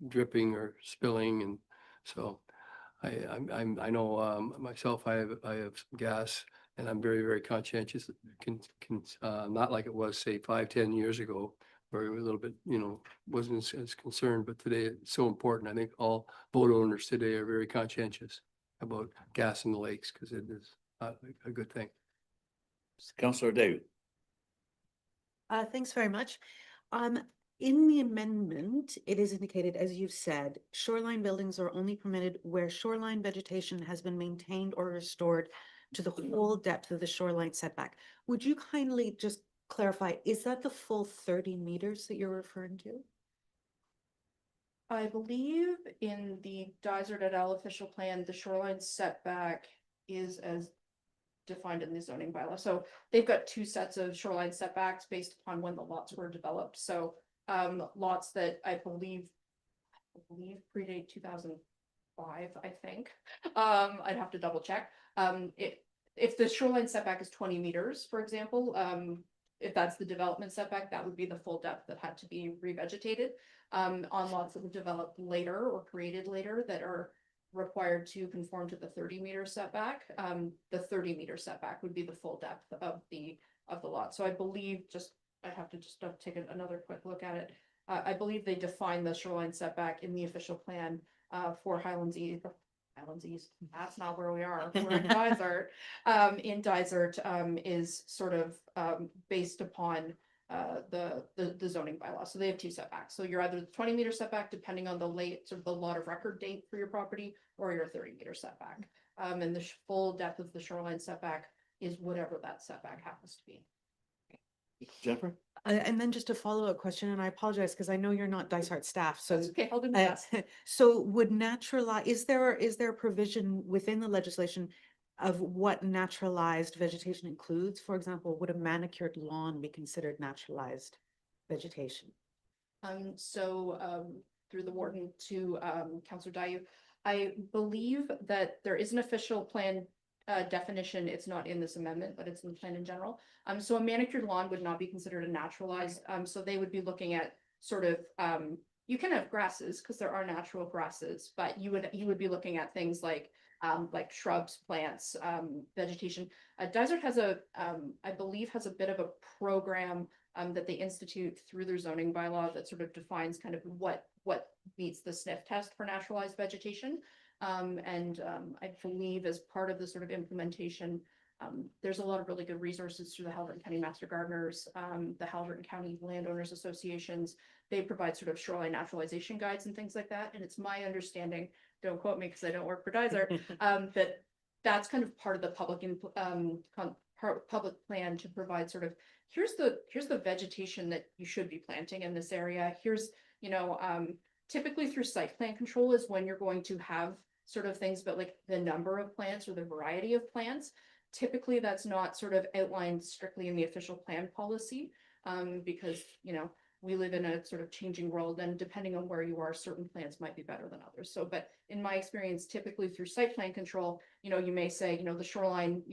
dripping or spilling. And so I know myself, I have some gas, and I'm very, very conscientious. Not like it was, say, 5-10 years ago, where we were a little bit, wasn't as concerned, but today it's so important. I think all boat owners today are very conscientious about gas in the lakes, because it is a good thing. Councillor David. Thanks very much. In the amendment, it is indicated, as you've said, shoreline buildings are only permitted where shoreline vegetation has been maintained or restored to the whole depth of the shoreline setback. Would you kindly just clarify, is that the full 30 meters that you're referring to? I believe in the Dysart et al. Official plan, the shoreline setback is as defined in the zoning bylaw. So they've got two sets of shoreline setbacks based upon when the lots were developed. So lots that I believe predate 2005, I think. I'd have to double check. If the shoreline setback is 20 meters, for example, if that's the development setback, that would be the full depth that had to be revegetated. On lots that were developed later or created later that are required to conform to the 30-meter setback, the 30-meter setback would be the full depth of the lot. So I believe I'd have to take another quick look at it. I believe they define the shoreline setback in the official plan for Highlands East. That's not where we are. We're in Dysart. In Dysart is sort of based upon the zoning bylaw. So they have two setbacks. So you're either the 20-meter setback, depending on the lot of record date for your property, or your 30-meter setback. And the full depth of the shoreline setback is whatever that setback happens to be. Jennifer? And then just a follow-up question, and I apologize because I know you're not Dysart staff, so. That's okay, I'll do my best. So would is there a provision within the legislation of what naturalized vegetation includes? For example, would a manicured lawn be considered naturalized vegetation? Through the warden to Councillor Dayu, I believe that there is an official plan definition. It's not in this amendment, but it's in the plan in general. So a manicured lawn would not be considered a naturalized. So they would be looking at sort of you can have grasses because there are natural grasses, but you would be looking at things like shrubs, plants, vegetation. Dysart has I believe has a bit of a program that they institute through their zoning bylaw that sort of defines kind of what meets the sniff test for naturalized vegetation. I believe as part of the sort of implementation, there's a lot of really good resources through the Haliburton County Master Gardeners, the Haliburton County Landowners Associations. They provide sort of shoreline naturalization guides and things like that. And it's my understanding, don't quote me because I don't work for Dysart, that that's kind of part of the public plan to provide sort of, here's the vegetation that you should be planting in this area. Here's, typically through site plan control is when you're going to have sort of things, but like the number of plants or the variety of plants. Typically that's not sort of outlined strictly in the official plan policy, because, we live in a sort of changing world, and depending on where you are, certain plants might be better than others. So, but in my experience, typically through site plan control, you may say, the shoreline,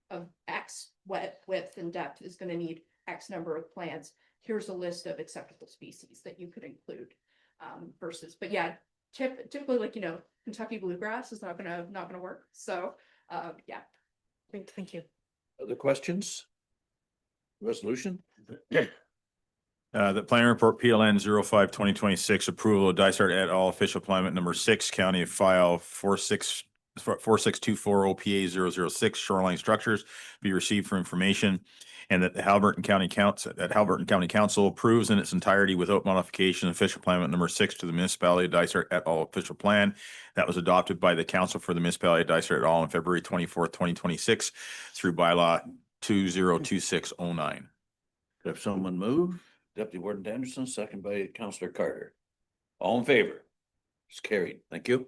of X width and depth is going to need X number of plants. Here's a list of acceptable species that you could include, versus, but yeah, typically like, Kentucky bluegrass is not gonna work. So, yeah. Great, thank you. Other questions? Resolution? The planning report PLN 05-2026 approval of Dysart et al. Official Plan number 6, County of File 4624 OPA 006 shoreline structures be received for information, and that the Haliburton County Council approves in its entirety without modification official plan number 6 to the municipality of Dysart et al. Official plan that was adopted by the Council for the municipality of Dysart et al. On February 24th, 2026 through bylaw 202609. Have someone move? Deputy Warden Anderson, second by Councillor Carter. All in favor? It's carried. Thank you.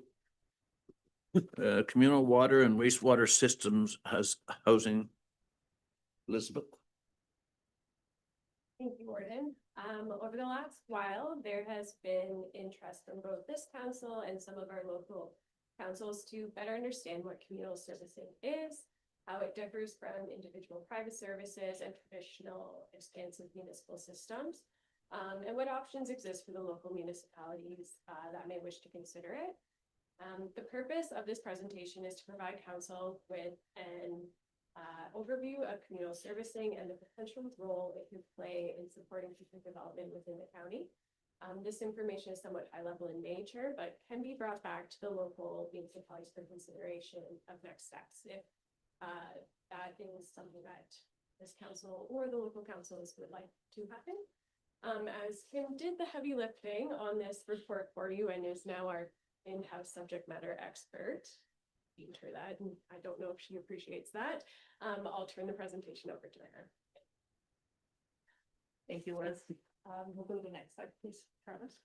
Communal water and wastewater systems has housing. Elizabeth? Thank you, Warden. Over the last while, there has been interest from both this council and some of our local councils to better understand what communal servicing is, how it differs from individual private services and traditional expansive municipal systems, and what options exist for the local municipalities that may wish to consider it. The purpose of this presentation is to provide council with an overview of communal servicing and the potential role it can play in supporting future development within the county. This information is somewhat high level in nature, but can be brought back to the local municipalities for consideration of next steps if that is something that this council or the local councils would like to happen. As Kim did the heavy lifting on this report for you and is now our in-house subject matter expert, named her that, and I don't know if she appreciates that. I'll turn the presentation over to her. Thank you, Liz. We'll go to the next slide, please, Travis.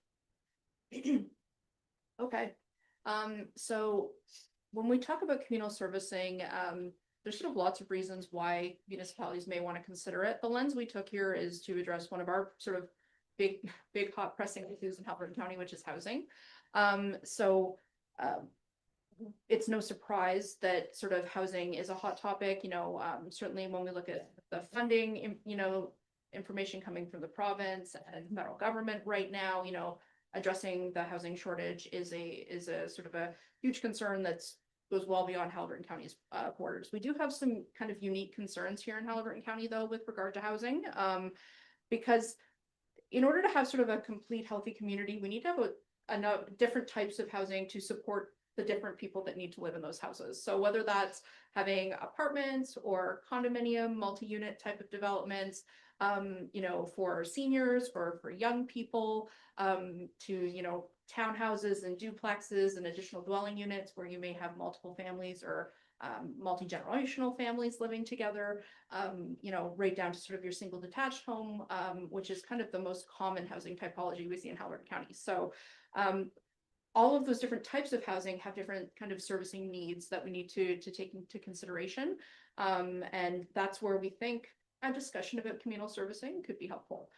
Okay, so when we talk about communal servicing, there's sort of lots of reasons why municipalities may want to consider it. The lens we took here is to address one of our sort of big hot pressing issues in Haliburton County, which is housing. It's no surprise that sort of housing is a hot topic, certainly when we look at the funding, information coming from the province and federal government right now, addressing the housing shortage is a sort of a huge concern that's goes well beyond Haliburton County's borders. We do have some kind of unique concerns here in Haliburton County, though, with regard to housing, because in order to have sort of a complete healthy community, we need to have enough different types of housing to support the different people that need to live in those houses. So whether that's having apartments or condominium, multi-unit type of developments, for seniors or for young people, to, townhouses and duplexes and additional dwelling units where you may have multiple families or multi-generational families living together, right down to sort of your single detached home, which is kind of the most common housing typology we see in Haliburton County. So all of those different types of housing have different kind of servicing needs that we need to take into consideration. And that's where we think a discussion about communal servicing could be helpful.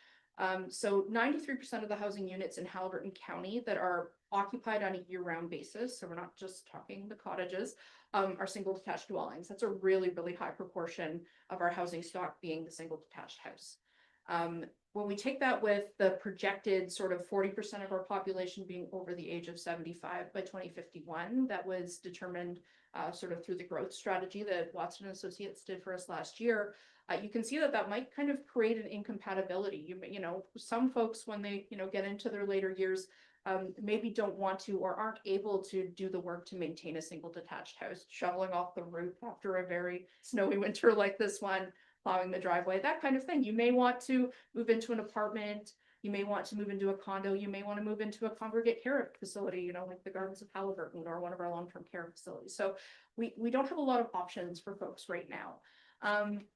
So 93% of the housing units in Haliburton County that are occupied on a year-round basis, so we're not just talking the cottages, are single detached dwellings. That's a really, really high proportion of our housing stock being the single detached house. When we take that with the projected sort of 40% of our population being over the age of 75 by 2051, that was determined sort of through the growth strategy that Watson and Associates did for us last year, you can see that might kind of create an incompatibility. Some folks, when they, get into their later years, maybe don't want to or aren't able to do the work to maintain a single detached house, shoveling off the roof after a very snowy winter like this one, plowing the driveway, that kind of thing. You may want to move into an apartment. You may want to move into a condo. You may want to move into a congregate care facility, like the Gardens of Haliburton or one of our long-term care facilities. So we don't have a lot of options for folks right now.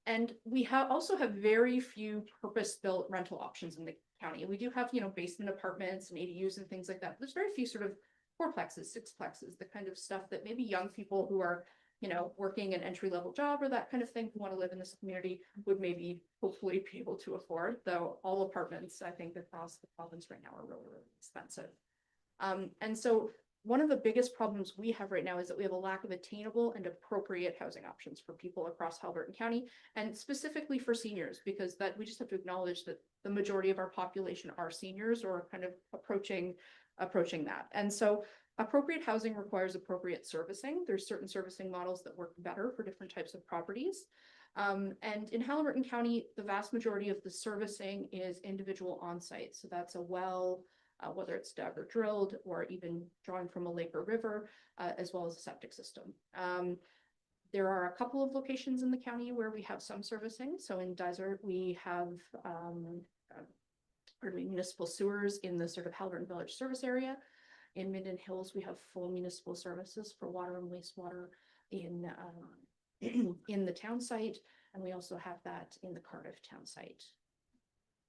And we also have very few purpose-built rental options in the county. We do have, basement apartments and ADUs and things like that. But there's very few sort of fourplexes, sixplexes, the kind of stuff that maybe young people who are, working an entry-level job or that kind of thing who want to live in this community would maybe hopefully be able to afford, though all apartments, I think, across the province right now are really, really expensive. And so one of the biggest problems we have right now is that we have a lack of attainable and appropriate housing options for people across Haliburton County, and specifically for seniors, because we just have to acknowledge that the majority of our population are seniors or kind of approaching that. And so appropriate housing requires appropriate servicing. There's certain servicing models that work better for different types of properties. And in Haliburton County, the vast majority of the servicing is individual on-site. So that's a well, whether it's dug or drilled, or even drawing from a lake or river, as well as a septic system. There are a couple of locations in the county where we have some servicing. So in Desert, we have municipal sewers in the sort of Haliburton Village service area. In Minden Hills, we have full municipal services for water and wastewater in the town site, and we also have that in the Cardiff town site.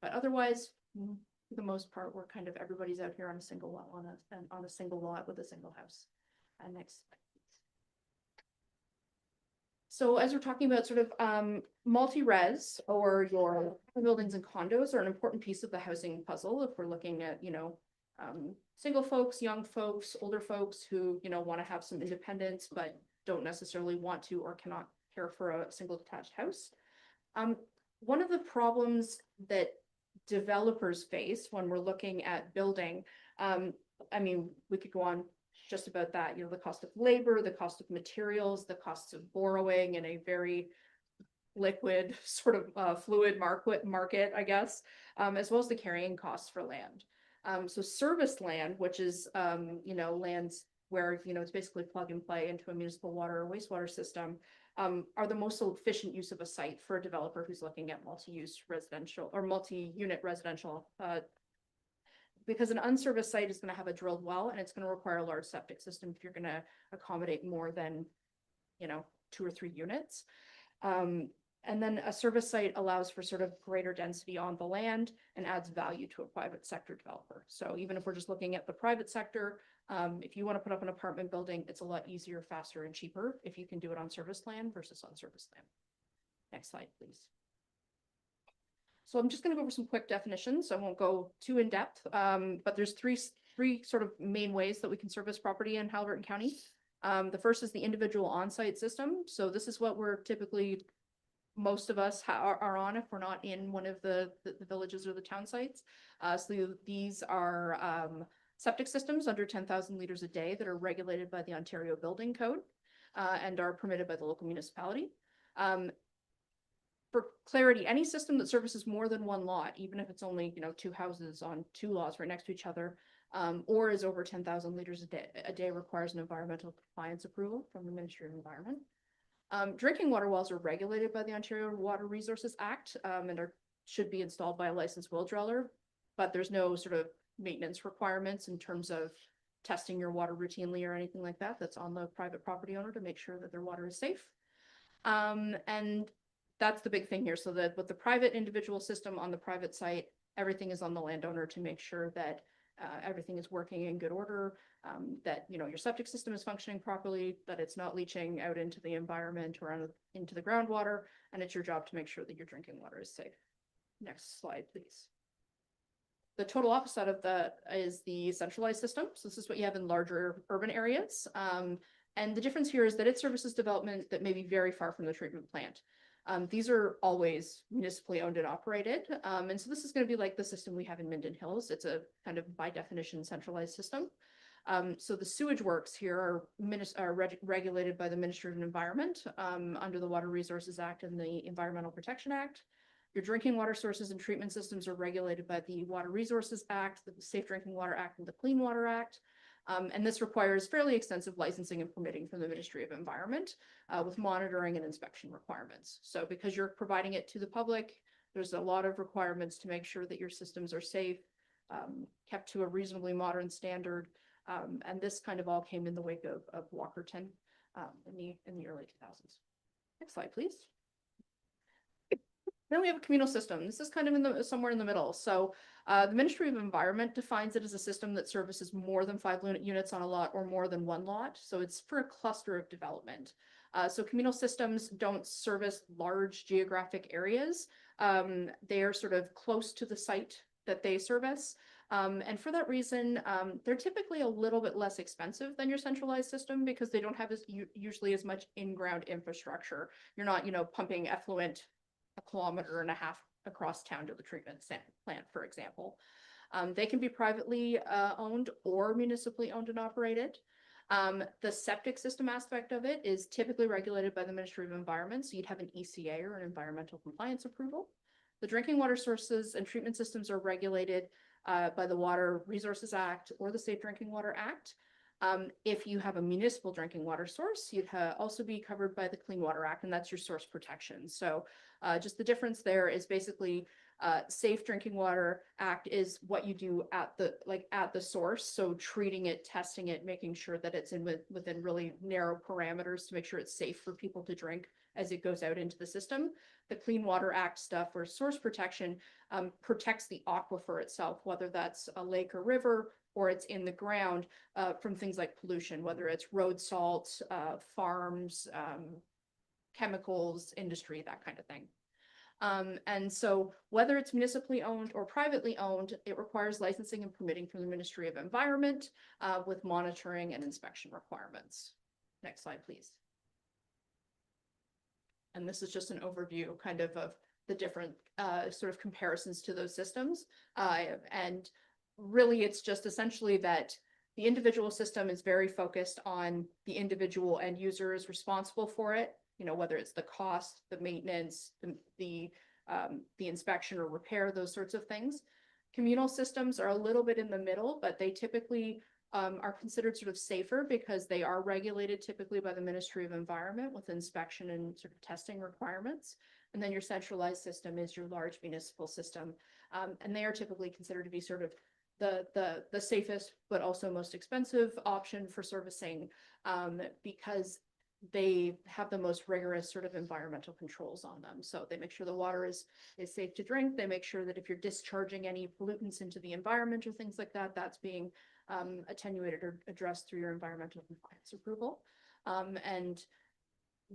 But otherwise, for the most part, we're kind of everybody's out here on a single lot, on a single lot with a single house. Next. So as we're talking about sort of multi-res, or your buildings and condos are an important piece of the housing puzzle if we're looking at, single folks, young folks, older folks who, you know, want to have some independence, but don't necessarily want to or cannot care for a single detached house. One of the problems that developers face when we're looking at building, I mean, we could go on just about that, you know, the cost of labor, the cost of materials, the costs of borrowing in a very liquid sort of fluid market, I guess, as well as the carrying costs for land. So service land, which is, you know, lands where, you know, it's basically plug and play into a municipal water or wastewater system, are the most efficient use of a site for a developer who's looking at multi-use residential or multi-unit residential. Because an unserviced site is going to have a drilled well and it's going to require a large septic system if you're going to accommodate more than, you know, 2 or 3 units. And then a service site allows for sort of greater density on the land and adds value to a private sector developer. So even if we're just looking at the private sector, if you want to put up an apartment building, it's a lot easier, faster, and cheaper if you can do it on service land versus unserviced land. Next slide, please. So I'm just going to go over some quick definitions. I won't go too in depth, but there's three sort of main ways that we can service property in Haliburton County. The first is the individual on-site system. So this is what we're typically, most of us are on if we're not in one of the villages or the town sites. So these are septic systems under 10,000 liters a day that are regulated by the Ontario Building Code and are permitted by the local municipality. For clarity, any system that services more than one lot, even if it's only, you know, 2 houses on 2 lots right next to each other, or is over 10,000 liters a day requires an environmental compliance approval from the Ministry of Environment. Drinking water wells are regulated by the Ontario Water Resources Act and should be installed by a licensed well driller, but there's no sort of maintenance requirements in terms of testing your water routinely or anything like that. That's on the private property owner to make sure that their water is safe. And that's the big thing here. So that with the private individual system on the private site, everything is on the landowner to make sure that everything is working in good order, that, you know, your septic system is functioning properly, that it's not leaching out into the environment or into the groundwater, and it's your job to make sure that your drinking water is safe. Next slide, please. The total opposite of that is the centralized system. So this is what you have in larger urban areas. And the difference here is that it services development that may be very far from the treatment plant. These are always municipally owned and operated. And so this is going to be like the system we have in Minden Hills. It's a kind of by definition centralized system. So the sewage works here are regulated by the Ministry of Environment under the Water Resources Act and the Environmental Protection Act. Your drinking water sources and treatment systems are regulated by the Water Resources Act, the Safe Drinking Water Act, and the Clean Water Act. And this requires fairly extensive licensing and permitting from the Ministry of Environment with monitoring and inspection requirements. So because you're providing it to the public, there's a lot of requirements to make sure that your systems are safe, kept to a reasonably modern standard. And this kind of all came in the wake of Walkerton in the early 2000s. Next slide, please. Then we have a communal system. This is kind of somewhere in the middle. So the Ministry of Environment defines it as a system that services more than 5 units on a lot or more than 1 lot. So it's for a cluster of development. So communal systems don't service large geographic areas. They are sort of close to the site that they service. And for that reason, they're typically a little bit less expensive than your centralized system because they don't have usually as much in-ground infrastructure. You're not, you know, pumping effluent 1.5 kilometers across town to the treatment plant, for example. They can be privately owned or municipally owned and operated. The septic system aspect of it is typically regulated by the Ministry of Environment. So you'd have an ECA or an environmental compliance approval. The drinking water sources and treatment systems are regulated by the Water Resources Act or the Safe Drinking Water Act. If you have a municipal drinking water source, you'd also be covered by the Clean Water Act, and that's your source protection. So just the difference there is basically Safe Drinking Water Act is what you do at the source. So treating it, testing it, making sure that it's within really narrow parameters to make sure it's safe for people to drink as it goes out into the system. The Clean Water Act stuff or source protection protects the aquifer itself, whether that's a lake or river or it's in the ground from things like pollution, whether it's road salt, farms, chemicals, industry, that kind of thing. And so whether it's municipally owned or privately owned, it requires licensing and permitting from the Ministry of Environment, with monitoring and inspection requirements. Next slide, please. And this is just an overview kind of the different sort of comparisons to those systems. And really, it's just essentially that the individual system is very focused on the individual end users responsible for it, you know, whether it's the cost, the maintenance, the inspection or repair, those sorts of things. Communal systems are a little bit in the middle, but they typically are considered sort of safer because they are regulated typically by the Ministry of Environment with inspection and sort of testing requirements. And then your centralized system is your large municipal system. And they are typically considered to be sort of the safest, but also most expensive option for servicing, because they have the most rigorous sort of environmental controls on them. So they make sure the water is safe to drink. They make sure that if you're discharging any pollutants into the environment or things like that, that's being attenuated or addressed through your environmental compliance approval. And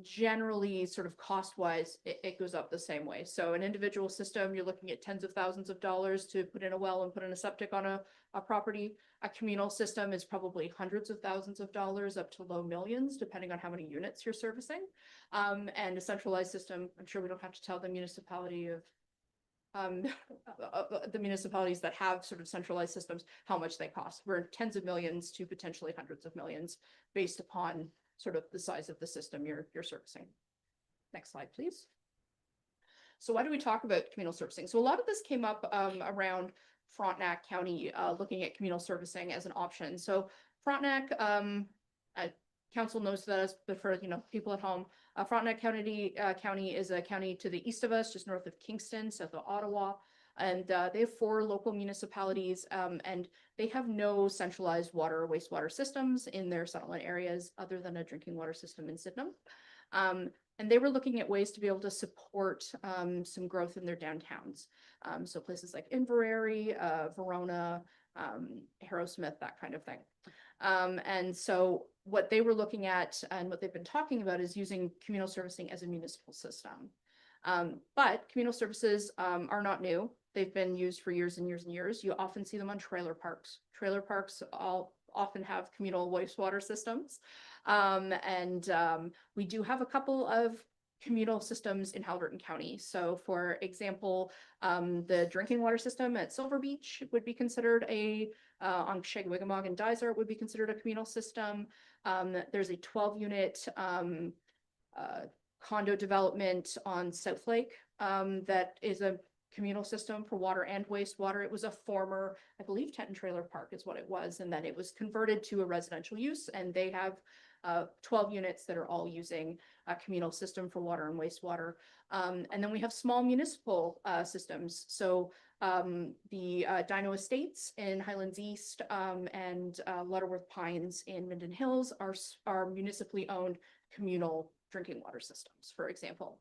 generally, sort of cost-wise, it goes up the same way. So an individual system, you're looking at tens of thousands of dollars to put in a well and put in a septic on a property. A communal system is probably hundreds of thousands of dollars up to low millions, depending on how many units you're servicing. And a centralized system, I'm sure we don't have to tell the municipality of the municipalities that have sort of centralized systems, how much they cost. We're in tens of millions to potentially hundreds of millions based upon sort of the size of the system you're servicing. Next slide, please. So why do we talk about communal servicing? So a lot of this came up around Frontenac County looking at communal servicing as an option. So Frontenac, council knows that, but for people at home, Frontenac County is a county to the east of us, just north of Kingston, south of Ottawa. And they have 4 local municipalities, and they have no centralized water or wastewater systems in their settlement areas other than a drinking water system in Sydenham. And they were looking at ways to be able to support some growth in their downtowns. So places like Inverary, Verona, Harrowsmith, that kind of thing. And so what they were looking at and what they've been talking about is using communal servicing as a municipal system. But communal services are not new. They've been used for years and years and years. You often see them on trailer parks. Trailer parks often have communal wastewater systems. We do have a couple of communal systems in Haliburton County. So for example, the drinking water system at Silver Beach would be considered on Shagwigamog and Dysart would be considered a communal system. There's a 12-unit condo development on South Lake that is a communal system for water and wastewater. It was a former, I believe, tent and trailer park is what it was, and then it was converted to a residential use, and they have 12 units that are all using a communal system for water and wastewater. And then we have small municipal systems. So the Dino Estates in Highlands East and Lutterworth Pines in Minden Hills are municipally owned communal drinking water systems, for example.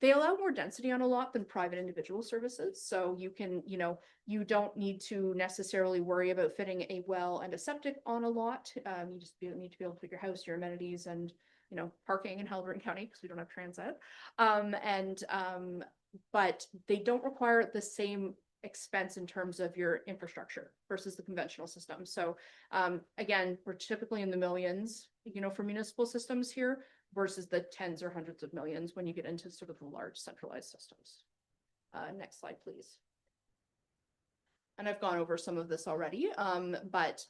They allow more density on a lot than private individual services. So you can, you don't need to necessarily worry about fitting a well and a septic on a lot. You just need to be able to put your house, your amenities, and, parking in Haliburton County because we don't have transit. But they don't require the same expense in terms of your infrastructure versus the conventional system. So again, we're typically in the millions, for municipal systems here, versus the tens or hundreds of millions when you get into sort of the large centralized systems. Next slide, please. And I've gone over some of this already, but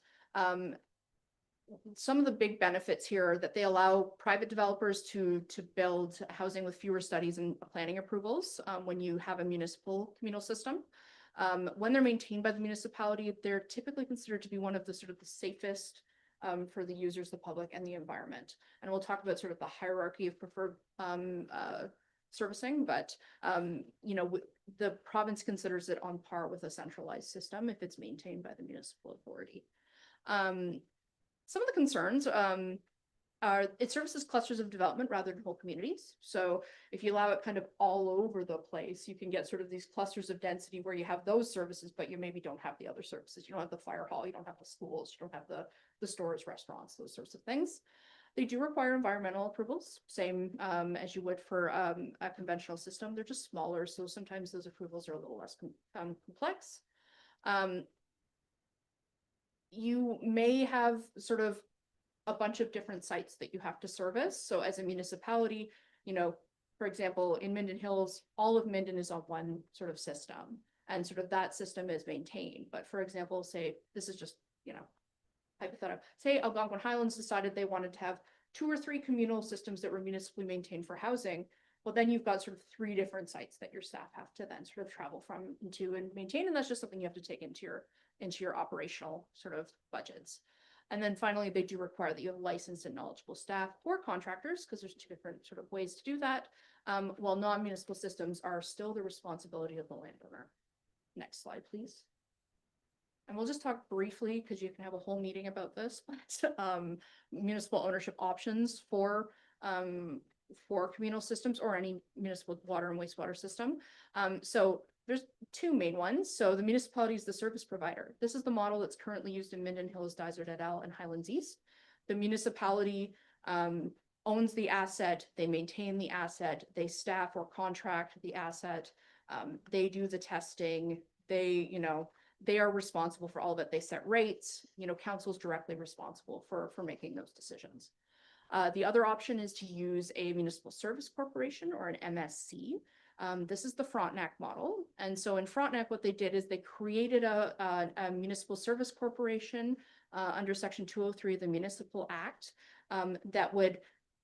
some of the big benefits here are that they allow private developers to build housing with fewer studies and planning approvals when you have a municipal communal system. When they're maintained by the municipality, they're typically considered to be one of the sort of the safest for the users, the public, and the environment. And we'll talk about sort of the hierarchy of preferred servicing, but the province considers it on par with a centralized system if it's maintained by the municipal authority. Some of the concerns are it services clusters of development rather than whole communities. So if you allow it kind of all over the place, you can get sort of these clusters of density where you have those services, but you maybe don't have the other services. You don't have the fire hall, you don't have the schools, you don't have the stores, restaurants, those sorts of things. They do require environmental approvals, same as you would for a conventional system. They're just smaller, so sometimes those approvals are a little less complex. You may have sort of a bunch of different sites that you have to service. So as a municipality, you know, for example, in Minden Hills, all of Minden is on one sort of system, and sort of that system is maintained. But for example, say, this is just, you know, hypothetical, say Algonquin Highlands decided they wanted to have 2 or 3 communal systems that were municipally maintained for housing. Well, then you've got sort of 3 different sites that your staff have to then sort of travel from into and maintain. And that's just something you have to take into your operational sort of budgets. And then finally, they do require that you have licensed and knowledgeable staff or contractors, because there's 2 different sort of ways to do that. While non-municipal systems are still the responsibility of the landowner. Next slide, please. And we'll just talk briefly, because you can have a whole meeting about this, but municipal ownership options for communal systems or any municipal water and wastewater system. So there's 2 main ones. So the municipality is the service provider. This is the model that's currently used in Minden Hills, Dysart et al. And Highlands East. The municipality owns the asset, they maintain the asset, they staff or contract the asset, they do the testing, they are responsible for all of it. They set rates, council's directly responsible for making those decisions. The other option is to use a municipal service corporation or an MSC. This is the Frontenac model. And so in Frontenac, what they did is they created a municipal service corporation under Section 203 of the Municipal Act that would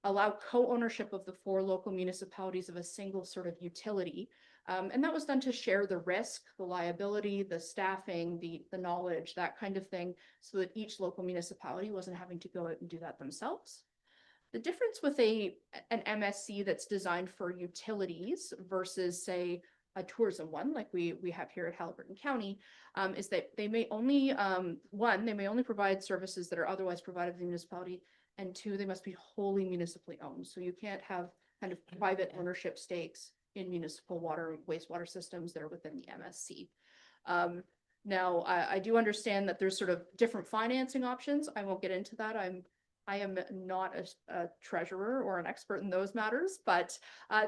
allow co-ownership of the 4 local municipalities of a single sort of utility. And that was done to share the risk, the liability, the staffing, the knowledge, that kind of thing, so that each local municipality wasn't having to go out and do that themselves. The difference with an MSC that's designed for utilities versus, say, a tourism one, like we have here at Haliburton County, is that they may only, they may only provide services that are otherwise provided by the municipality, and 2, they must be wholly municipally owned. So you can't have kind of private ownership stakes in municipal water and wastewater systems that are within the MSC. Now, I do understand that there's sort of different financing options. I won't get into that. I am not a treasurer or an expert in those matters, but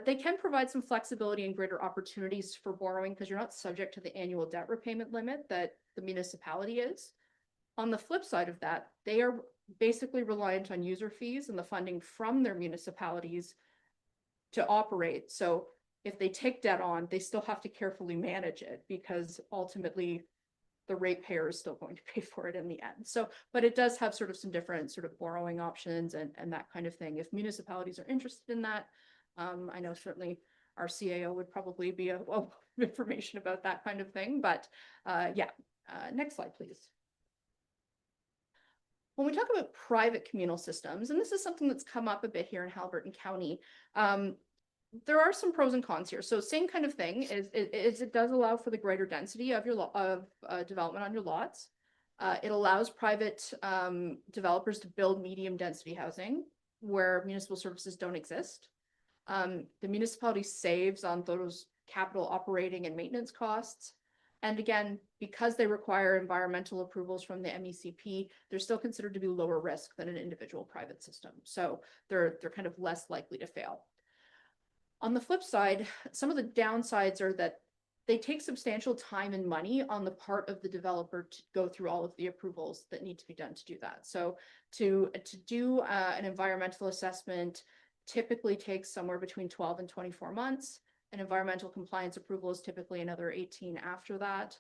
they can provide some flexibility and greater opportunities for borrowing, because you're not subject to the annual debt repayment limit that the municipality is. On the flip side of that, they are basically reliant on user fees and the funding from their municipalities to operate. So if they take debt on, they still have to carefully manage it, because ultimately the ratepayer is still going to pay for it in the end. So, but it does have sort of some different sort of borrowing options and that kind of thing. If municipalities are interested in that, I know certainly our CAO would probably be a wealth of information about that kind of thing, but yeah. Next slide, please. When we talk about private communal systems, and this is something that's come up a bit here in Haliburton County, there are some pros and cons here. So same kind of thing is it does allow for the greater density of your development on your lots. It allows private developers to build medium density housing where municipal services don't exist. The municipality saves on those capital operating and maintenance costs. And again, because they require environmental approvals from the MECP, they're still considered to be lower risk than an individual private system. So they're kind of less likely to fail. On the flip side, some of the downsides are that they take substantial time and money on the part of the developer to go through all of the approvals that need to be done to do that. So to do an environmental assessment typically takes somewhere between 12 and 24 months. An environmental compliance approval is typically another 18 after that.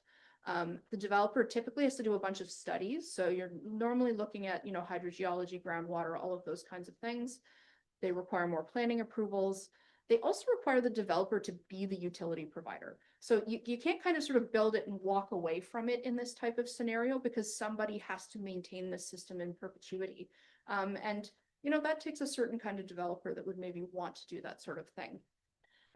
The developer typically has to do a bunch of studies. So you're normally looking at, hydrogeology, groundwater, all of those kinds of things. They require more planning approvals. They also require the developer to be the utility provider. So you can't kind of sort of build it and walk away from it in this type of scenario, because somebody has to maintain the system in perpetuity. And that takes a certain kind of developer that would maybe want to do that sort of thing.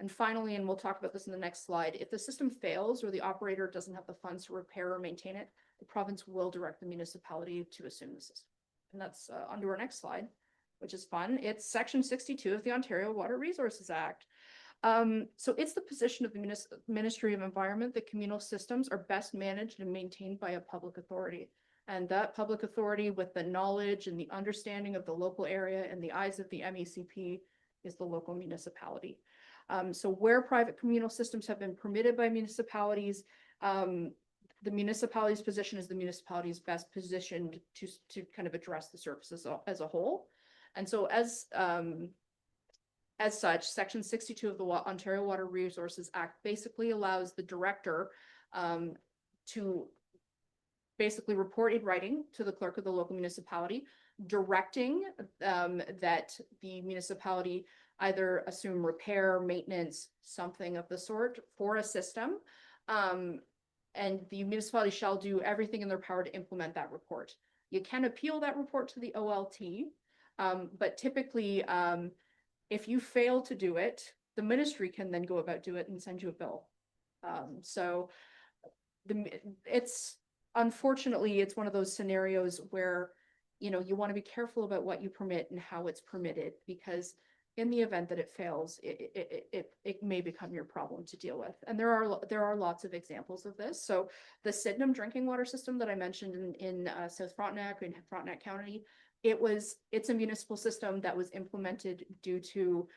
And finally, and we'll talk about this in the next slide, if the system fails or the operator doesn't have the funds to repair or maintain it, the province will direct the municipality to assume the system. And that's onto our next slide, which is fun. It's Section 62 of the Ontario Water Resources Act. So it's the position of the Ministry of Environment that communal systems are best managed and maintained by a public authority. And that public authority with the knowledge and the understanding of the local area and the eyes of the MECP is the local municipality. So where private communal systems have been permitted by municipalities, the municipality's position is the municipality is best positioned to kind of address the services as a whole. And so as such, Section 62 of the Ontario Water Resources Act basically allows the director to basically report in writing to the clerk of the local municipality, directing that the municipality either assume repair, maintenance, something of the sort for a system. And the municipality shall do everything in their power to implement that report. You can appeal that report to the OLT, but typically, if you fail to do it, the ministry can then go about do it and send you a bill. So unfortunately, it's one of those scenarios where, you know, you want to be careful about what you permit and how it's permitted, because in the event that it fails, it may become your problem to deal with. And there are lots of examples of this. So the Sydenham drinking water system that I mentioned in South Frontenac, in Frontenac County, it's a municipal system that was implemented due to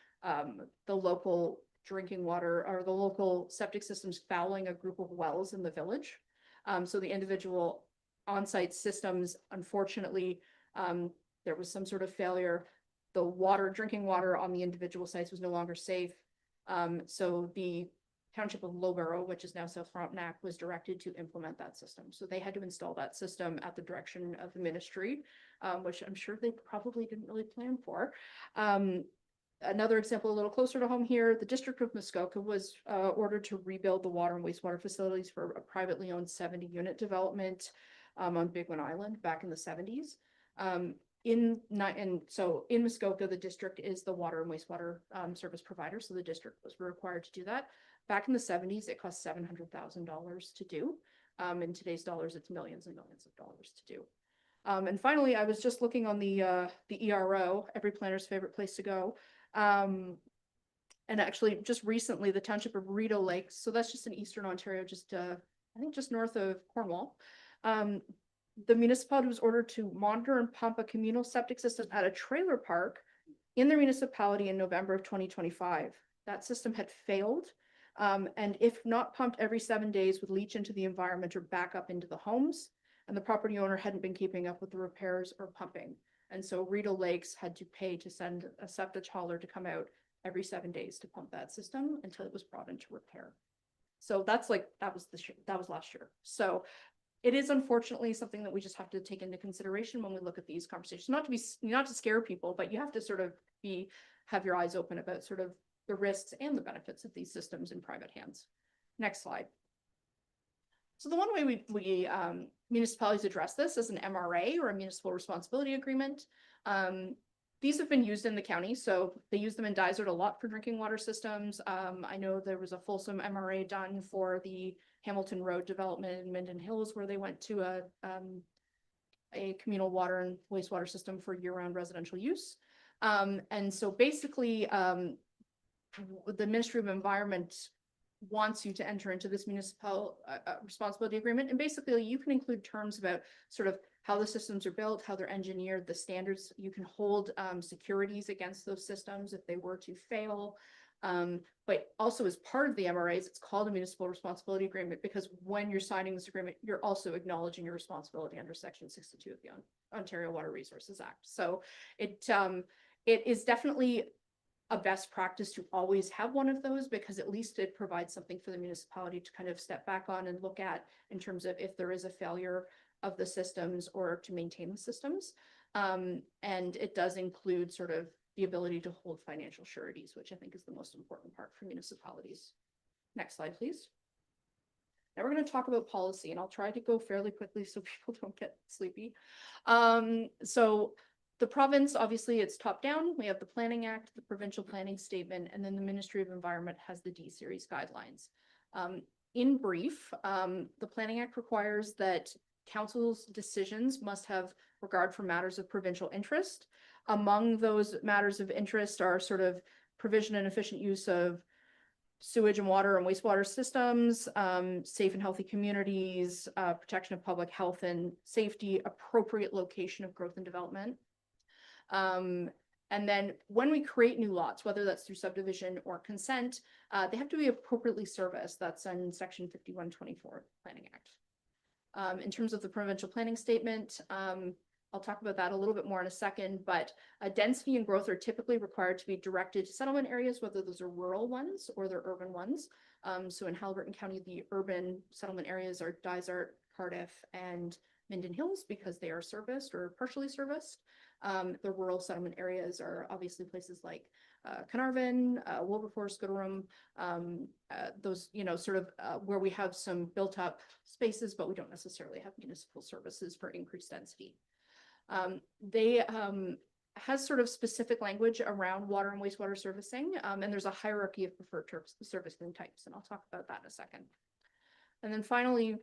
the local drinking water or the local septic systems fouling a group of wells in the village. So the individual on-site systems, unfortunately, there was some sort of failure. The drinking water on the individual sites was no longer safe. So the township of Loughborough, which is now South Frontenac, was directed to implement that system. So they had to install that system at the direction of the ministry, which I'm sure they probably didn't really plan for. Another example a little closer to home here, the District of Muskoka was ordered to rebuild the water and wastewater facilities for a privately owned 70-unit development on Big One Island back in the 70s. So in Muskoka, the district is the water and wastewater service provider. So the district was required to do that. Back in the 70s, it cost $700,000 to do. In today's dollars, it's millions and millions of dollars to do. And finally, I was just looking on the ERO, every planner's favorite place to go. And actually, just recently, the township of Rideau Lakes, so that's just in Eastern Ontario, just I think just north of Cornwall. The municipality was ordered to monitor and pump a communal septic system at a trailer park in the municipality in November of 2025. That system had failed, and if not pumped every 7 days, would leach into the environment or back up into the homes. And the property owner hadn't been keeping up with the repairs or pumping. And so Rideau Lakes had to pay to send a septic hauler to come out every 7 days to pump that system until it was brought into repair. So that was last year. So it is unfortunately something that we just have to take into consideration when we look at these conversations, not to scare people, but you have to sort of have your eyes open about sort of the risks and the benefits of these systems in private hands. Next slide. So the one way we municipalities address this is an MRA, or a municipal responsibility agreement. These have been used in the county, so they use them in Dysart a lot for drinking water systems. I know there was a fulsome MRA done for the Hamilton Road development in Minden Hills, where they went to a communal water and wastewater system for year-round residential use. And so basically, the Ministry of Environment wants you to enter into this municipal responsibility agreement. And basically you can include terms about sort of how the systems are built, how they're engineered, the standards. You can hold securities against those systems if they were to fail. But also as part of the MRAs, it's called a municipal responsibility agreement, because when you're signing this agreement, you're also acknowledging your responsibility under Section 62 of the Ontario Water Resources Act. So it is definitely a best practice to always have one of those, because at least it provides something for the municipality to kind of step back on and look at in terms of if there is a failure of the systems or to maintain the systems. And it does include sort of the ability to hold financial sureties, which I think is the most important part for municipalities. Next slide, please. Now we're going to talk about policy, and I'll try to go fairly quickly so people don't get sleepy. So the province, obviously, it's top down. We have the Planning Act, the Provincial Planning Statement, and then the Ministry of Environment has the D-Series guidelines. In brief, the Planning Act requires that council's decisions must have regard for matters of provincial interest. Among those matters of interest are sort of provision and efficient use of sewage and water and wastewater systems, safe and healthy communities, protection of public health and safety, appropriate location of growth and development. And then when we create new lots, whether that's through subdivision or consent, they have to be appropriately serviced. That's in section 5124 Planning Act. In terms of the provincial planning statement, I'll talk about that a little bit more in a second, but density and growth are typically required to be directed to settlement areas, whether those are rural ones or they're urban ones. So in Haliburton County, the urban settlement areas are Dysart, Cardiff, and Minden Hills because they are serviced or partially serviced. The rural settlement areas are obviously places like Carnarvon, Wilberforce, Gooderham, those, sort of where we have some built up spaces, but we don't necessarily have municipal services for increased density. They has sort of specific language around water and wastewater servicing, and there's a hierarchy of preferred servicing types, and I'll talk about that in a second. And then finally,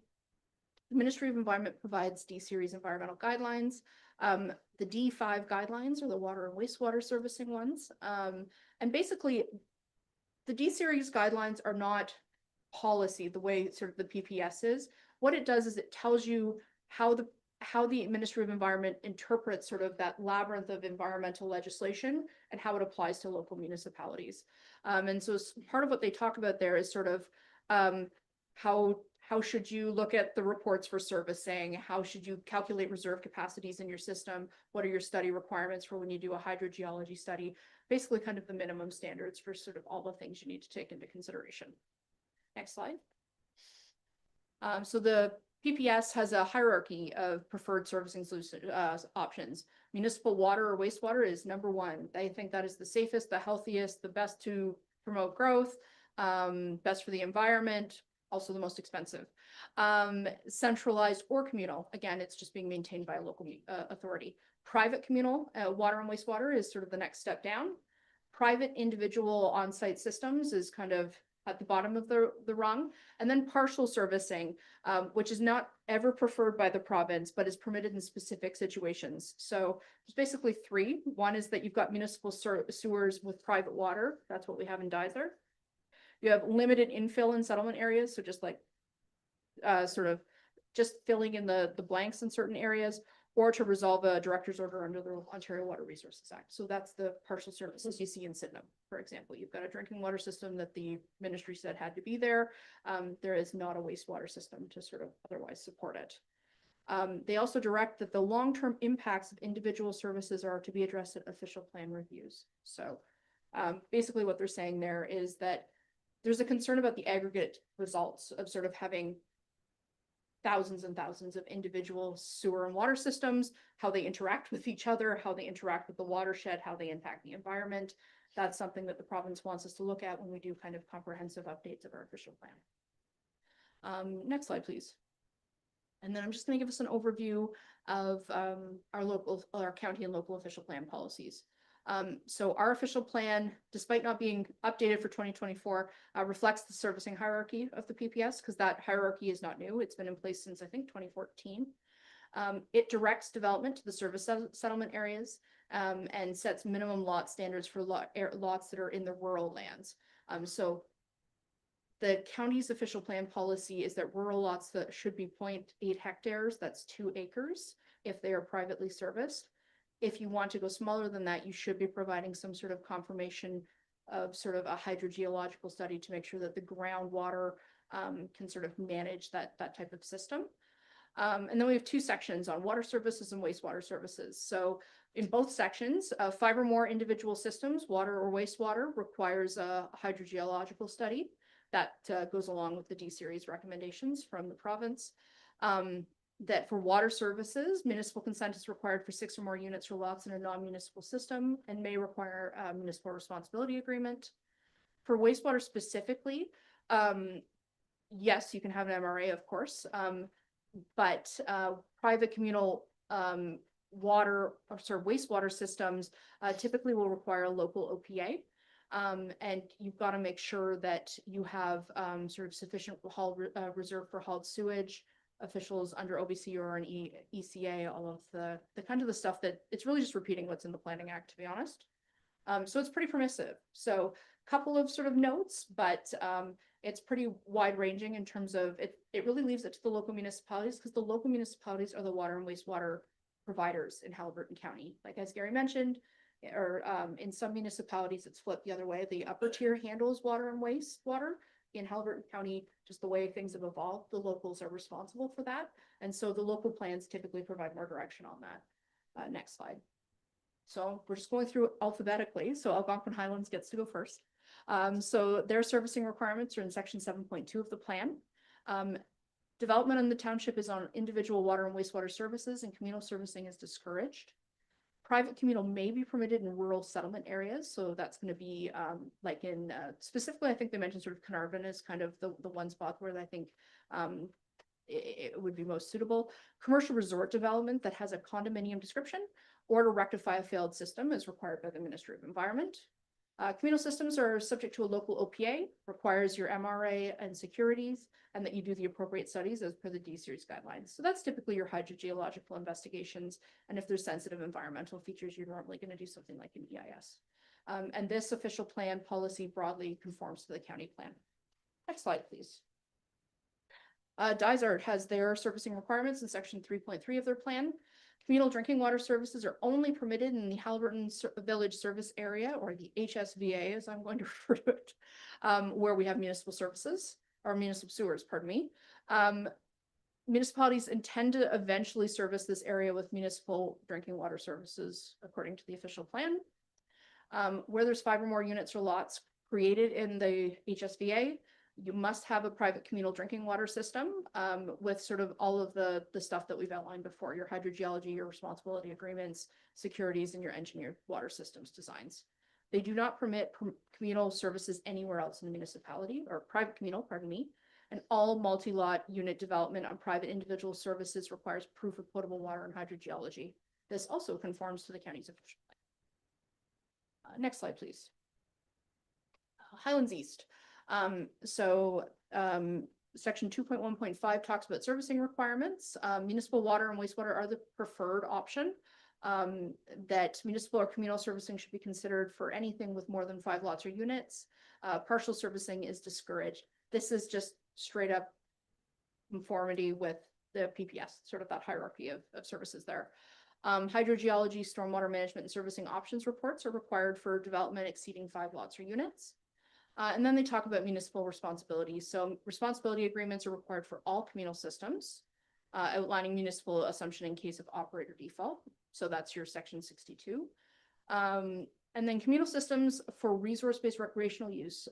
the Ministry of Environment provides D-Series environmental guidelines. The D5 guidelines are the water and wastewater servicing ones. And basically, the D-Series guidelines are not policy the way sort of the PPS is. What it does is it tells you how the Ministry of Environment interprets sort of that labyrinth of environmental legislation and how it applies to local municipalities. And so part of what they talk about there is sort of how should you look at the reports for servicing? How should you calculate reserve capacities in your system? What are your study requirements for when you do a hydrogeology study? Basically kind of the minimum standards for sort of all the things you need to take into consideration. Next slide. So the PPS has a hierarchy of preferred servicing options. Municipal water or wastewater is number one. They think that is the safest, the healthiest, the best to promote growth, best for the environment, also the most expensive. Centralized or communal, again, it's just being maintained by a local authority. Private communal water and wastewater is sort of the next step down. Private individual on-site systems is kind of at the bottom of the rung. And then partial servicing, which is not ever preferred by the province, but is permitted in specific situations. So there's basically three. One is that you've got municipal sewers with private water. That's what we have in Dysart. You have limited infill in settlement areas. So just like sort of just filling in the blanks in certain areas, or to resolve a director's order under the Ontario Water Resources Act. So that's the partial services you see in Sydenham, for example. You've got a drinking water system that the ministry said had to be there. There is not a wastewater system to sort of otherwise support it. They also direct that the long-term impacts of individual services are to be addressed at official plan reviews. So basically what they're saying there is that there's a concern about the aggregate results of sort of having thousands and thousands of individual sewer and water systems, how they interact with each other, how they interact with the watershed, how they impact the environment. That's something that the province wants us to look at when we do kind of comprehensive updates of our official plan. Next slide, please. And then I'm just going to give us an overview of our county and local official plan policies. So our official plan, despite not being updated for 2024, reflects the servicing hierarchy of the PPS because that hierarchy is not new. It's been in place since I think 2014. It directs development to the service settlement areas and sets minimum lot standards for lots that are in the rural lands. So the county's official plan policy is that rural lots that should be 0.8 hectares, that's 2 acres, if they are privately serviced. If you want to go smaller than that, you should be providing some sort of confirmation of sort of a hydrogeological study to make sure that the groundwater can sort of manage that type of system. And then we have two sections on water services and wastewater services. So in both sections, 5 or more individual systems, water or wastewater, requires a hydrogeological study that goes along with the D-Series recommendations from the province. That for water services, municipal consent is required for 6 or more units or lots in a non-municipal system and may require a municipal responsibility agreement. For wastewater specifically, yes, you can have an MRA, of course, but private communal wastewater systems typically will require a local OPA. And you've got to make sure that you have sort of sufficient reserve for hauled sewage, officials under OBC or an ECA, all of the kind of the stuff that it's really just repeating what's in the Planning Act, to be honest. So it's pretty permissive. So couple of sort of notes, but it's pretty wide ranging in terms of it really leaves it to the local municipalities, because the local municipalities are the water and wastewater providers in Haliburton County. Like as Gary mentioned, or in some municipalities, it's flipped the other way. The upper tier handles water and wastewater. In Haliburton County, just the way things have evolved, the locals are responsible for that. And so the local plans typically provide more direction on that. Next slide. So we're just going through alphabetically. So Algonquin Highlands gets to go first. So their servicing requirements are in section 7.2 of the plan. Development in the township is on individual water and wastewater services, and communal servicing is discouraged. Private communal may be permitted in rural settlement areas. So that's going to be like in specifically, I think they mentioned sort of Carnarvon is kind of the one spot where I think it would be most suitable. Commercial resort development that has a condominium description or to rectify a failed system is required by the Ministry of Environment. Communal systems are subject to a local OPA, requires your MRA and securities, and that you do the appropriate studies as per the D-Series guidelines. So that's typically your hydrogeological investigations. And if there's sensitive environmental features, you're normally going to do something like an EIS. And this official plan policy broadly conforms to the county plan. Next slide, please. Dysart has their servicing requirements in section 3.3 of their plan. Communal drinking water services are only permitted in the Haliburton Village Service Area, or the HSVA, as I'm going to refer to it, where we have municipal services, or municipal sewers, pardon me. Municipalities intend to eventually service this area with municipal drinking water services, according to the official plan. Where there's 5 or more units or lots created in the HSVA, you must have a private communal drinking water system with sort of all of the stuff that we've outlined before, your hydrogeology, your responsibility agreements, securities, and your engineered water systems designs. They do not permit communal services anywhere else in the municipality, or private communal, pardon me, and all multi-lot unit development on private individual services requires proof of potable water and hydrogeology. This also conforms to the county's official plan. Next slide, please. Highlands East. Section 2.1.5 talks about servicing requirements. Municipal water and wastewater are the preferred option. That municipal or communal servicing should be considered for anything with more than 5 lots or units. Partial servicing is discouraged. This is just straight up conformity with the PPS, sort of that hierarchy of services there. Hydrogeology, stormwater management, and servicing options reports are required for development exceeding 5 lots or units. And then they talk about municipal responsibilities. So responsibility agreements are required for all communal systems, outlining municipal assumption in case of operator default. So that's your section 62. And then communal systems for resource-based recreational use.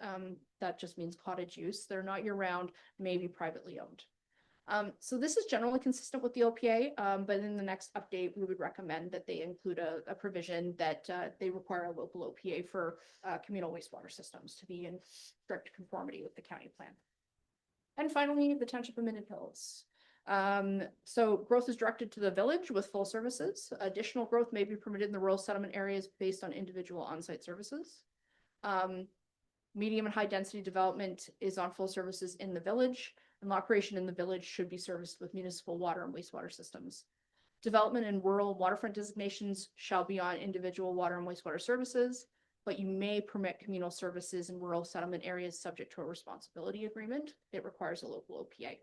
That just means cottage use. They're not year-round, maybe privately owned. So this is generally consistent with the OPA, but in the next update, we would recommend that they include a provision that they require a local OPA for communal wastewater systems to be in strict conformity with the county plan. And finally, the Township of Minden Hills. So growth is directed to the village with full services. Additional growth may be permitted in the rural settlement areas based on individual on-site services. Medium and high density development is on full services in the village. And lot creation in the village should be serviced with municipal water and wastewater systems. Development in rural waterfront designations shall be on individual water and wastewater services, but you may permit communal services in rural settlement areas subject to a responsibility agreement. It requires a local OPA.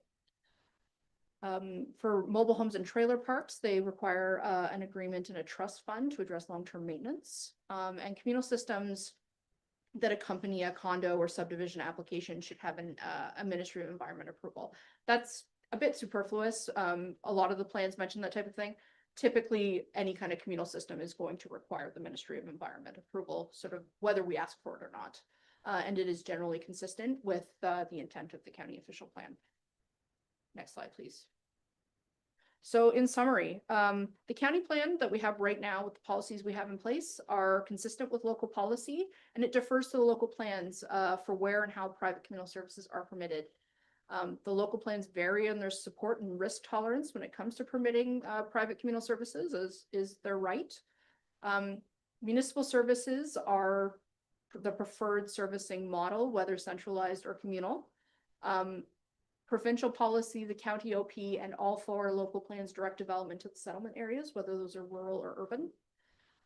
For mobile homes and trailer parks, they require an agreement and a trust fund to address long-term maintenance. And communal systems that accompany a condo or subdivision application should have a Ministry of Environment approval. That's a bit superfluous. A lot of the plans mention that type of thing. Typically, any kind of communal system is going to require the Ministry of Environment approval, sort of whether we ask for it or not. And it is generally consistent with the intent of the county official plan. Next slide, please. So in summary, the county plan that we have right now with the policies we have in place are consistent with local policy, and it defers to the local plans for where and how private communal services are permitted. The local plans vary in their support and risk tolerance when it comes to permitting private communal services, as is their right. Municipal services are the preferred servicing model, whether centralized or communal. Provincial policy, the county OP, and all 4 local plans direct development to the settlement areas, whether those are rural or urban.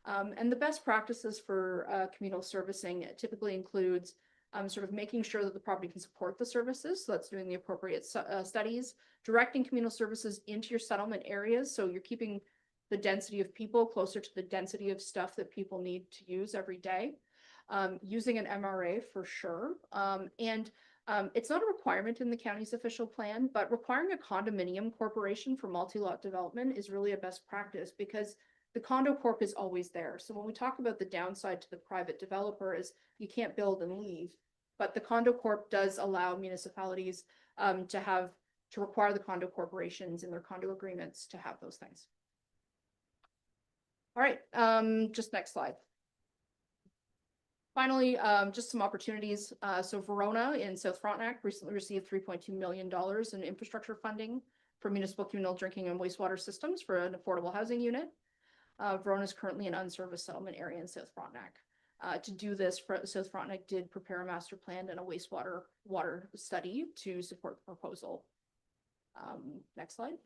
And the best practices for communal servicing typically includes sort of making sure that the property can support the services. So that's doing the appropriate studies, directing communal services into your settlement areas. So you're keeping the density of people closer to the density of stuff that people need to use every day. Using an MRA for sure. It's not a requirement in the county's official plan, but requiring a condominium corporation for multi-lot development is really a best practice because the condo corp is always there. So when we talk about the downside to the private developer is you can't build and leave, but the condo corp does allow municipalities to require the condo corporations in their condo agreements to have those things. All right, just next slide. Finally, just some opportunities. So Verona in South Frontenac recently received $3.2 million in infrastructure funding for municipal communal drinking and wastewater systems for an affordable housing unit. Verona is currently an unserviced settlement area in South Frontenac. To do this, South Frontenac did prepare a master plan and a water study to support the proposal. Next slide.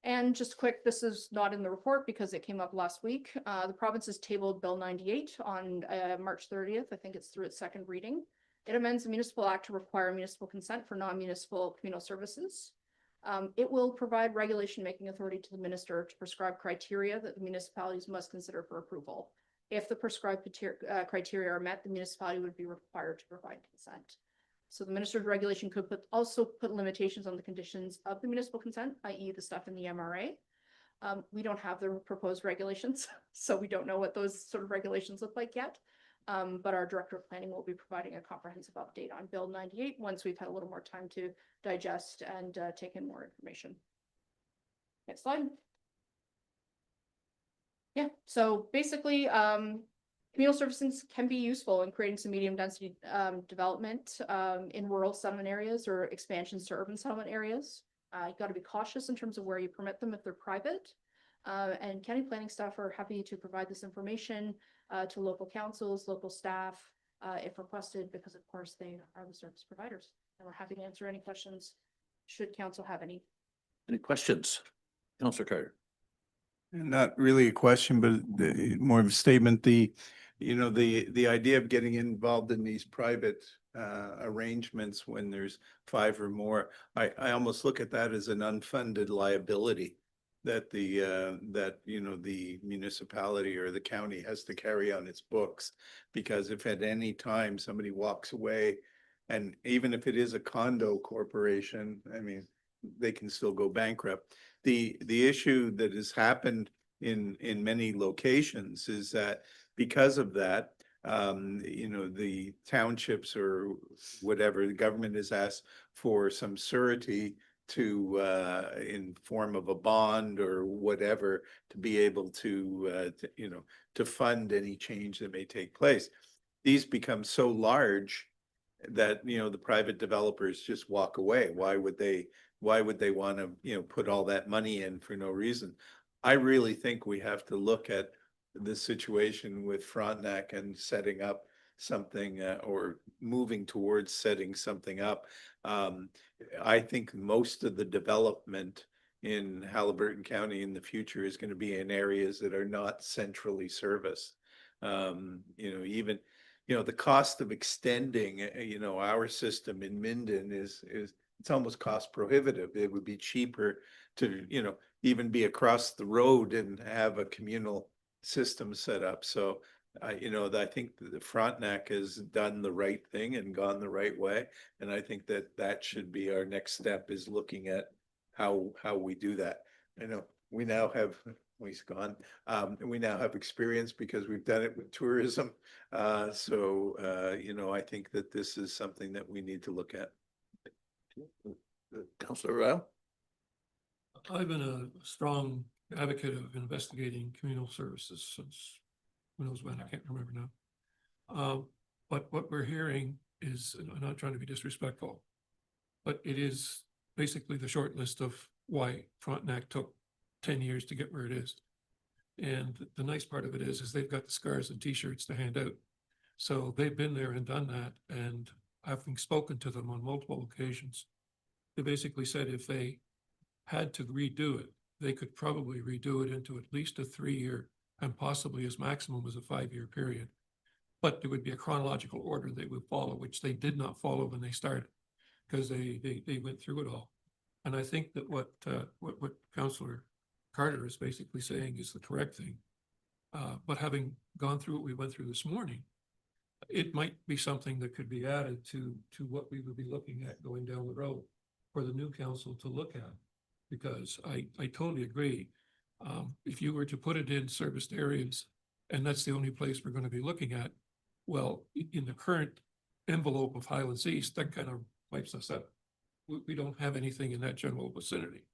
And just quick, this is not in the report because it came up last week. The province has tabled Bill 98 on March 30th. I think it's through its second reading. It amends the municipal act to require municipal consent for non-municipal communal services. It will provide regulation-making authority to the minister to prescribe criteria that the municipalities must consider for approval. If the prescribed criteria are met, the municipality would be required to provide consent. So the minister's regulation could also put limitations on the conditions of the municipal consent, i.e. the stuff in the MRA. We don't have the proposed regulations, so we don't know what those sort of regulations look like yet. But our director of planning will be providing a comprehensive update on Bill 98 once we've had a little more time to digest and take in more information. Next slide. Yeah, so basically, communal services can be useful in creating some medium density development in rural settlement areas or expansions to urban settlement areas. You got to be cautious in terms of where you permit them if they're private. And county planning staff are happy to provide this information to local councils, local staff, if requested, because of course they are the service providers. And we're happy to answer any questions should council have any. Any questions? Councillor Carter. Not really a question, but more of a statement. The idea of getting involved in these private arrangements when there's 5 or more, I almost look at that as an unfunded liability that the municipality or the county has to carry on its books. Because if at any time somebody walks away, and even if it is a condo corporation, I mean, they can still go bankrupt. The issue that has happened in many locations is that because of that, the townships or whatever, the government has asked for some surety to in form of a bond or whatever to be able to fund any change that may take place. These become so large that the private developers just walk away. Why would they want to put all that money in for no reason? I really think we have to look at the situation with Frontenac and setting up something or moving towards setting something up. I think most of the development in Haliburton County in the future is going to be in areas that are not centrally serviced. Even the cost of extending our system in Minden is it's almost cost prohibitive. It would be cheaper to even be across the road and have a communal system set up. So I think the Frontenac has done the right thing and gone the right way, and I think that should be our next step, is looking at how we do that. I know we now have we now have experience because we've done it with tourism. I think that this is something that we need to look at. Councillor Ryle. I've been a strong advocate of investigating communal services since who knows when, I can't remember now. But what we're hearing is, and I'm not trying to be disrespectful, but it is basically the short list of why Frontenac took 10 years to get where it is. And the nice part of it is they've got the scars and t-shirts to hand out. So they've been there and done that. And having spoken to them on multiple occasions, they basically said if they had to redo it, they could probably redo it into at least a 3-year and possibly as maximum as a 5-year period. But there would be a chronological order they would follow, which they did not follow when they started, because they went through it all. And I think that what Councillor Carter is basically saying is the correct thing. But having gone through what we went through this morning, it might be something that could be added to what we would be looking at going down the road for the new council to look at. Because I totally agree. If you were to put it in serviced areas, and that's the only place we're going to be looking at, well, in the current envelope of Highlands East, that kind of wipes us out. We don't have anything in that general vicinity.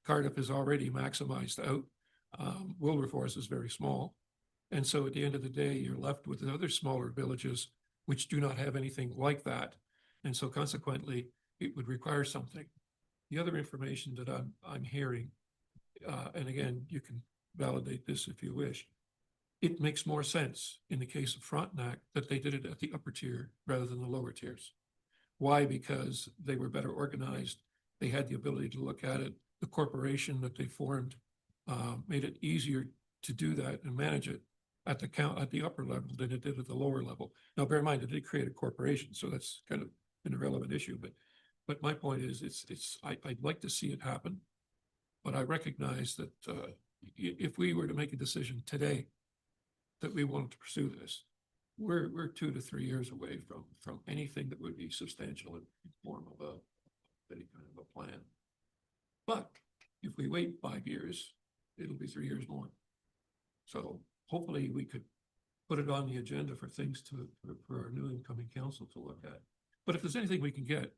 Cardiff is already maximized out. Wilberforce is very small. And so at the end of the day, you're left with other smaller villages which do not have anything like that. And so consequently, it would require something. The other information that I'm hearing, and again, you can validate this if you wish, it makes more sense in the case of Frontenac that they did it at the upper tier rather than the lower tiers. Why? Because they were better organized. They had the ability to look at it. The corporation that they formed made it easier to do that and manage it at the upper level than it did at the lower level. Now, bear in mind, it did create a corporation, so that's kind of an irrelevant issue. But my point is, I'd like to see it happen, but I recognize that if we were to make a decision today that we wanted to pursue this, we're 2 to 3 years away from anything that would be substantial in form of any kind of a plan. But if we wait 5 years, it'll be 3 years more. So hopefully we could put it on the agenda for things for our new incoming council to look at. But if there's anything we can get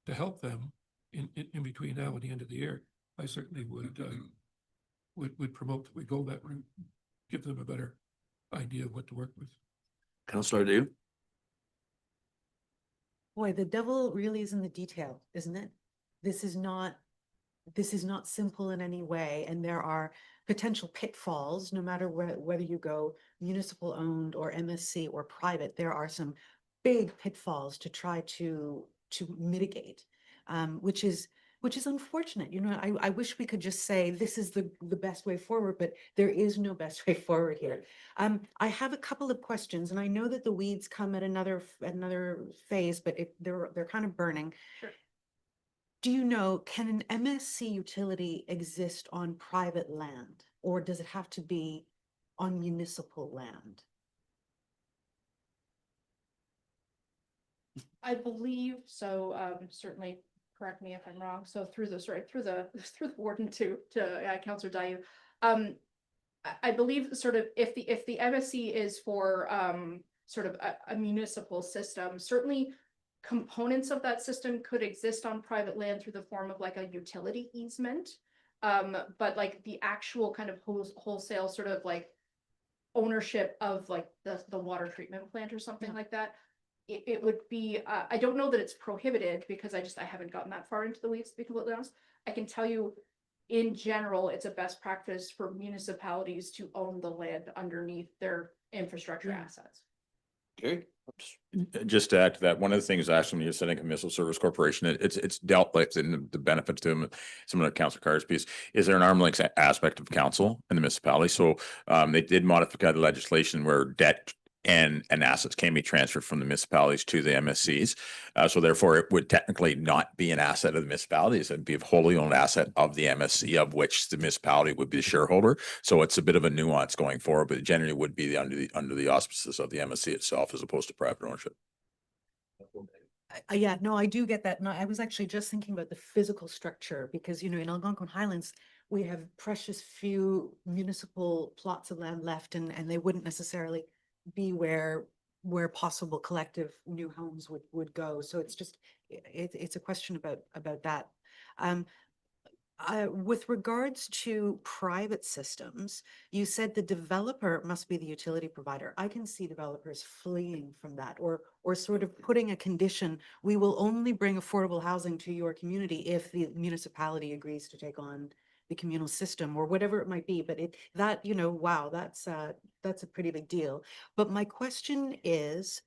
to help them in between now and the end of the year, I certainly would promote that we go that route, give them a better idea of what to work with. Councillor Adu? Boy, the devil really is in the detail, isn't it? This is not simple in any way, and there are potential pitfalls, no matter whether you go municipal owned or MSC or private. There are some big pitfalls to try to mitigate, which is unfortunate. You know, I wish we could just say this is the best way forward, but there is no best way forward here. I have a couple of questions, and I know that the weeds come at another phase, but they're kind of burning. Sure. Do you know, can an MSC utility exist on private land, or does it have to be on municipal land? I believe so. Certainly correct me if I'm wrong. So through the warden to Councillor Dayu, I believe sort of if the MSC is for sort of a municipal system, certainly components of that system could exist on private land through the form of like a utility easement. But like the actual kind of wholesale sort of like ownership of like the water treatment plant or something like that, it would be, I don't know that it's prohibited because I haven't gotten that far into the weeds, to be completely honest. I can tell you in general, it's a best practice for municipalities to own the land underneath their infrastructure assets. Okay. Just to add to that, one of the things actually when you're setting a missile service corporation, it's dealt with in the benefit to them. Some of the Councillor Carter's piece is there an arm's length aspect of council and the municipality. So they did modify the legislation where debt and assets can be transferred from the municipalities to the MSCs. So therefore, it would technically not be an asset of the municipalities. It'd be a wholly owned asset of the MSC, of which the municipality would be the shareholder. So it's a bit of a nuance going forward, but it generally would be under the auspices of the MSC itself as opposed to private ownership. Yeah, no, I do get that. No, I was actually just thinking about the physical structure because, you know, in Algonquin Highlands, we have precious few municipal plots of land left, and they wouldn't necessarily be where possible collective new homes would go. So it's just, it's a question about that. With regards to private systems, you said the developer must be the utility provider. I can see developers fleeing from that, or sort of putting a condition, we will only bring affordable housing to your community if the municipality agrees to take on the communal system or whatever it might be. But that, you know, wow, that's a pretty big deal. But my question is,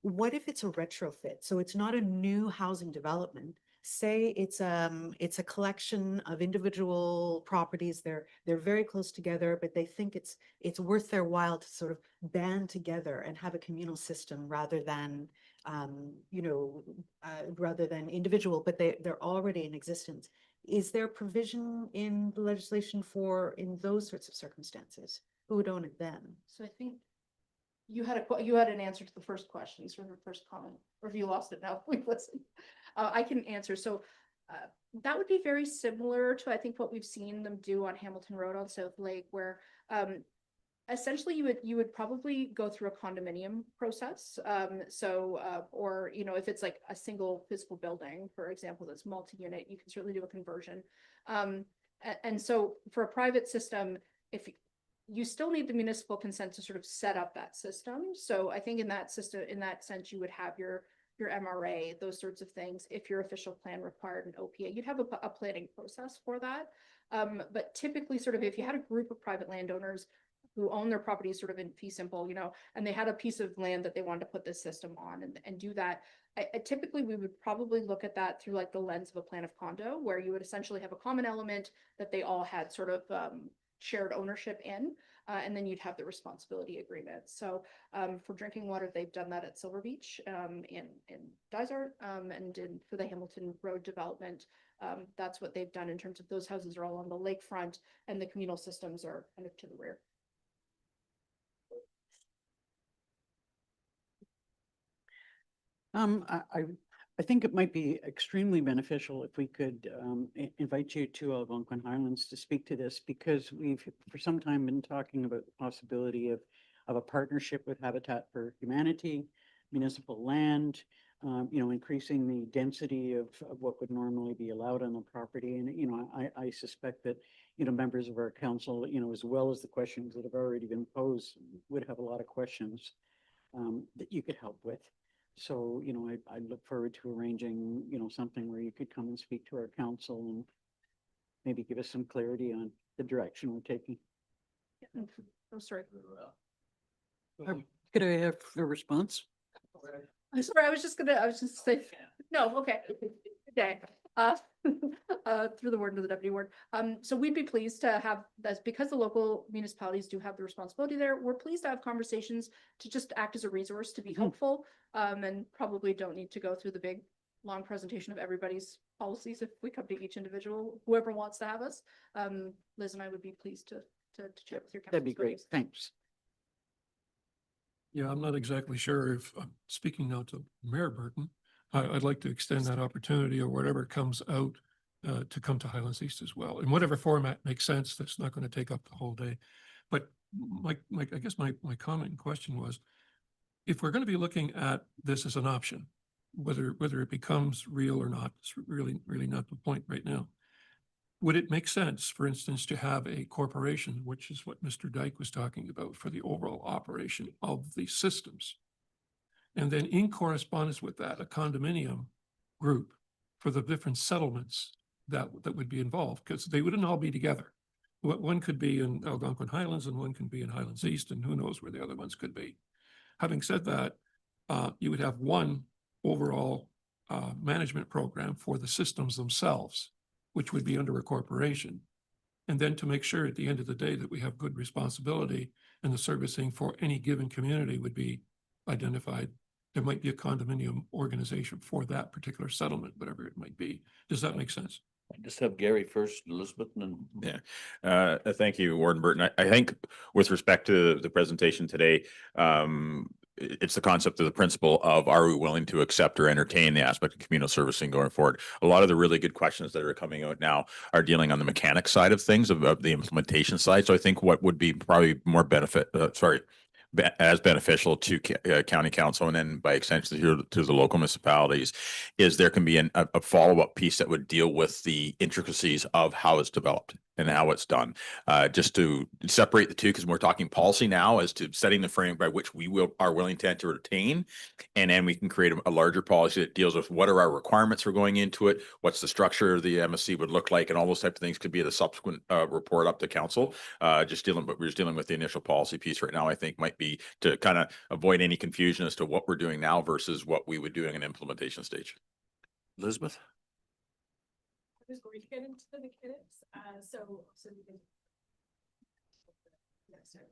what if it's a retrofit? So it's not a new housing development. say it's a collection of individual properties. They're very close together, but they think it's worth their while to sort of band together and have a communal system rather than rather than individual, but they're already in existence. Is there provision in the legislation for in those sorts of circumstances? Who would own it then? So I think you had an answer to the first question, sort of the first comment, or if you lost it now, we've listened. I can answer. So that would be very similar to, I think, what we've seen them do on Hamilton Road on South Lake, where essentially you would probably go through a condominium process. Or, if it's like a single physical building, for example, that's multi-unit, you can certainly do a conversion. And so for a private system, if you still need the municipal consent to sort of set up that system. So I think in that system, in that sense, you would have your MRA, those sorts of things. If your official plan required an OPA, you'd have a planning process for that. But typically sort of if you had a group of private landowners who own their properties sort of in fee simple, and they had a piece of land that they wanted to put this system on and do that, typically we would probably look at that through like the lens of a plan of condo, where you would essentially have a common element that they all had sort of shared ownership in, and then you'd have the responsibility agreement. So for drinking water, they've done that at Silver Beach, in Dysart, and for the Hamilton Road development. That's what they've done in terms of those houses are all on the lakefront and the communal systems are kind of to the rear. I think it might be extremely beneficial if we could invite you to Algonquin Highlands to speak to this, because we've for some time been talking about the possibility of a partnership with Habitat for Humanity, municipal land, increasing the density of what would normally be allowed on the property. And, I suspect that, members of our council, as well as the questions that have already been posed, would have a lot of questions that you could help with. So, I look forward to arranging, something where you could come and speak to our council and maybe give us some clarity on the direction we're taking. I'm sorry. Could I have a response? I'm sorry, I was just saying, no, okay. Okay. Through the warden to the deputy warden. So we'd be pleased to have this, because the local municipalities do have the responsibility there. We're pleased to have conversations to just act as a resource to be helpful, and probably don't need to go through the big, long presentation of everybody's policies if we come to each individual, whoever wants to have us. Liz and I would be pleased to chat with your council. That'd be great. Thanks. Yeah, I'm not exactly sure if I'm speaking now to Mayor Burton. I'd like to extend that opportunity or whatever comes out to come to Highlands East as well. In whatever format makes sense, that's not going to take up the whole day. But I guess my comment and question was, if we're going to be looking at this as an option, whether it becomes real or not, it's really not the point right now. Would it make sense, for instance, to have a corporation, which is what Mr. Dyke was talking about, for the overall operation of the systems? And then in correspondence with that, a condominium group for the different settlements that would be involved, because they wouldn't all be together. One could be in Algonquin Highlands and one can be in Highlands East, and who knows where the other ones could be. Having said that, you would have one overall management program for the systems themselves, which would be under a corporation. And then to make sure at the end of the day that we have good responsibility and the servicing for any given community would be identified. There might be a condominium organization for that particular settlement, whatever it might be. Does that make sense? Just have Gary first, Elizabeth, and then. Yeah. Thank you, Warden Burton. I think with respect to the presentation today, it's the concept of the principle of, are we willing to accept or entertain the aspect of communal servicing going forward? A lot of the really good questions that are coming out now are dealing on the mechanic side of things, of the implementation side. So I think what would be probably more as beneficial to county council and then by extension to the local municipalities is there can be a follow-up piece that would deal with the intricacies of how it's developed and how it's done, just to separate the two, because we're talking policy now as to setting the frame by which we are willing to entertain, and then we can create a larger policy that deals with what are our requirements for going into it, what's the structure of the MSC would look like, and all those types of things could be at a subsequent report up to council. But we're just dealing with the initial policy piece right now. I think might be to kind of avoid any confusion as to what we're doing now versus what we would do in an implementation stage. Elizabeth? was going to get into the mechanics, so we can. Yeah, sorry.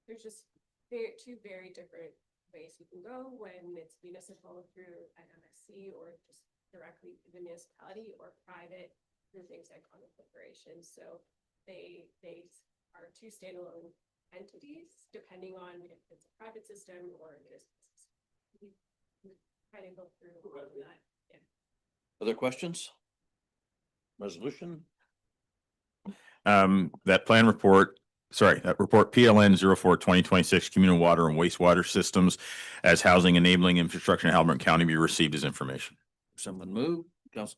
There's just two very different ways you can go when it's municipal through an MSC or just directly through the municipality, or private through things like common corporations. So they are two standalone entities depending on if it's a private system or a municipal system. We kind of go through all of that. Yeah. Other questions? Resolution? That plan report, sorry, that report PLN 04/2026 Communal Water and Wastewater Systems as Housing Enabling Infrastructure in Haliburton County be received as information. Someone move, Council.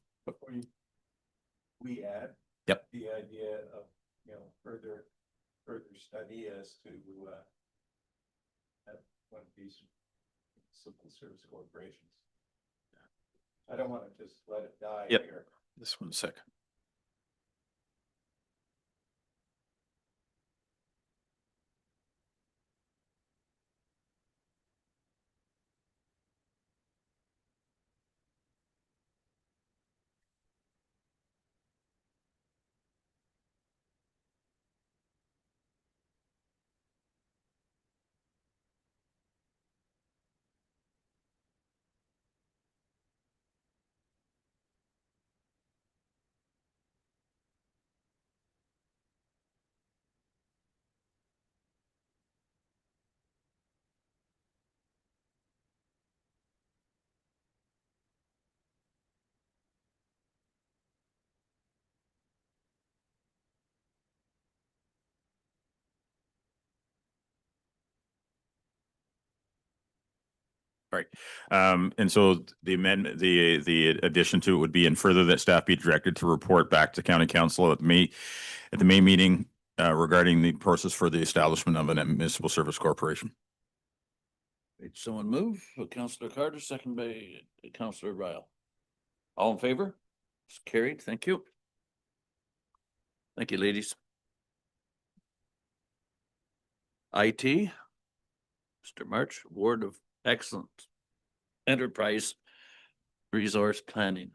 We add. Yep. The idea of, further study as to, one of these civil service corporations. I don't want to just let it die Yep. here. This one second. Right. And so the amendment, the addition to it would be, and further that staff be directed to report back to county council at the May meeting regarding the process for the establishment of a municipal service corporation. Someone move, Councillor Carter, second by Councillor Ryle. All in favor? It's carried. Thank you. Thank you, ladies. IT, Mr. March, Award of Excellence, Enterprise Resource Planning.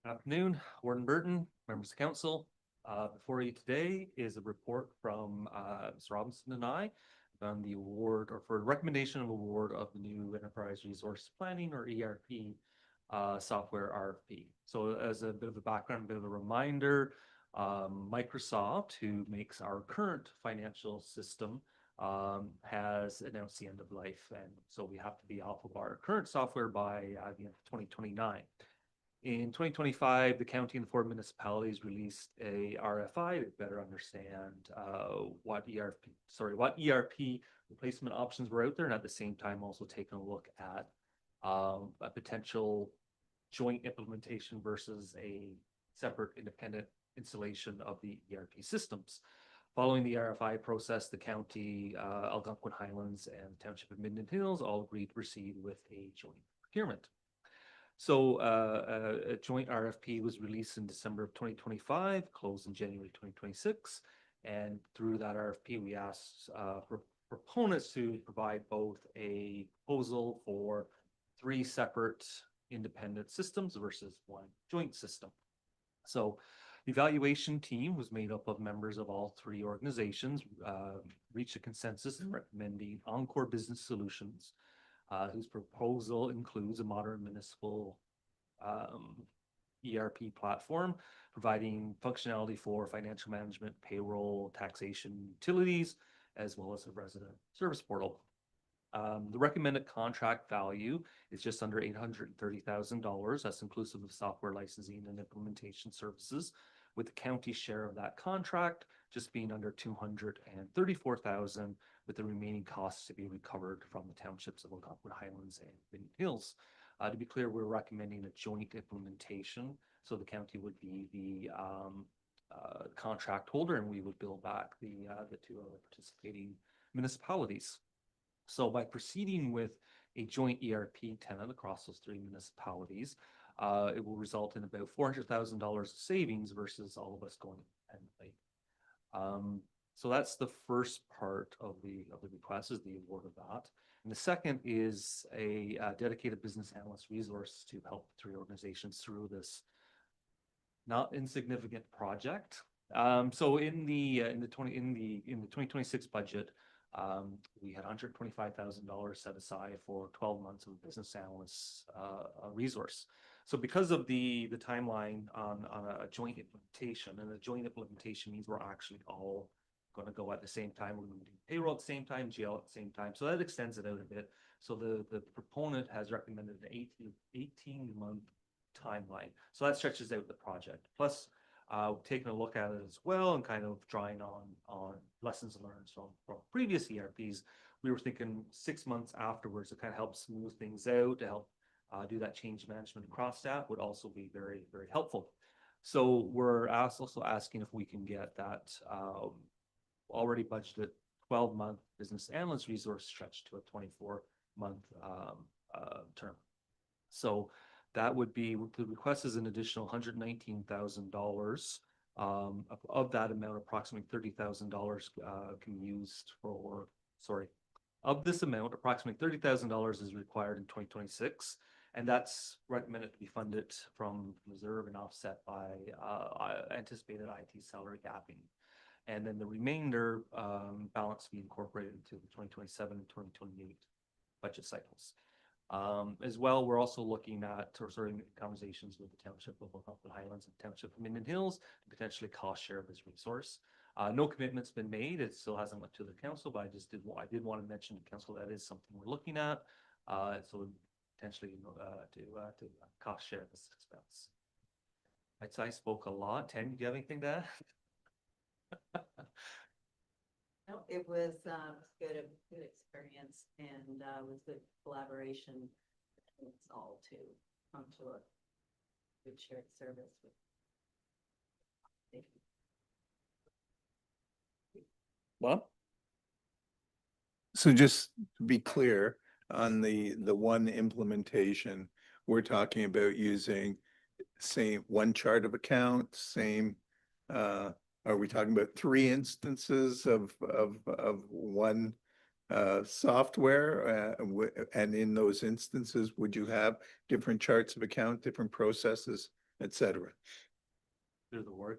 Afternoon, Warden Burton, members of council. Before you today is a report from Ms. Robinson and I on the award, or for recommendation of award of the new Enterprise Resource Planning, or ERP software RFP. So as a bit of a background, a bit of a reminder, Microsoft, who makes our current financial system, has announced the end of life, and so we have to be off of our current software by the end of 2029. In 2025, the county and the 4 municipalities released a RFI to better understand what ERP replacement options were out there, and at the same time also taking a look at a potential joint implementation versus a separate independent installation of the ERP systems. Following the RFI process, the county, Algonquin Highlands, and the Township of Minden Hills all agreed to proceed with a joint procurement. So a joint RFP was released in December of 2025, closed in January 2026. And through that RFP, we asked proponents to provide both a proposal for 3 separate independent systems versus 1 joint system. So the evaluation team was made up of members of all 3 organizations, reached a consensus in recommending Encore Business Solutions, whose proposal includes a modern municipal ERP platform, providing functionality for financial management, payroll, taxation, utilities, as well as a resident service portal. The recommended contract value is just under $830,000. That's inclusive of software licensing and implementation services, with the county share of that contract just being under $234,000, with the remaining costs to be recovered from the townships of Algonquin Highlands and Minden Hills. To be clear, we're recommending a joint implementation, so the county would be the contract holder, and we would bill back the 2 other participating municipalities. So by proceeding with a joint ERP tenant across those 3 municipalities, it will result in about $400,000 of savings versus all of us going independently. So that's the first part of the request, is the award of that. And the second is a dedicated business analyst resource to help three organizations through this not insignificant project. So in the 2026 budget, we had $125,000 set aside for 12 months of business analysts resource. So because of the timeline on a joint implementation, and a joint implementation means we're actually all going to go at the same time. We're going to do payroll at the same time, GL at the same time. So that extends it out a bit. So the proponent has recommended an 18-month timeline. So that stretches out the project. Plus, taking a look at it as well and kind of drawing on lessons learned from previous ERPs, we were thinking 6 months afterwards to kind of help smooth things out, to help do that change management across staff would also be very, very helpful. So we're also asking if we can get that already budgeted 12-month business analyst resource stretched to a 24-month term. So that would be, the request is an additional $119,000. Of that amount, approximately $30,000 can be used for, of this amount, approximately $30,000 is required in 2026. And that's recommended to be funded from reserve and offset by anticipated IT salary capping. And then the remainder balance be incorporated into the 2027 and 2028 budget cycles. As well, we're also looking at, or sort of conversations with the township of Haliburton Highlands and township of Minden Hills to potentially cost share this resource. No commitment's been made. It still hasn't went to the council, but I did want to mention to council that is something we're looking at. So potentially to cost share this expense. I spoke a lot. Tam, do you have anything to add? No, it was good experience, and was good collaboration. It's all to come to a good shared service with. Thank you. Well, So just to be clear, on the one implementation, we're talking about using same one chart of accounts, same, are we talking about 3 instances of one software? And in those instances, would you have different charts of account, different processes, et cetera? Through the word,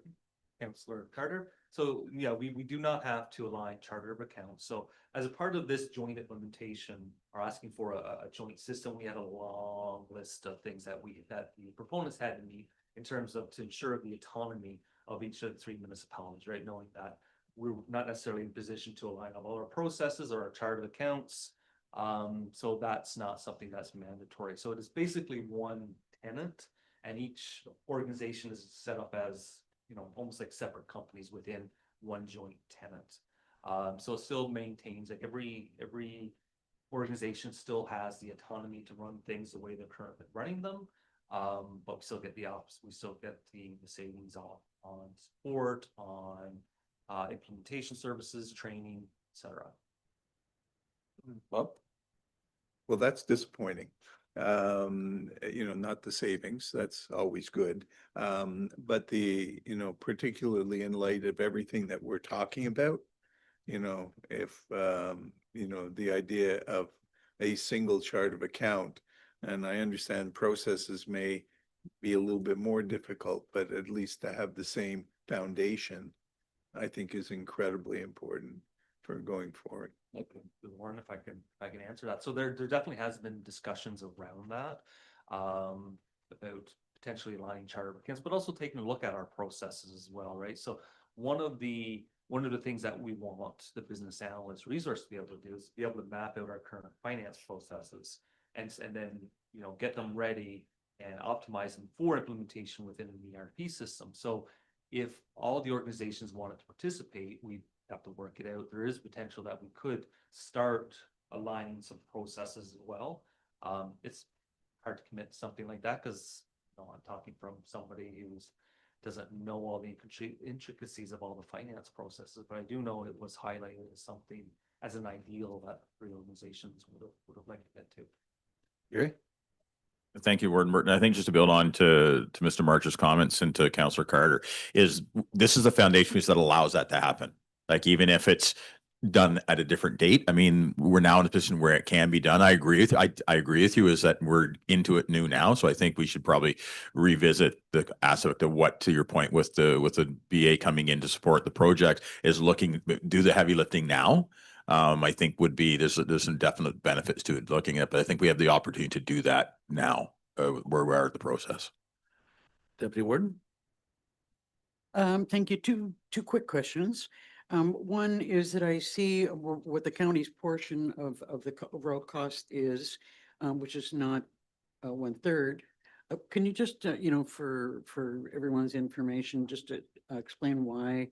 Councillor Carter. So yeah, we do not have to align charter of accounts. So as a part of this joint implementation, are asking for a joint system. We had a long list of things that the proponents had to meet in terms of to ensure the autonomy of each of the 3 municipalities, right? Knowing that we're not necessarily in position to align all our processes or our chart of accounts. So that's not something that's mandatory. So it is basically one tenant, and each organization is set up as, almost like separate companies within one joint tenant. So it still maintains, like every organization still has the autonomy to run things the way they're currently running them. But we still get the we still get the savings on support, on implementation services, training, etc. well, Well, that's disappointing. Not the savings, that's always good. But particularly in light of everything that we're talking about, if, the idea of a single chart of account, and I understand processes may be a little bit more difficult, but at least to have the same foundation, I think is incredibly important for going forward. Okay, Warren, if I can answer that. So there definitely has been discussions around that, about potentially aligning charter of accounts, but also taking a look at our processes as well, right? So one of the things that we want the business analyst resource to be able to do is be able to map out our current finance processes and then get them ready and optimize them for implementation within an ERP system. So if all the organizations wanted to participate, we have to work it out. There is potential that we could start aligning some processes as well. It's hard to commit to something like that because I'm talking from somebody who doesn't know all the intricacies of all the finance processes, but I do know it was highlighted as something, as an ideal that 3 organizations would have liked to get to. Gary? Thank you, Warden Burton. I think just to build on to Mr. March's comments and to Councillor Carter, this is the foundation piece that allows that to happen. Like, even if it's done at a different date, I mean, we're now in a position where it can be done. I agree with you. I agree with you is that we're into it new now. So I think we should probably revisit the aspect of what, to your point, with the BA coming in to support the project, is do the heavy lifting now. I think would be, there's some definite benefits to it looking at, but I think we have the opportunity to do that now, where we are in the process. Deputy Warden? Thank you. Two quick questions. One is that I see what the county's portion of the overall cost is, which is not 1/3. Can you just, for everyone's information, just to explain why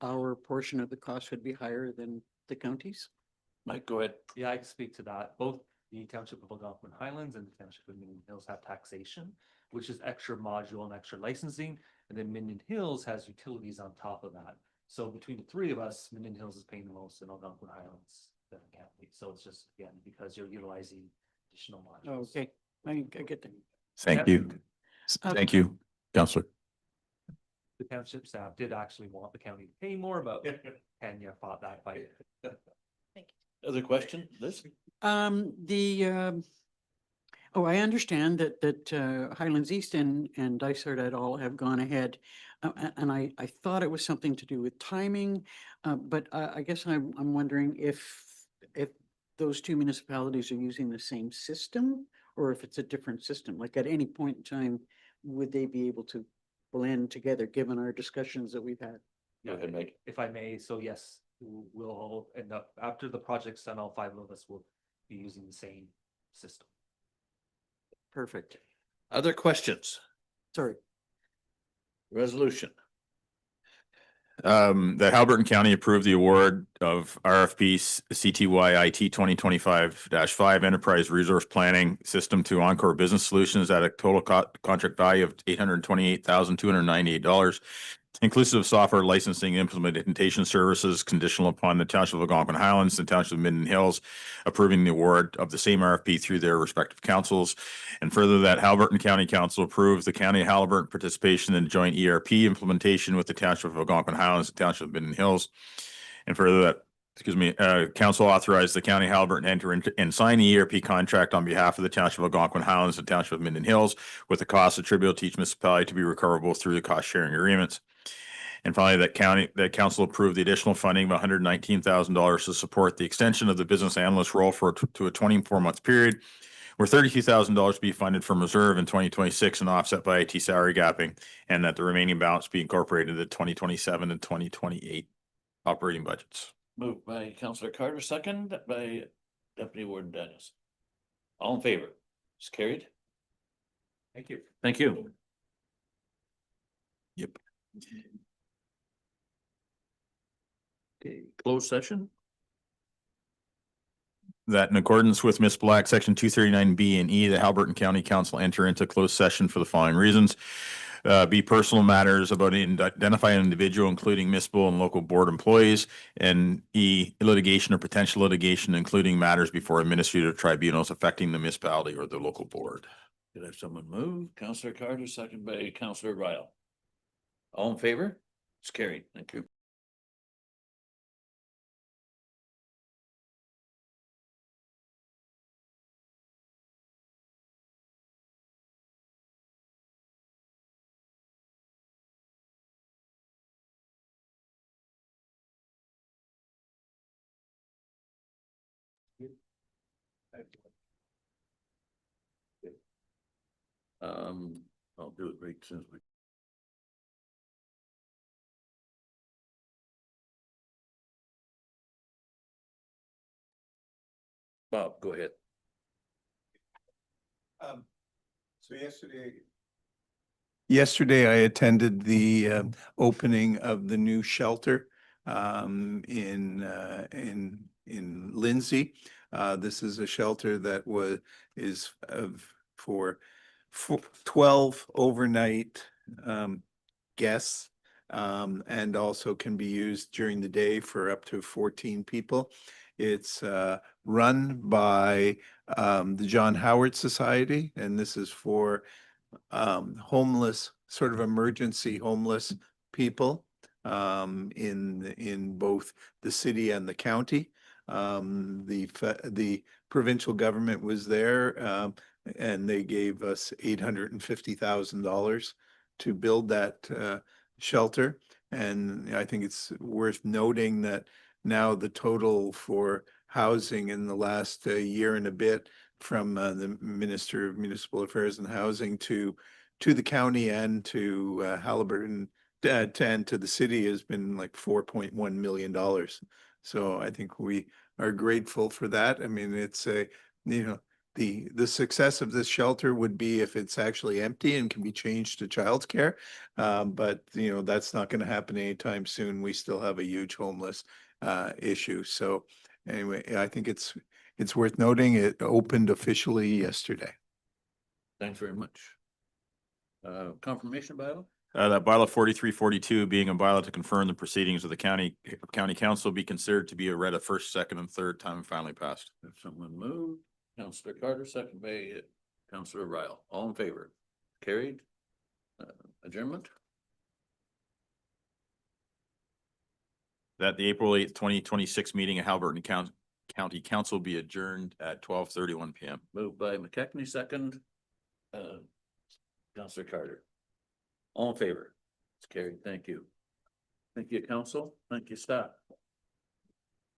our portion of the cost would be higher than the county's? Mike, go ahead. Yeah, I can speak to that. Both the Township of Algonquin Highlands and the Township of Minden Hills have taxation, which is extra module and extra licensing. And then Minden Hills has utilities on top of that. So between the three of us, Minden Hills is paying the most and Algonquin Highlands than the county. So it's just, again, because you're utilizing additional modules. Okay, I get that. Thank you. Thank you, Councillor. The township staff did actually want the county to pay more, but Kenya fought that fight. Other question, Liz? I understand that Highlands East and Dysart et al. Have gone ahead. And I thought it was something to do with timing, but I guess I'm wondering if those two municipalities are using the same system, or if it's a different system. Like, at any point in time, would they be able to blend together, given our discussions that we've had? Go ahead, Mike. If I may, so yes, we'll all end up, after the project's done, all five of us will be using the same system. Perfect. Other questions? Sorry. Resolution. That Haliburton County approved the award of RFP CTYIT 2025-5 Enterprise Resource Planning System to Encore Business Solutions at a total contract value of $828,298, inclusive of software licensing and implementation services, conditional upon the Township of Algonquin Highlands and Township of Minden Hills approving the award of the same RFP through their respective councils. And further, that Haliburton County Council approves the County of Haliburton participation in joint ERP implementation with the Township of Algonquin Highlands and Township of Minden Hills. And further, that council authorized the County of Haliburton to enter into and sign the ERP contract on behalf of the Township of Algonquin Highlands and Township of Minden Hills, with the costs attributable to each municipality to be recoverable through the cost sharing agreements. And finally, that council approved the additional funding of $119,000 to support the extension of the business analyst role to a 24-month period, where $32,000 to be funded from reserve in 2026 and offset by IT salary gapping, and that the remaining balance be incorporated into 2027 and 2028 operating budgets. Moved by Councillor Carter, second by Deputy Warden Daniels. All in favor? It's carried. Thank you. Thank you. Yep. Okay, closed session. That in accordance with Municipal Act Section 239B and E, the Haliburton County Council enter into closed session for the following reasons. B, personal matters about identifying an individual, including municipal and local board employees, and E, litigation or potential litigation, including matters before administrative tribunals affecting the municipality or the local board. Could I have someone move? Councillor Carter, second by Councillor Ryle. All in favor? It's carried. Thank you. I'll do it right soon. Bob, go ahead. So yesterday I attended the opening of the new shelter in Lindsay. This is a shelter that is for 12 overnight guests, and also can be used during the day for up to 14 people. It's run by the John Howard Society, and this is for homeless, sort of emergency homeless people. in both the city and the county. The provincial government was there, and they gave us $850,000 to build that shelter. And I think it's worth noting that now the total for housing in the last year and a bit from the Minister of Municipal Affairs and Housing to the county and to Haliburton and to the city has been like $4.1 million. So I think we are grateful for that. I mean, it's the success of this shelter would be if it's actually empty and can be changed to childcare. But that's not going to happen anytime soon. We still have a huge homeless issue. So anyway, I think it's worth noting it opened officially yesterday. Thanks very much. Confirmation bylaw? That bylaw 4342 being a bylaw to confirm the proceedings of the county council be considered to be read a first, second, and third time and finally passed. If someone moved, Councillor Carter, second by Councillor Ryle. All in favor? Carried. Adjournment? That the April 8th, 2026 meeting of Haliburton County Council be adjourned at 12:31 PM. Moved by McKechnie, second. Councillor Carter. All in favor? It's carried. Thank you. Thank you, council. Thank you, staff.